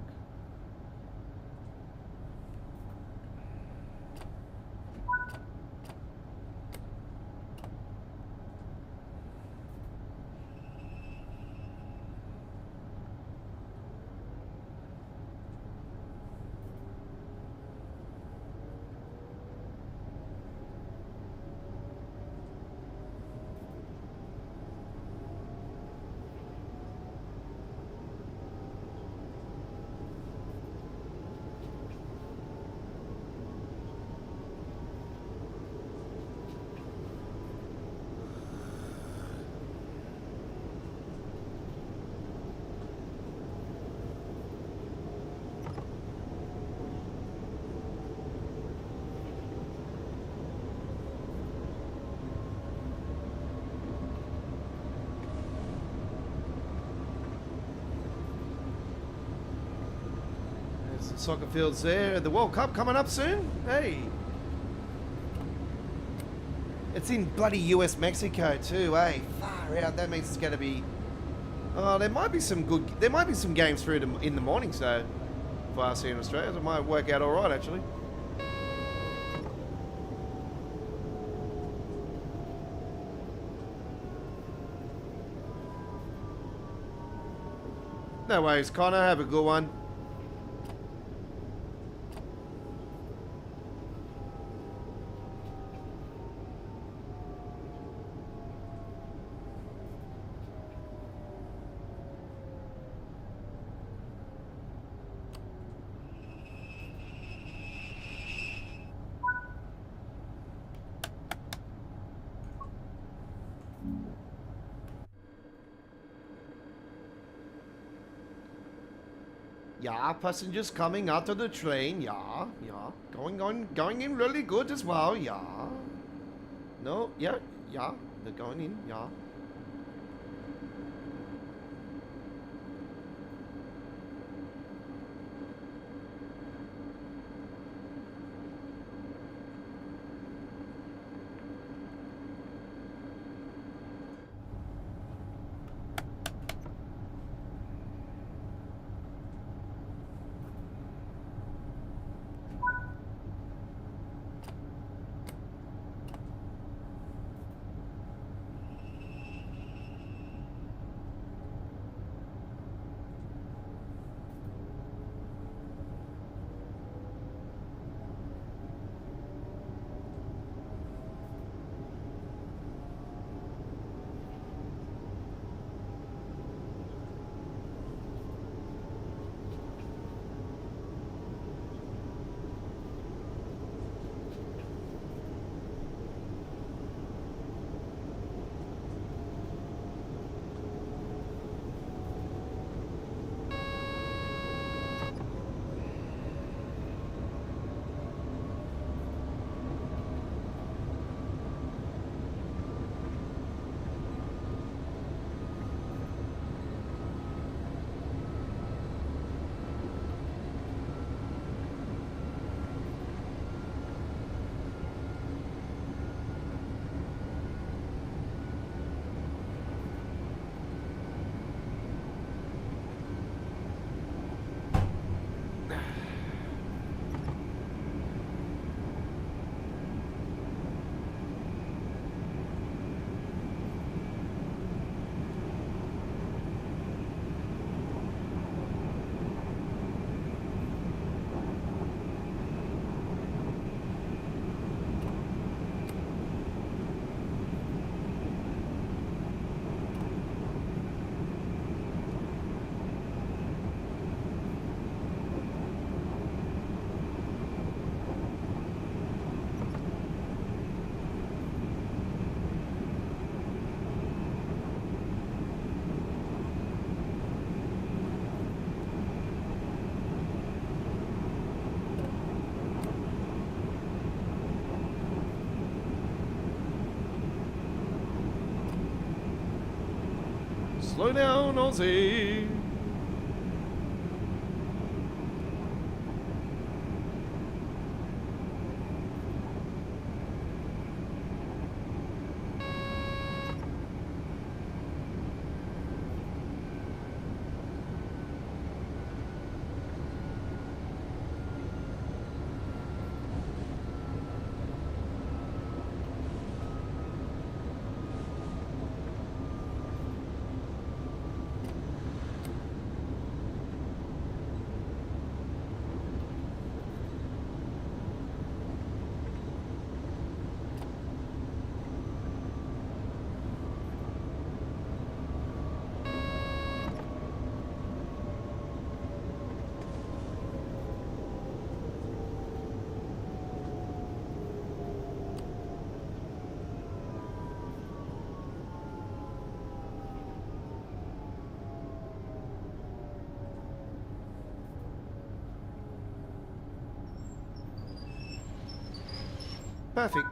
Soccer fields there. The World Cup coming up soon. Hey, it's in bloody US Mexico too. Hey, far out. That means it's going to be. Oh, there might be some good. There might be some games through in the mornings though. For us here in Australia, it might work out all right actually. No worries, Connor. Have a good one. Yeah, passengers coming out of the train. Yeah, yeah. Going in really good as well. Yeah. No, yeah, yeah. They're going in. Yeah. Slow down, Aussie. Perfect.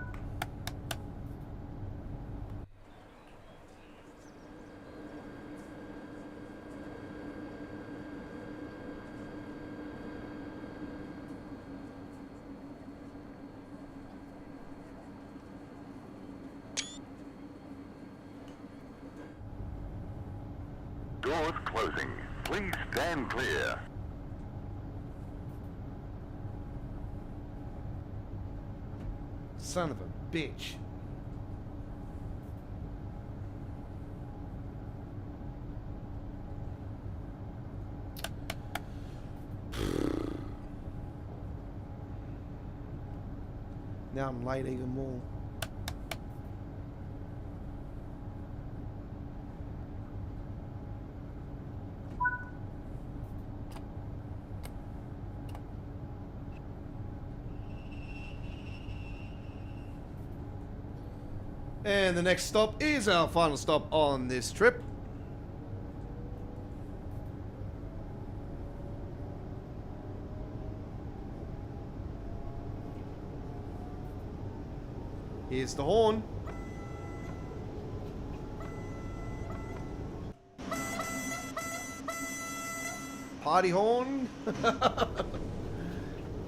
Doors closing. Please stand clear. Son of a bitch. Now I'm late even more. And the next stop is our final stop on this trip. Here's the horn. Party horn.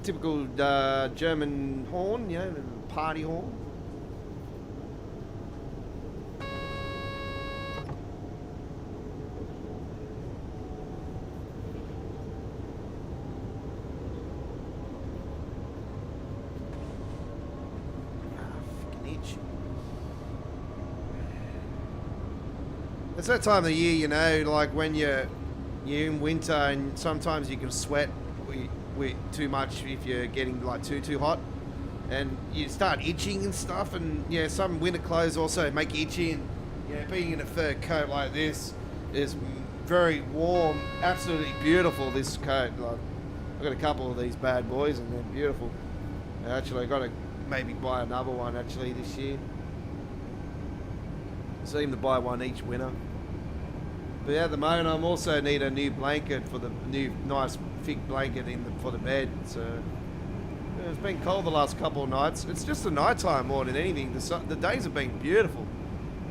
Typical German horn, you know, party horn. It's that time of the year, you know, like when you're in winter and sometimes you can sweat too much if you're getting like too hot, and you start itching and stuff. And yeah, some winter clothes also make you itchy, and you know, being in a fur coat like this is very warm, absolutely beautiful. This coat, like I've got a couple of these bad boys and they're beautiful. Actually, I got to maybe buy another one actually this year. Seem to buy one each winter. But at the moment, I'm also need a new blanket for the new nice thick blanket for the bed. So it's been cold the last couple of nights. It's just the nighttime more than anything. The days have been beautiful.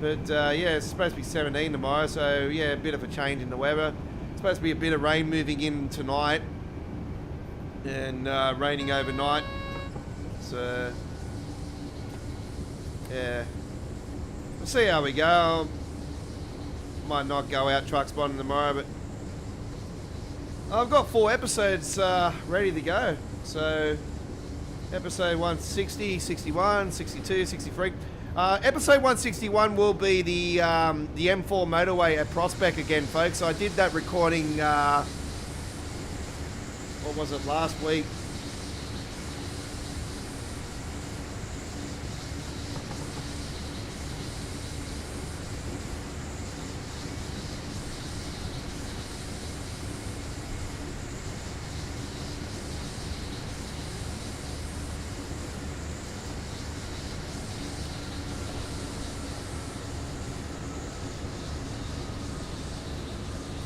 But yeah, it's supposed to be 17 tomorrow. So yeah, a bit of a change in the weather. It's supposed to be a bit of rain moving in tonight and raining overnight. So yeah, we'll see how we go. Might not go out truck spotting tomorrow, but I've got 4 episodes ready to go. So episode 160, 61, 62, 63. Episode 161 will be the M4 motorway at Prospect again, folks. I did that recording, what was it, last week?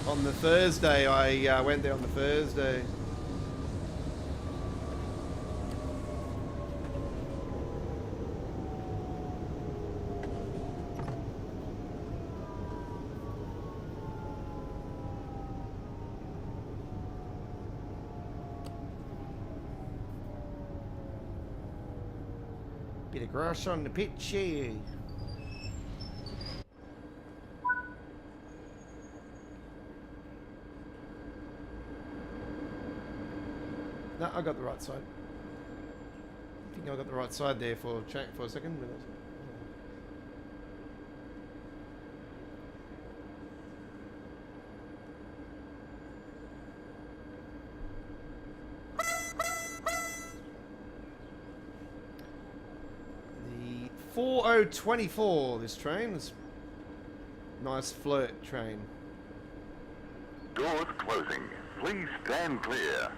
On the Thursday, I went there on the Thursday. bit of grass on the pitch here. No, I got the right side. I think I got the right side there for a second. The 4024, this train. This nice flirt train. Doors closing. Please stand clear.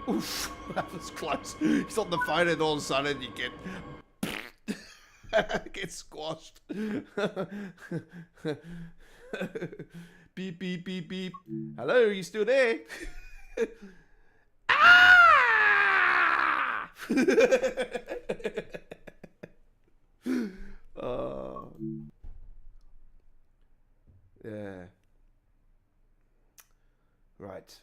Oof, that was close. He's on the phone and all of a sudden you get squashed. Beep, beep, beep, beep. Hello, you still there? Ah! Oh. Yeah. Right.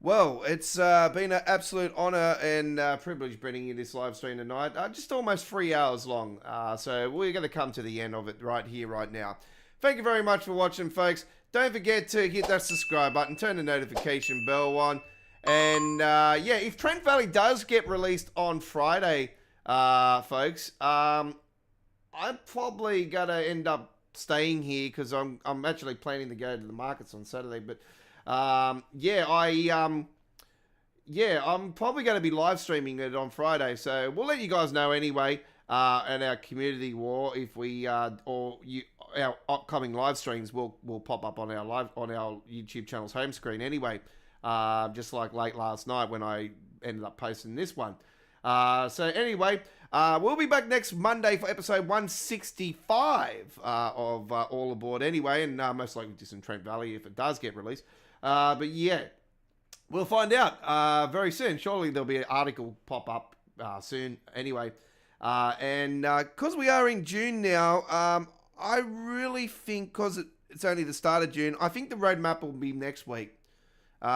Well, it's been an absolute honour and privilege bringing you this live stream tonight. Just almost 3 hours long. So we're going to come to the end of it right here, right now. Thank you very much for watching, folks. Don't forget to hit that subscribe button, turn the notification bell on. And yeah, if Trent Valley does get released on Friday, folks, I'm probably going to end up staying here because I'm actually planning to go to the markets on Saturday. But yeah, I'm probably going to be live streaming it on Friday, so we'll let you guys know anyway. At our community war, if we our upcoming live streams will pop up on our YouTube channel's home screen anyway. Just like late last night when I ended up posting this one. So anyway, we'll be back next Monday for episode 165 of All Aboard anyway, and most likely just in Trent Valley if it does get released. But yeah, we'll find out very soon. Surely there'll be an article pop up soon anyway. And because we are in June now, I really think, because it's only the start of June, I think the roadmap will be next week. We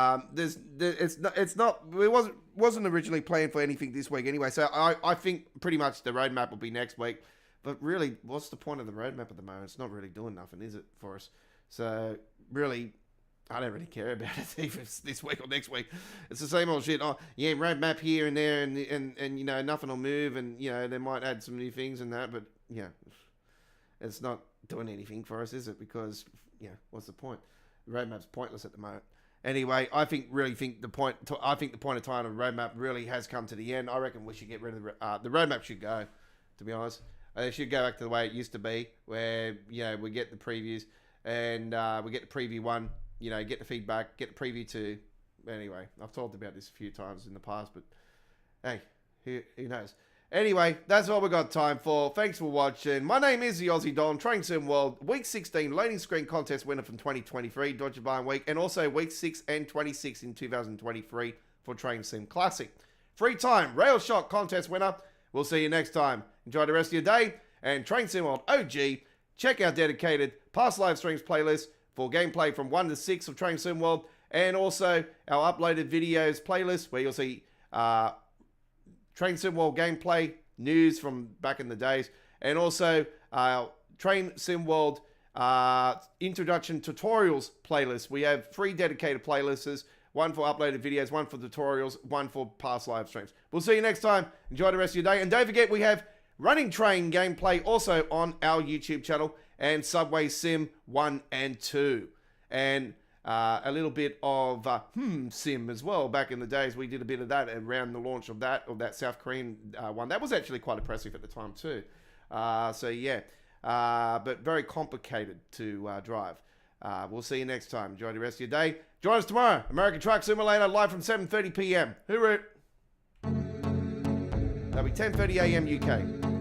wasn't originally planned for anything this week anyway, so I think pretty much the roadmap will be next week. But really, what's the point of the roadmap at the moment? It's not really doing nothing, is it, for us? So really, I don't really care about it if it's this week or next week. It's the same old shit. Oh, yeah, roadmap here and there, and you know, nothing will move, and you know, they might add some new things and that, but yeah, it's not doing anything for us, is it? Because yeah, what's the point? The roadmap's pointless at the moment. Anyway, I think the point of time of the roadmap really has come to the end. I reckon we should get rid of the roadmap. Should go, to be honest. It should go back to the way it used to be, where you know we get the previews and we get the preview 1. You know, get the feedback, get the preview 2. Anyway, I've talked about this a few times in the past, but hey, who knows? Anyway, that's all we got time for. Thanks for watching. My name is the Aussie Don, Train Sim World, Week 16 loading screen contest winner from 2023, Dodger Barn Week, and also Week 6 and 26 in 2023 for Train Sim Classic. Free time, rail shot contest winner. We'll see you next time. Enjoy the rest of your day, and Train Sim World OG, check our dedicated past live streams playlist for gameplay from 1 to 6 of Train Sim World, and also our uploaded videos playlist where you'll see Train Sim World gameplay, news from back in the days, and also Train Sim World introduction tutorials playlist. We have 3 dedicated playlists, 1 for uploaded videos, 1 for tutorials, 1 for past live streams. We'll see you next time. Enjoy the rest of your day, and don't forget we have running train gameplay also on our YouTube channel, and Subway Sim 1 and 2. And a little bit of Sim as well. Back in the days, we did a bit of that around the launch of that South Korean one. That was actually quite impressive at the time too. So yeah, but very complicated to drive. We'll see you next time. Enjoy the rest of your day. Join us tomorrow. American Truck Simulator live from 7:30 p.m. Hooroo! That'll be 10:30 a.m. UK.